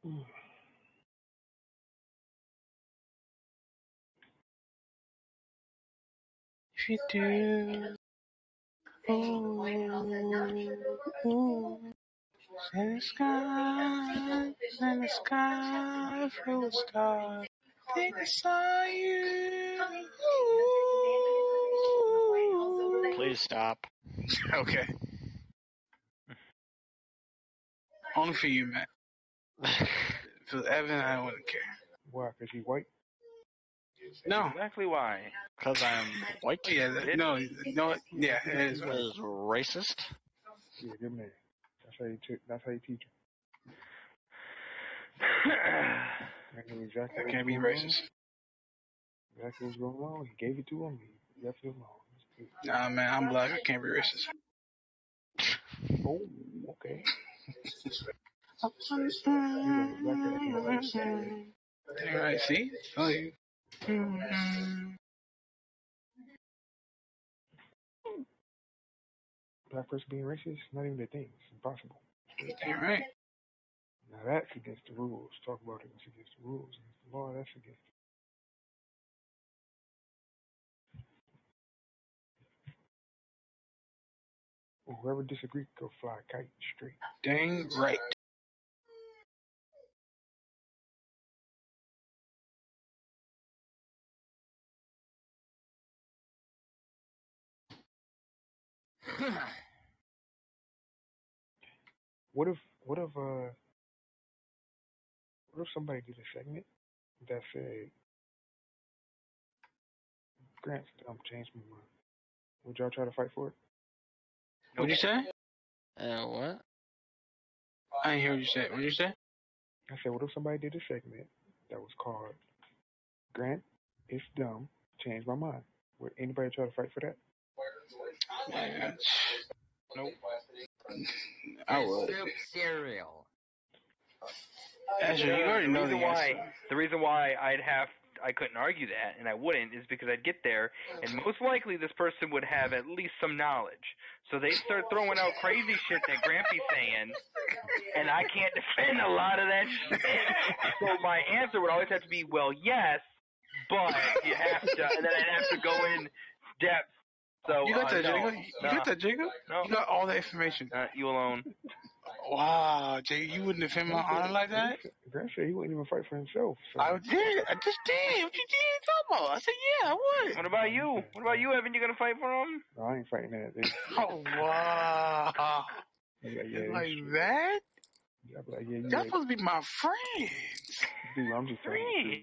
Speaker 6: If you do, ooh, ooh, in the sky, in the sky, full of stars. I think I saw you. Ooh.
Speaker 5: Please stop.
Speaker 6: Okay. Only for you, Matt. For Evan, I wouldn't care.
Speaker 1: Why? Because he's white?
Speaker 6: No.
Speaker 9: Exactly why.
Speaker 5: Because I'm white?
Speaker 6: Yeah, no, yeah, it is.
Speaker 5: Is racist?
Speaker 1: Yeah, good man. That's how you teach him. I knew exactly
Speaker 6: I
Speaker 1: what
Speaker 6: can't be
Speaker 1: was going
Speaker 6: racist.
Speaker 1: on. Exactly what's going on. He gave it to him. He left it alone.
Speaker 6: Nah, man, I'm black. I can't be racist.
Speaker 1: Oh, okay.
Speaker 6: All right, see? Oh, you.
Speaker 1: Black person being racist, not even a thing. It's impossible.
Speaker 6: You're right.
Speaker 1: Now that's against the rules. Talk about it. It's against the rules. Against the law, that's against it. Well, whoever disagrees go fly a kite straight.
Speaker 6: Dang right.
Speaker 1: What if somebody did a segment that said Grant's dumb changed my mind? Would y'all try to fight for it?
Speaker 6: What'd you say?
Speaker 5: What?
Speaker 6: I didn't hear what you said. What'd you say?
Speaker 1: I said, what if somebody did a segment that was called Grant, it's dumb, changed my mind? Would anybody try to fight for that?
Speaker 9: Nope.
Speaker 6: I would.
Speaker 3: Soup cereal.
Speaker 6: Actually, you already know the answer.
Speaker 9: The reason why I couldn't argue that, and I wouldn't, is because I'd get there, and most likely this person would have at least some knowledge. So they start throwing out crazy shit that Grampy's saying, and I can't defend a lot of that shit. So my answer would always have to be, well, yes, but you have to, and then I'd have to go in depth. So
Speaker 6: You got that,
Speaker 9: no,
Speaker 6: Jacob? You got that, Jacob?
Speaker 9: No.
Speaker 6: You got all that information.
Speaker 9: You alone.
Speaker 6: Wow, Jay, you wouldn't defend my honor like that?
Speaker 1: Grant said he wouldn't even fight for himself. So.
Speaker 6: I did. I just did. What you did? Talk about? I said, yeah, I would.
Speaker 9: What about you? What about you, Evan? You gonna fight for him?
Speaker 1: No, I ain't fighting that.
Speaker 6: Oh, wow.
Speaker 1: Like
Speaker 6: that?
Speaker 1: Like, yeah,
Speaker 6: Y'all supposed to be my friends.
Speaker 1: Dude, I'm just telling you the truth.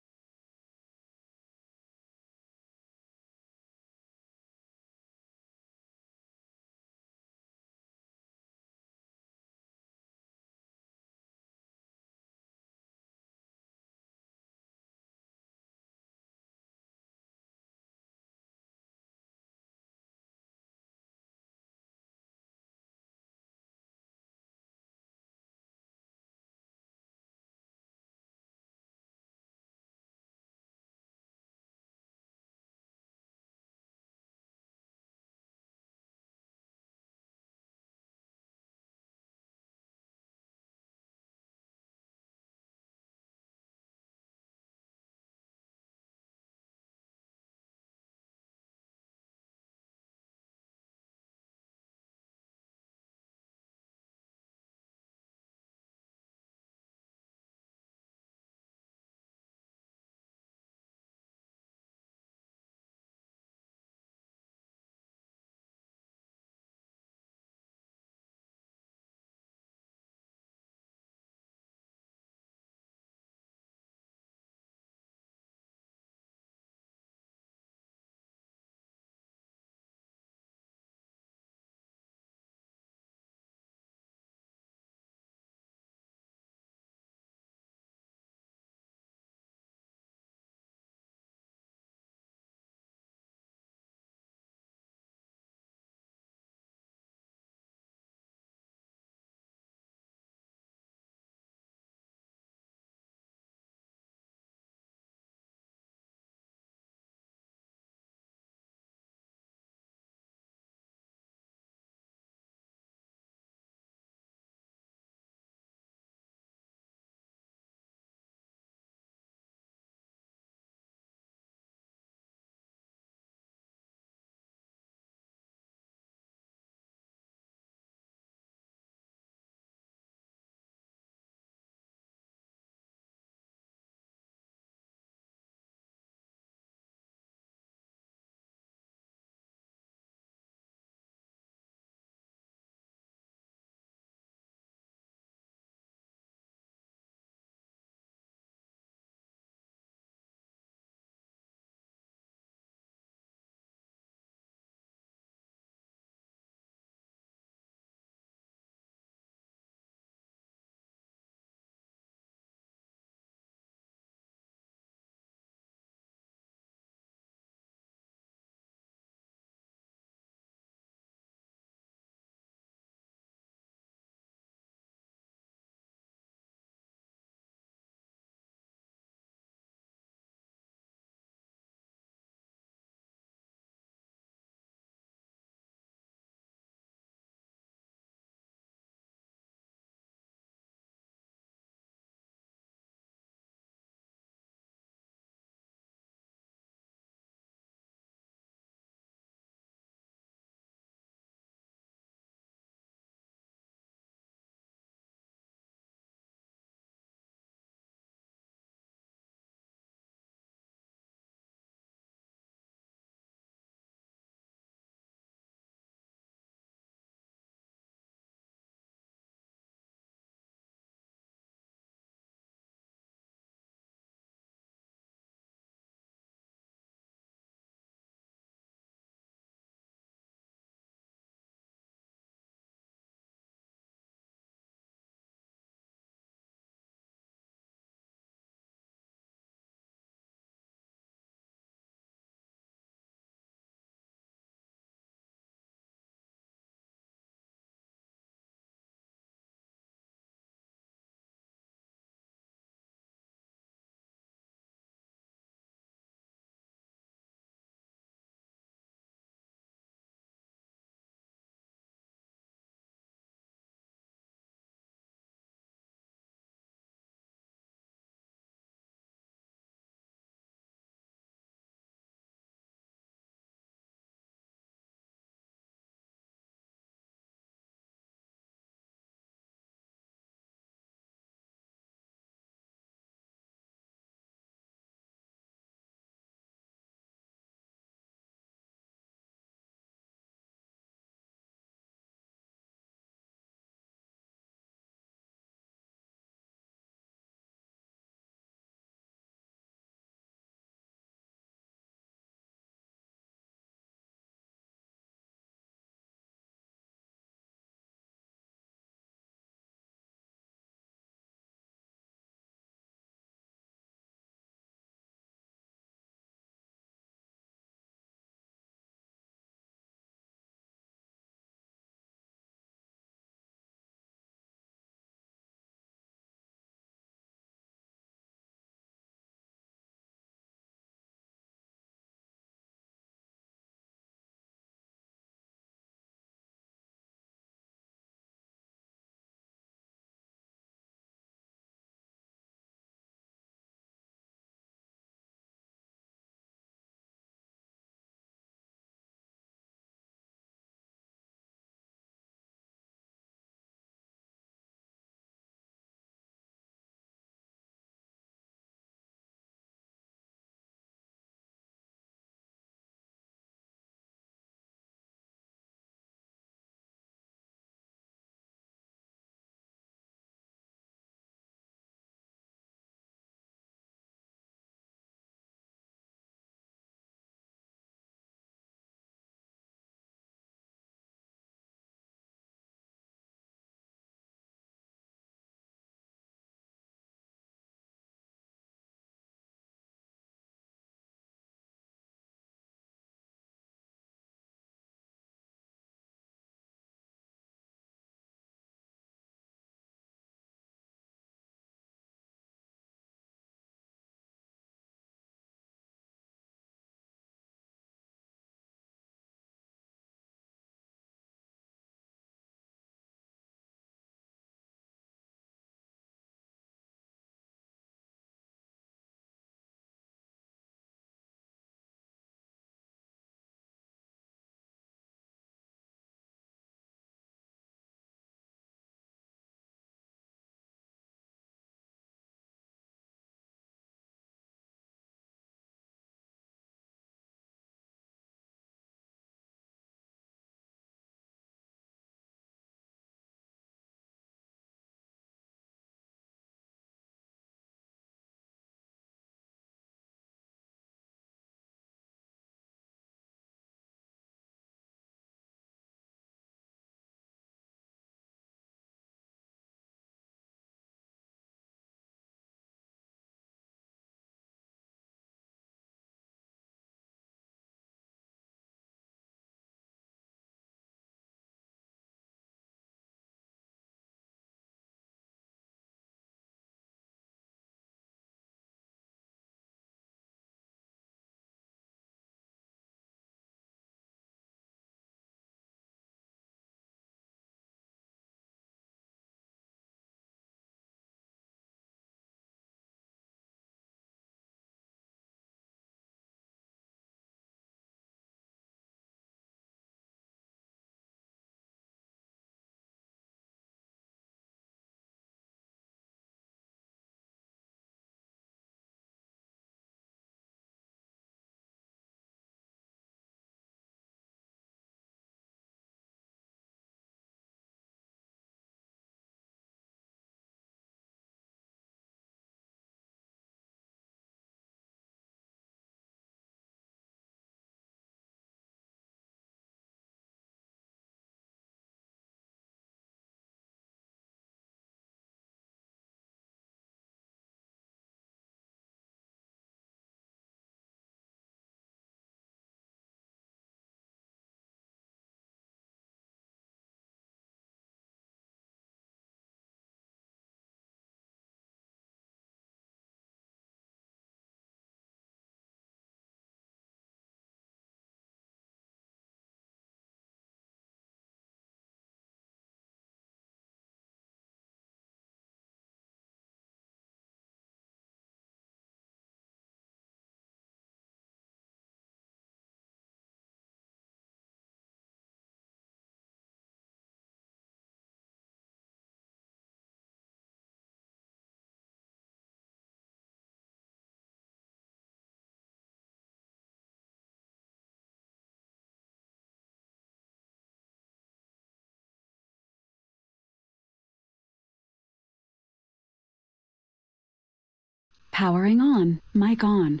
Speaker 12: Powering on. Mic on.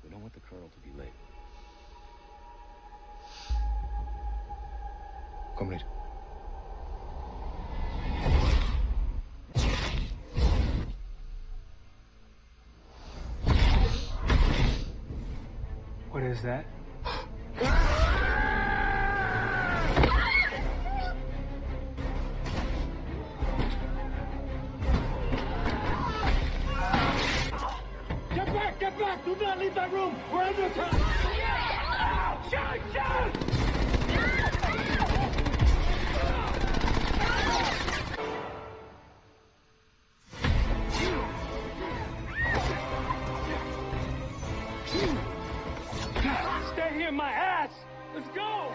Speaker 14: We don't want the colonel to be late. Comrade.
Speaker 16: What is that? Get back! Do not leave that room! We're under attack! Shoot! Stay here, my ass! Let's go!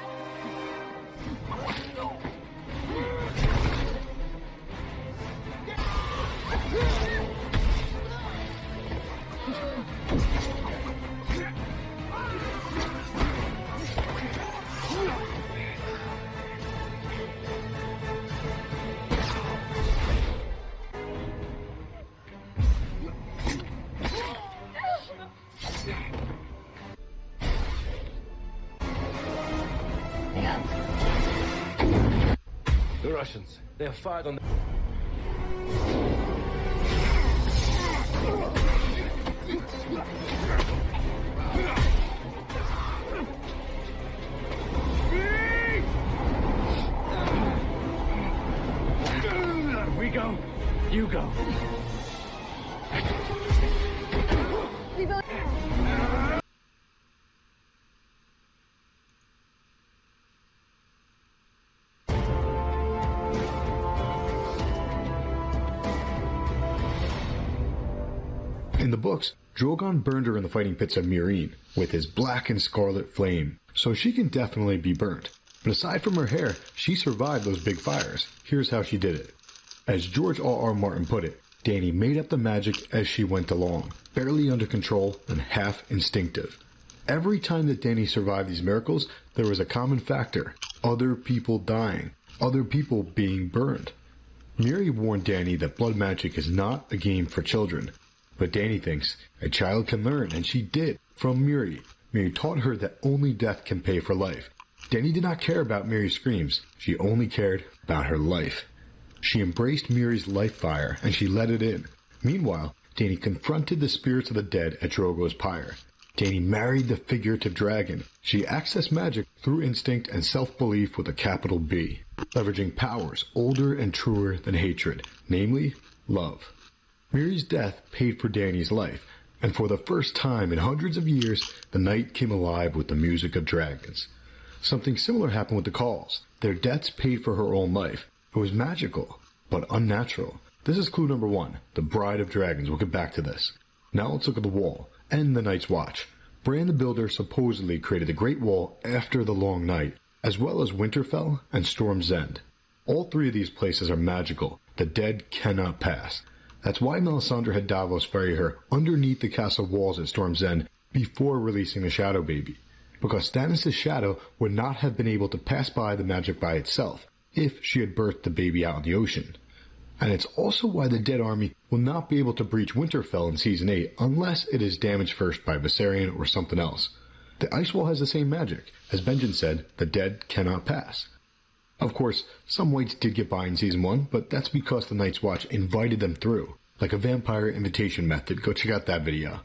Speaker 14: The Russians. They have fired on the...
Speaker 16: We go. You go.
Speaker 17: In the books, Drogon burned her in the fighting pits of Meereen with his black and scarlet flame, so she can definitely be burnt. But aside from her hair, she survived those big fires. Here's how she did it. As George R.R. Martin put it, Dany made up the magic as she went along, barely under control and half instinctive. Every time that Dany survived these miracles, there was a common factor: other people dying, other people being burned. Miri warned Dany that blood magic is not a game for children. But Dany thinks a child can learn, and she did, from Miri. Miri taught her that only death can pay for life. Dany did not care about Miri's screams. She only cared about her life. She embraced Miri's life fire, and she let it in. Meanwhile, Dany confronted the spirits of the dead at Drogo's pyre. Dany married the figurative dragon. She accessed magic through instinct and self-belief with a capital B, leveraging powers older and truer than hatred, namely, love. Miri's death paid for Dany's life, and for the first time in hundreds of years, the night came alive with the music of dragons. Something similar happened with the Kailhs. Their deaths paid for her own life. It was magical, but unnatural. This is clue number 1, the Bride of Dragons. We'll get back to this. Now let's look at the Wall and the Night's Watch. Bran the Builder supposedly created the Great Wall after the Long Night, as well as Winterfell and Storm's End. All three of these places are magical. The dead cannot pass. That's why Melisandre had Davos bury her underneath the castle walls at Storm's End before releasing the Shadow Baby, because Stannis' shadow would not have been able to pass by the magic by itself if she had birthed the baby out in the ocean. And it's also why the dead army will not be able to breach Winterfell in Season 8 unless it is damaged first by Viserion or something else. The Ice Wall has the same magic. As Benjen said, the dead cannot pass. Of course, some whites did get by in Season 1, but that's because the Night's Watch invited them through, like a vampire invitation method. Go check out that video.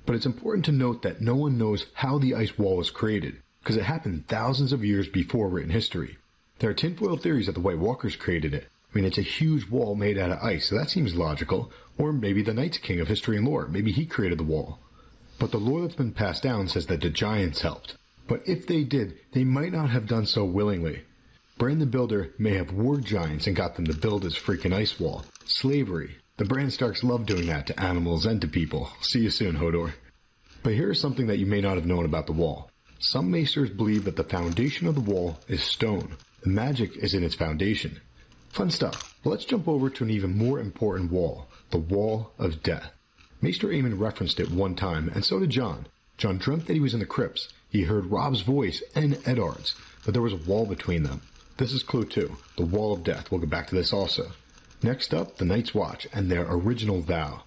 Speaker 17: But it's important to note that no one knows how the Ice Wall was created, because it happened thousands of years before written history. There are tinfoil theories that the White Walkers created it. I mean, it's a huge wall made out of ice, so that seems logical. Or maybe the Night's King of history and lore. Maybe he created the wall. But the lore that's been passed down says that the giants helped. But if they did, they might not have done so willingly. Bran the Builder may have warred giants and got them to build his freaking ice wall. Slavery. The Bran Starks love doing that to animals and to people. See you soon, Hodor. But here is something that you may not have known about the wall. Some maesters believe that the foundation of the wall is stone. The magic is in its foundation. Fun stuff. But let's jump over to an even more important wall, the Wall of Death. Maester Aemon referenced it one time, and so did Jon. Jon dreamt that he was in the crypts. He heard Robb's voice and Eddard's, but there was a wall between them. This is clue 2, the Wall of Death. We'll get back to this also. Next up, the Night's Watch and their original vow.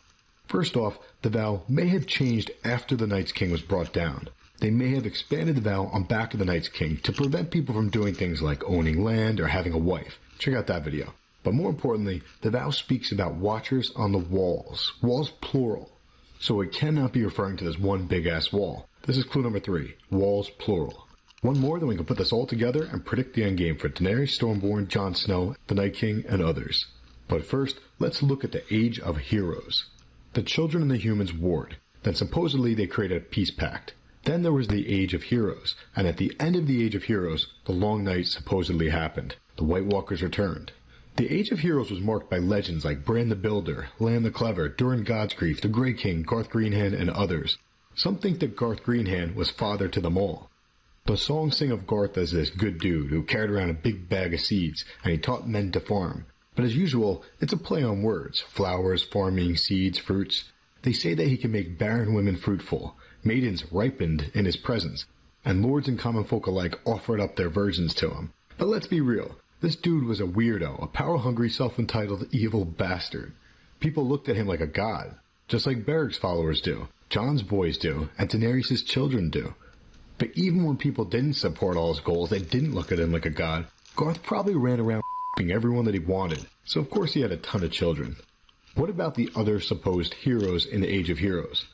Speaker 17: First off, the vow may have changed after the Night's King was brought down. They may have expanded the vow on back of the Night's King to prevent people from doing things like owning land or having a wife. Check out that video. But more importantly, the vow speaks about watchers on the walls. Walls plural. So it cannot be referring to this one big-ass wall. This is clue number 3, walls plural. One more, then we can put this all together and predict the endgame for Daenerys Stormborn, Jon Snow, the Night King, and others. But first, let's look at the Age of Heroes. The children and the humans warred. Then supposedly they created a peace pact. Then there was the Age of Heroes, and at the end of the Age of Heroes, the Long Night supposedly happened. The White Walkers returned. The Age of Heroes was marked by legends like Bran the Builder, Lan the Clever, Durin Godsgrief, the Grey King, Garth Greenhand, and others. Some think that Garth Greenhand was father to them all. The songs sing of Garth as this good dude who carried around a big bag of seeds, and he taught men to farm. But as usual, it's a play on words. Flowers, farming, seeds, fruits. They say that he can make barren women fruitful, maidens ripened in his presence, and lords and common folk alike offered up their virgins to him. But let's be real. This dude was a weirdo, a power-hungry, self-entitled, evil bastard. People looked at him like a god, just like Beric's followers do, Jon's boys do, and Daenerys' children do. But even when people didn't support all his goals, they didn't look at him like a god, Garth probably ran around everyone that he wanted, so of course he had a ton of children. What about the other supposed heroes in the Age of Heroes?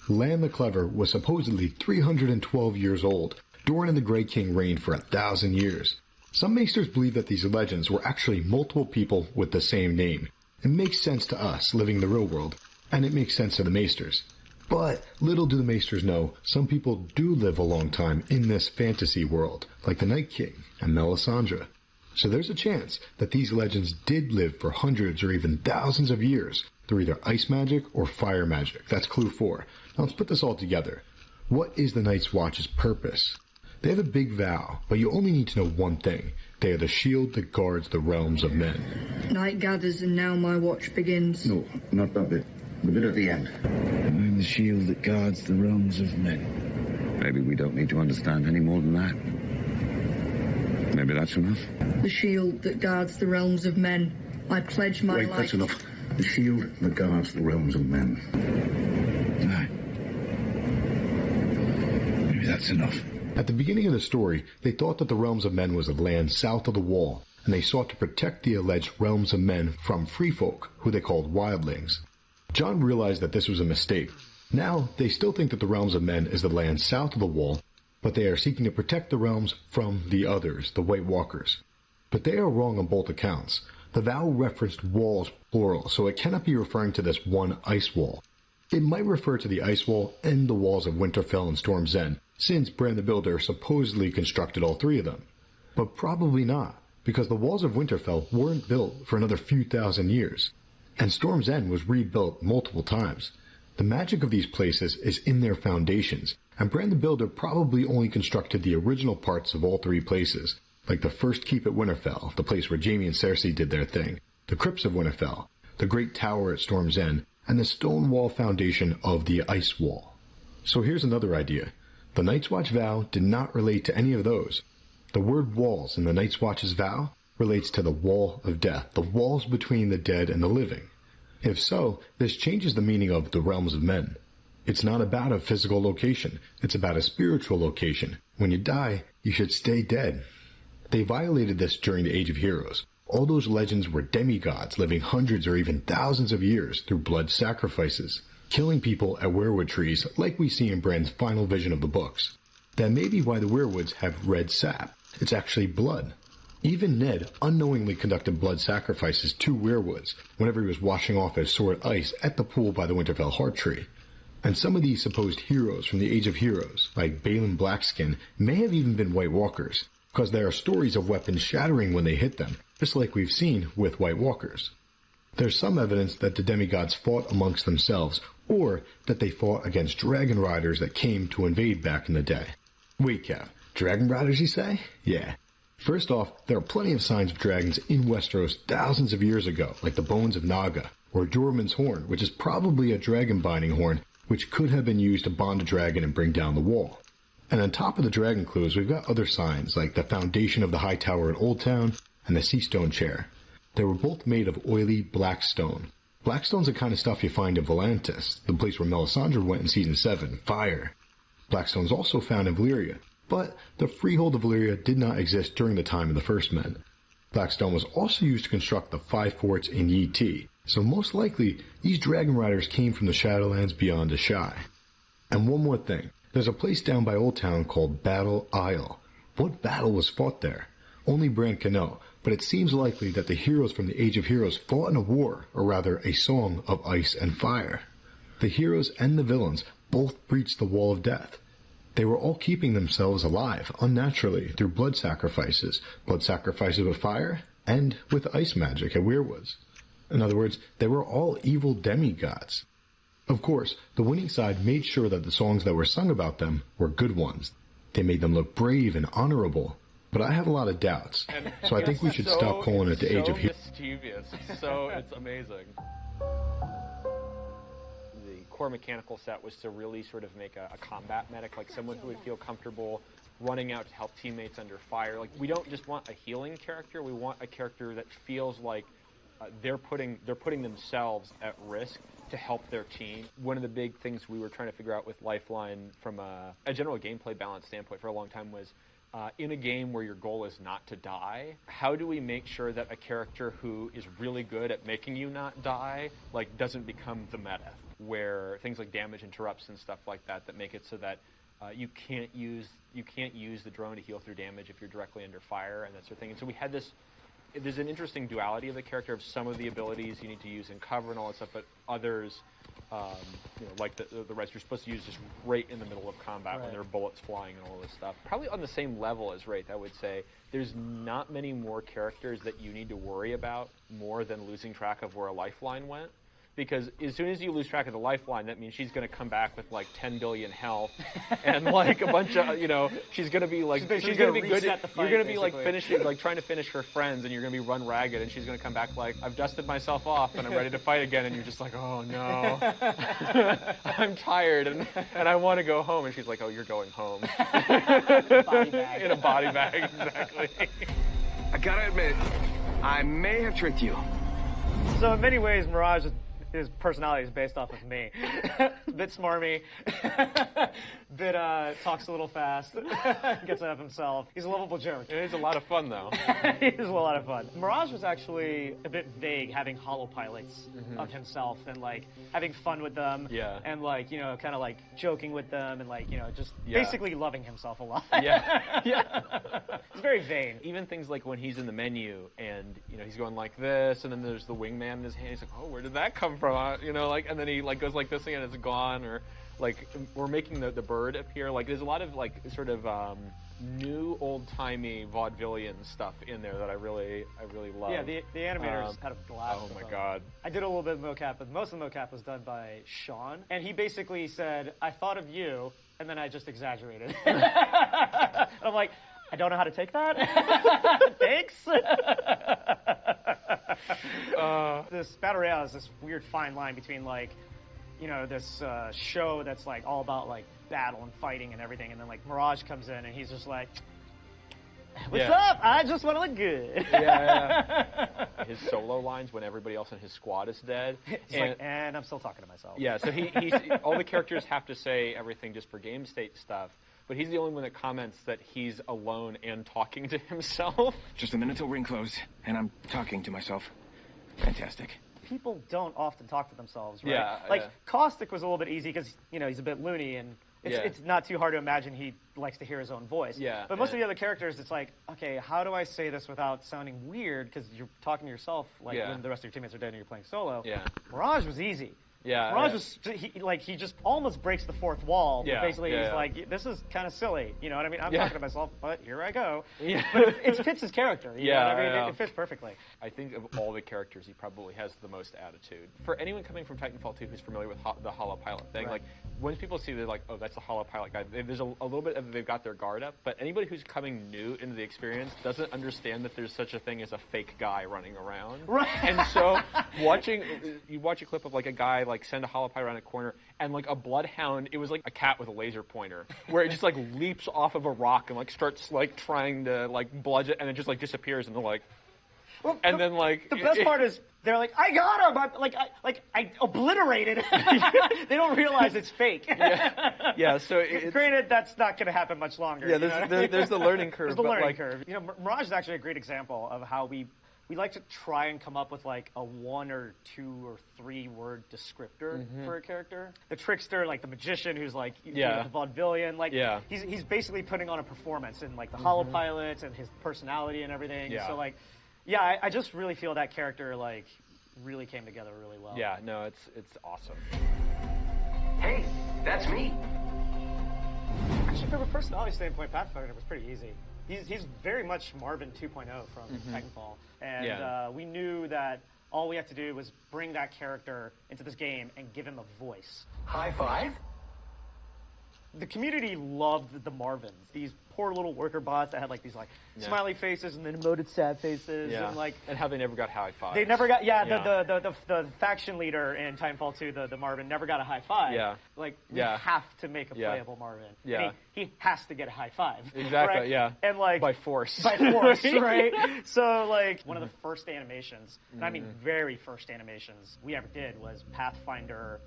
Speaker 17: Lan the Clever was supposedly 312 years old. Doran and the Grey King reigned for 1,000 years. Some maesters believe that these legends were actually multiple people with the same name. It makes sense to us, living in the real world, and it makes sense to the maesters. But little do the maesters know, some people do live a long time in this fantasy world, like the Night King and Melisandre. So there's a chance that these legends did live for hundreds or even thousands of years through either ice magic or fire magic. That's clue 4. Now let's put this all together. What is the Night's Watch's purpose? They have a big vow, but you only need to know one thing. They are the shield that guards the realms of men.
Speaker 18: Night gathers and now my watch begins.
Speaker 19: No, not that bit. The bit at the end. I'm the shield that guards the realms of men. Maybe we don't need to understand any more than that. Maybe that's enough.
Speaker 18: The shield that guards the realms of men. I pledge my life.
Speaker 19: Wait, that's enough. The shield that guards the realms of men. Right. Maybe that's enough.
Speaker 17: At the beginning of the story, they thought that the realms of men was the land south of the wall, and they sought to protect the alleged realms of men from free folk, who they called wildlings. Jon realized that this was a mistake. Now, they still think that the realms of men is the land south of the wall, but they are seeking to protect the realms from the others, the White Walkers. But they are wrong on both accounts. The vow referenced walls plural, so it cannot be referring to this one ice wall. It might refer to the ice wall and the walls of Winterfell and Storm's End, since Bran the Builder supposedly constructed all 3 of them. But probably not, because the walls of Winterfell weren't built for another few thousand years, and Storm's End was rebuilt multiple times. The magic of these places is in their foundations, and Bran the Builder probably only constructed the original parts of all 3 places, like the first keep at Winterfell, the place where Jaime and Cersei did their thing, the crypts of Winterfell, the great tower at Storm's End, and the stone wall foundation of the ice wall. So here's another idea. The Night's Watch vow did not relate to any of those. The word walls in the Night's Watch's vow relates to the Wall of Death, the walls between the dead and the living. If so, this changes the meaning of the realms of men. It's not about a physical location, it's about a spiritual location. When you die, you should stay dead. They violated this during the Age of Heroes. All those legends were demigods living hundreds or even thousands of years through blood sacrifices, killing people at weirwood trees like we see in Bran's final vision of the books. That may be why the weirwoods have red sap. It's actually blood. Even Ned unknowingly conducted blood sacrifices to weirwoods whenever he was washing off his sword ice at the pool by the Winterfell heart tree. And some of these supposed heroes from the Age of Heroes, like Balin Blackskin, may have even been White Walkers, because there are stories of weapons shattering when they hit them, just like we've seen with White Walkers. There's some evidence that the demigods fought amongst themselves, or that they fought against dragon riders that came to invade back in the day. Wait, Cav, dragon riders you say? Yeah. First off, there are plenty of signs of dragons in Westeros thousands of years ago, like the bones of Naga, or Dorman's horn, which is probably a dragon binding horn, which could have been used to bond a dragon and bring down the wall. And on top of the dragon clues, we've got other signs, like the foundation of the high tower in Old Town and the sea stone chair. They were both made of oily black stone. Black stone's the kind of stuff you find in Volantis, the place where Melisandre went in Season 7, Fire. Black stone's also found in Valyria, but the freehold of Valyria did not exist during the time of the First Men. Black stone was also used to construct the 5 forts in Yi Ti, so most likely these dragon riders came from the Shadowlands beyond Ashai. And one more thing, there's a place down by Old Town called Battle Isle. What battle was fought there? Only Bran can know, but it seems likely that the heroes from the Age of Heroes fought in a war, or rather a song of ice and fire. The heroes and the villains both breached the Wall of Death. They were all keeping themselves alive, unnaturally, through blood sacrifices with fire, and with ice magic at Weirwoods. In other words, they were all evil demigods. Of course, the winning side made sure that the songs that were sung about them were good ones. They made them look brave and honorable. But I have a lot of doubts, so I think we should stop calling it the Age of Heroes.
Speaker 20: Mischievous. It's amazing. The core mechanical set was to really sort of make a combat medic, like someone who would feel comfortable running out to help teammates under fire. Like, we don't just want a healing character, we want a character that feels like they're putting themselves at risk to help their team. One of the big things we were trying to figure out with Lifeline from a general gameplay balance standpoint for a long time was, in a game where your goal is not to die, how do we make sure that a character who is really good at making you not die, like, doesn't become the meta, where things like damage interrupts and stuff like that make it so that you can't use the drone to heal through damage if you're directly under fire and that sort of thing. And so we had there's an interesting duality of the character, of some of the abilities you need to use in cover and all that stuff, but others, like the rest, you're supposed to use just right in the middle of combat when there are bullets flying and all this stuff. Probably on the same level as Wraith, I would say. There's not many more characters that you need to worry about more than losing track of where a lifeline went. Because as soon as you lose track of the lifeline, that means she's going to come back with like 10 billion health and like a bunch of, she's going to be like, she's going to be good. You're going to be like trying to finish her friends, and you're going to be run ragged, and she's going to come back like, I've dusted myself off and I'm ready to fight again, and you're just like, oh no, I'm tired and I want to go home, and she's like, oh, you're going home.
Speaker 10: Body bag.
Speaker 20: In a body bag, exactly.
Speaker 7: I gotta admit, I may have tricked you.
Speaker 21: So in many ways, Mirage his personality is based off of me. Bit smarmy, talks a little fast, gets out of himself. He's a lovable joke.
Speaker 20: It is a lot of fun, though.
Speaker 21: It is a lot of fun. Mirage was actually a bit vague, having hollow pilots of himself and like having fun with them.
Speaker 20: Yeah.
Speaker 21: And like kind of like joking with them and like just basically loving himself a lot.
Speaker 20: Yeah.
Speaker 21: He's very vain.
Speaker 20: Even things like when he's in the menu and he's going like this, and then there's the wingman in his hand. He's like, oh, where did that come from? And then he like goes like this thing and it's gone, or like we're making the bird appear. Like there's a lot of like sort of new old-timey vaudevillian stuff in there that I really love.
Speaker 21: Yeah, the animators had a blast.
Speaker 20: Oh my god.
Speaker 21: I did a little bit of mocap, but most of the mocap was done by Sean, and he basically said, I thought of you, and then I just exaggerated. And I'm like, I don't know how to take that. Thanks. This Battle Royale is this weird fine line between like, this show that's like all about like battle and fighting and everything, and then like Mirage comes in and he's just like, what's up? I just want to look good.
Speaker 20: His solo lines when everybody else in his squad is dead.
Speaker 21: And I'm still talking to myself.
Speaker 20: Yeah, so he's all the characters have to say everything just for game state stuff. But he's the only one that comments that he's alone and talking to himself.
Speaker 7: Just a minute till ring close, and I'm talking to myself. Fantastic.
Speaker 21: People don't often talk to themselves, right? Caustic was a little bit easy because, he's a bit loony, and it's not too hard to imagine he likes to hear his own voice.
Speaker 20: Yeah.
Speaker 21: But most of the other characters, it's like, okay, how do I say this without sounding weird? Because you're talking to yourself, when the rest of your teammates are dead and you're playing solo.
Speaker 20: Yeah.
Speaker 21: Mirage was easy.
Speaker 20: Yeah.
Speaker 21: Mirage was he just almost breaks the fourth wall. But
Speaker 20: Yeah,
Speaker 21: basically,
Speaker 20: yeah,
Speaker 21: he's
Speaker 20: yeah.
Speaker 21: like, this is kind of silly. You know what I mean? I'm
Speaker 20: Yeah.
Speaker 21: talking to myself, but here I go.
Speaker 20: Yeah.
Speaker 21: But it fits his character. You know
Speaker 20: Yeah,
Speaker 21: what I mean?
Speaker 20: yeah.
Speaker 21: It fits perfectly.
Speaker 20: I think of all the characters, he probably has the most attitude. For anyone coming from Titanfall 2 who's familiar with the Hollow Pilot thing,
Speaker 21: Right.
Speaker 20: like, when people see they're like, oh, that's the Hollow Pilot guy, there's a little bit of they've got their guard up, but anybody who's coming new into the experience doesn't understand that there's such a thing as a fake guy running around.
Speaker 21: Right.
Speaker 20: And so, you watch a clip of like a guy like send a Hollow Pilot around a corner, and like a bloodhound, it was like a cat with a laser pointer, where it just like leaps off of a rock and like starts like trying to like bludgeon, and it just like disappears, and they're like,
Speaker 21: Well,
Speaker 20: and then like
Speaker 21: the best part is they're like, I got him. I obliterated. They don't realize it's fake.
Speaker 20: Yeah. So
Speaker 21: granted, that's not going to happen much longer.
Speaker 20: Yeah,
Speaker 21: you know what I mean?
Speaker 20: there's the learning curve.
Speaker 21: There's the
Speaker 20: but,
Speaker 21: learning
Speaker 20: like,
Speaker 21: curve. You know, Mirage is actually a great example of how we like to try and come up with like a 1 or 2 or 3 word descriptor for a character. The trickster, like the magician, who's like the vaudevillian, like he's basically putting on a performance in like the Hollow Pilots and his personality and everything.
Speaker 20: Yeah.
Speaker 21: So like, yeah, I just really feel that character like really came together really well.
Speaker 20: Yeah, no, it's awesome.
Speaker 7: Hey, that's me.
Speaker 21: Actually, from a personality standpoint, Pathfinder was pretty easy. He's very much Marvin 2.0 from Titanfall, and we knew that all we had to do was bring that character into this game and give him a voice.
Speaker 7: High five.
Speaker 21: The community loved the Marvins, these poor little worker bots that had like these like smiley faces and then emoted sad faces and like
Speaker 20: and how they never got high fives.
Speaker 21: They never got the faction leader in Titanfall 2, the Marvin never got a high five.
Speaker 20: Yeah.
Speaker 21: Like we have to make a playable Marvin.
Speaker 20: Yeah.
Speaker 21: And he has to get a high five.
Speaker 20: Exactly,
Speaker 21: right?
Speaker 20: yeah.
Speaker 21: And like
Speaker 20: by force.
Speaker 21: By force, right? So like one of the first animations, and I mean very first animations we ever did was Pathfinder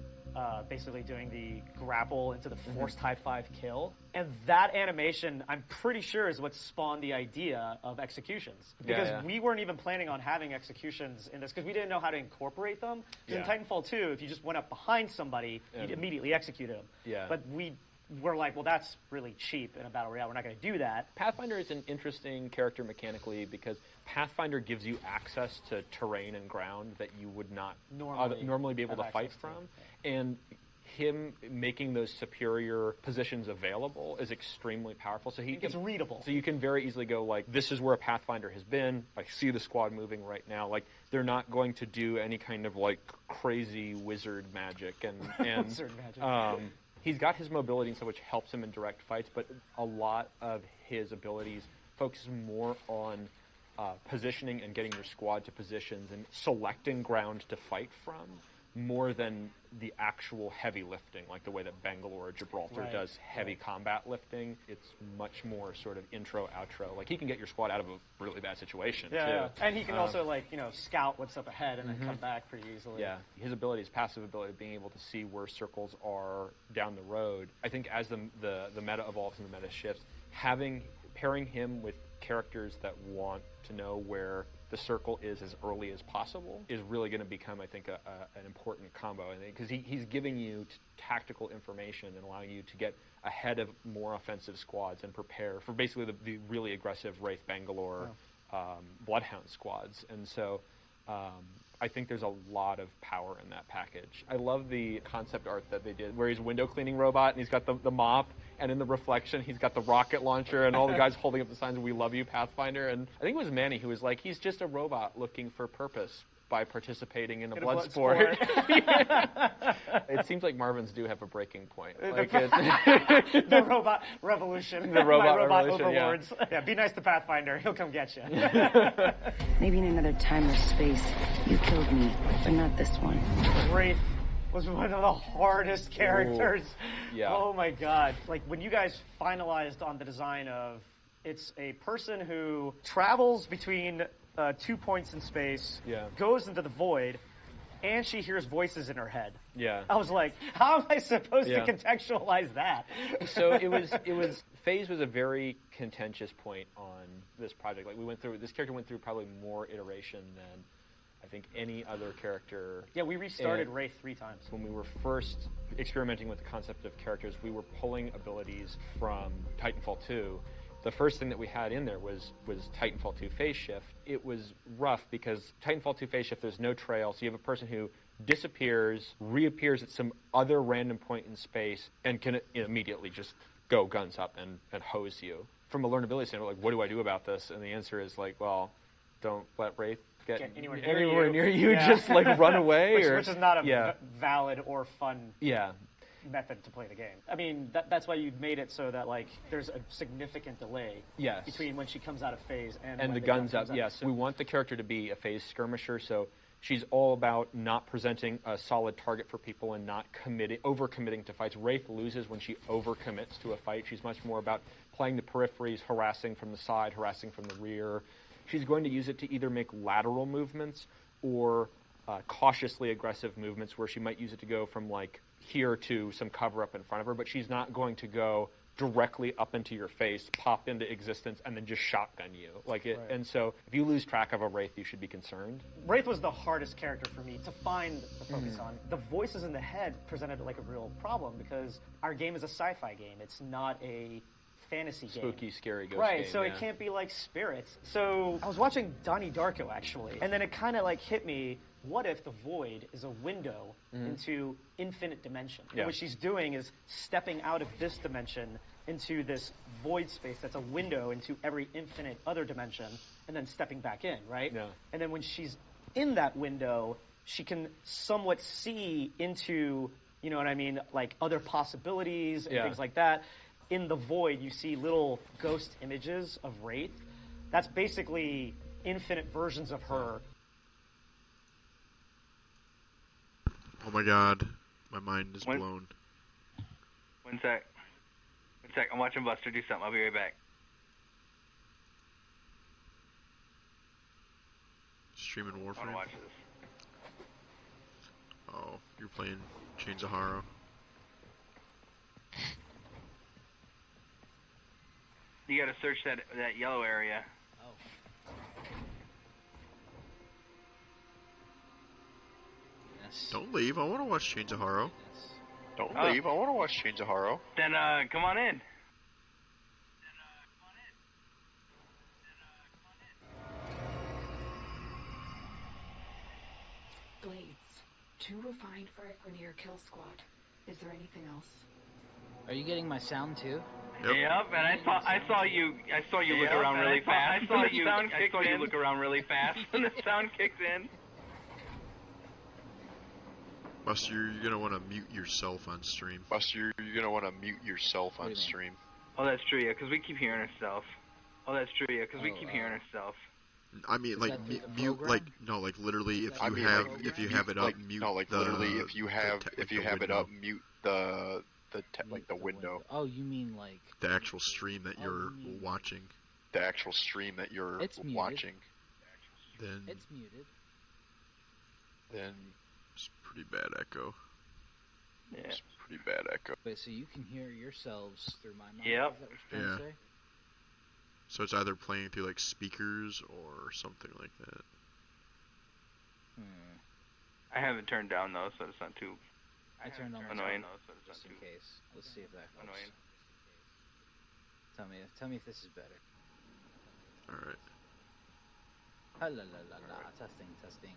Speaker 21: basically doing the grapple into the forced high five kill. And that animation, I'm pretty sure, is what spawned the idea of executions. Because we weren't even planning on having executions in this, because we didn't know how to incorporate them. Because in Titanfall 2, if you just went up behind somebody, you'd immediately execute them.
Speaker 20: Yeah.
Speaker 21: But we were like, well, that's really cheap in a battle royale. We're not going to do that.
Speaker 20: Pathfinder is an interesting character mechanically because Pathfinder gives you access to terrain and ground that you would not normally be able to fight from. And him making those superior positions available is extremely powerful. So it's
Speaker 21: readable.
Speaker 20: So you can very easily go like, this is where a Pathfinder has been. I see the squad moving right now. Like they're not going to do any kind of like crazy wizard magic and
Speaker 21: wizard magic.
Speaker 20: He's got his mobility and stuff, which helps him in direct fights, but a lot of his abilities focus more on positioning and getting your squad to positions and selecting ground to fight from, more than the actual heavy lifting, like the way that Bangalore or Gibraltar does heavy combat lifting. It's much more sort of intro, outro. Like, he can get your squad out of a really bad situation, too.
Speaker 21: Yeah. And he can also, like, scout what's up ahead and then come back pretty easily.
Speaker 20: Yeah. His ability, his passive ability of being able to see where circles are down the road. I think as the meta evolves and the meta shifts, pairing him with characters that want to know where the circle is as early as possible is really going to become, I think, an important combo. Because he's giving you tactical information and allowing you to get ahead of more offensive squads and prepare for basically the really aggressive Wraith Bangalore Bloodhound squads. And so I think there's a lot of power in that package. I love the concept art that they did where he's a window cleaning robot and he's got the mop, and in the reflection he's got the rocket launcher and all the guys holding up the signs, "We love you, Pathfinder." And I think it was Manny who was like, he's just a robot looking for purpose by participating in a blood sport. It seems like Marvins do have a breaking point. Like
Speaker 21: the robot revolution.
Speaker 20: The robot
Speaker 21: revolution,
Speaker 20: overlords.
Speaker 21: Yeah, be nice to Pathfinder. He'll come get you.
Speaker 8: Maybe in another time or space, you killed me, but not this one.
Speaker 21: Wraith was one of the hardest characters.
Speaker 20: Ooh. Yeah.
Speaker 21: Oh my god. Like, when you guys finalized on the design of, it's a person who travels between 2 points in space, goes into the void, and she hears voices in her head.
Speaker 20: Yeah.
Speaker 21: I was like, how am I supposed to contextualize that?
Speaker 20: So it was Phase was a very contentious point on this project. Like, this character went through probably more iteration than I think any other character.
Speaker 21: Yeah, we restarted Wraith 3 times.
Speaker 20: When we were first experimenting with the concept of characters, we were pulling abilities from Titanfall 2. The first thing that we had in there was Titanfall 2 Phase Shift. It was rough because Titanfall 2 Phase Shift, there's no trail, so you have a person who disappears, reappears at some other random point in space, and can immediately just go guns up and hose you. From a learnability standpoint, like, what do I do about this? And the answer is, like, well, don't let Wraith get
Speaker 21: anywhere
Speaker 20: near you.
Speaker 21: Yeah.
Speaker 20: Just, like, run away.
Speaker 21: which is not a valid or fun method to play the game. I mean, that's why you made it so that, like, there's a significant delay between when she comes out of phase and when
Speaker 20: the guns up. Yes, we want the character to be a phase skirmisher, so she's all about not presenting a solid target for people and not over-committing to fights. Wraith loses when she over-commits to a fight. She's much more about playing the peripheries, harassing from the side, harassing from the rear. She's going to use it to either make lateral movements or cautiously aggressive movements where she might use it to go from, like, here to some cover up in front of her, but she's not going to go directly up into your face, pop into existence, and then just shotgun you. And so if you lose track of a Wraith, you should be concerned.
Speaker 21: Wraith was the hardest character for me to find the focus on. The voices in the head presented like a real problem because our game is a sci-fi game. It's not a fantasy game.
Speaker 20: Spooky, scary ghost
Speaker 21: right,
Speaker 20: game,
Speaker 21: so it can't be like spirits. So I was watching Donnie Darko, actually, and then it kind of like hit me, what if the void is a window into infinite dimension? And what she's doing is stepping out of this dimension into this void space that's a window into every infinite other dimension, and then stepping back in, right?
Speaker 20: Yeah.
Speaker 21: And then when she's in that window, she can somewhat see into, you know what I mean, like other possibilities and things like that. In the void, you see little ghost images of Wraith. That's basically infinite versions of her.
Speaker 4: Oh my god, my mind is blown.
Speaker 9: One sec. I'm watching Buster do something. I'll be right back.
Speaker 4: Streaming Warframe?
Speaker 9: I want to watch this.
Speaker 4: Oh, you're playing Chains of Horror.
Speaker 9: You gotta search that yellow area.
Speaker 2: Oh. Yes.
Speaker 4: Don't leave. I want to watch Chains of Horror.
Speaker 5: Don't leave. I want to watch Chains of Horror.
Speaker 9: Then come on in.
Speaker 8: Blades. 2 refined for a Grenier kill squad. Is there anything else?
Speaker 2: Are you getting my sound too?
Speaker 9: Yep, and I saw you look around really fast. I saw you look around really fast when the sound kicked in.
Speaker 4: Buster, you're gonna want to mute yourself on stream.
Speaker 5: Oh,
Speaker 9: that's true, yeah, because we keep hearing ourselves.
Speaker 4: I mean, like mute, like no, like literally, if you have it up, mute. No, like literally, if you have it up, mute the window.
Speaker 2: Oh, you mean like
Speaker 4: the actual stream that you're watching.
Speaker 2: It's muted.
Speaker 4: Then
Speaker 2: it's muted.
Speaker 4: Then it's pretty bad echo.
Speaker 9: Yeah.
Speaker 5: It's pretty bad echo.
Speaker 2: Wait, so you can hear yourselves through my mic?
Speaker 9: Yep.
Speaker 2: Is that what you're trying to say?
Speaker 4: So it's either playing through like speakers or something like that.
Speaker 9: I have it turned down though, so it's not too.
Speaker 2: I turned on
Speaker 9: annoying.
Speaker 2: Just in case. Let's see if that helps. Annoying. Tell me if this is better.
Speaker 4: All right.
Speaker 2: Testing.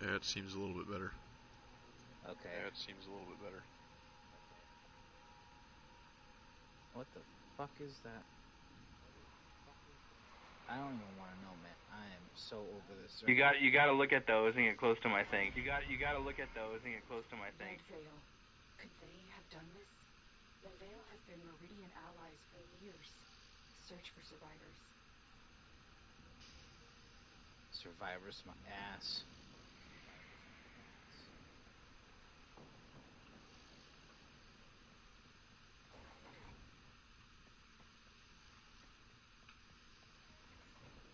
Speaker 4: Yeah, it seems a little bit better.
Speaker 2: Okay. What the fuck is that? I don't even want to know, man. I am so over this.
Speaker 9: You got to look at those and get close to my thing. You got to look at those and get close to my thing.
Speaker 8: Veil. Could they have done this? The Veil have been Meridian allies for years. Search for survivors.
Speaker 2: Survivors, my ass.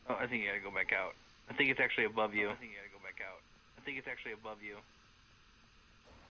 Speaker 9: Oh, I think you gotta go back out. I think it's actually above you.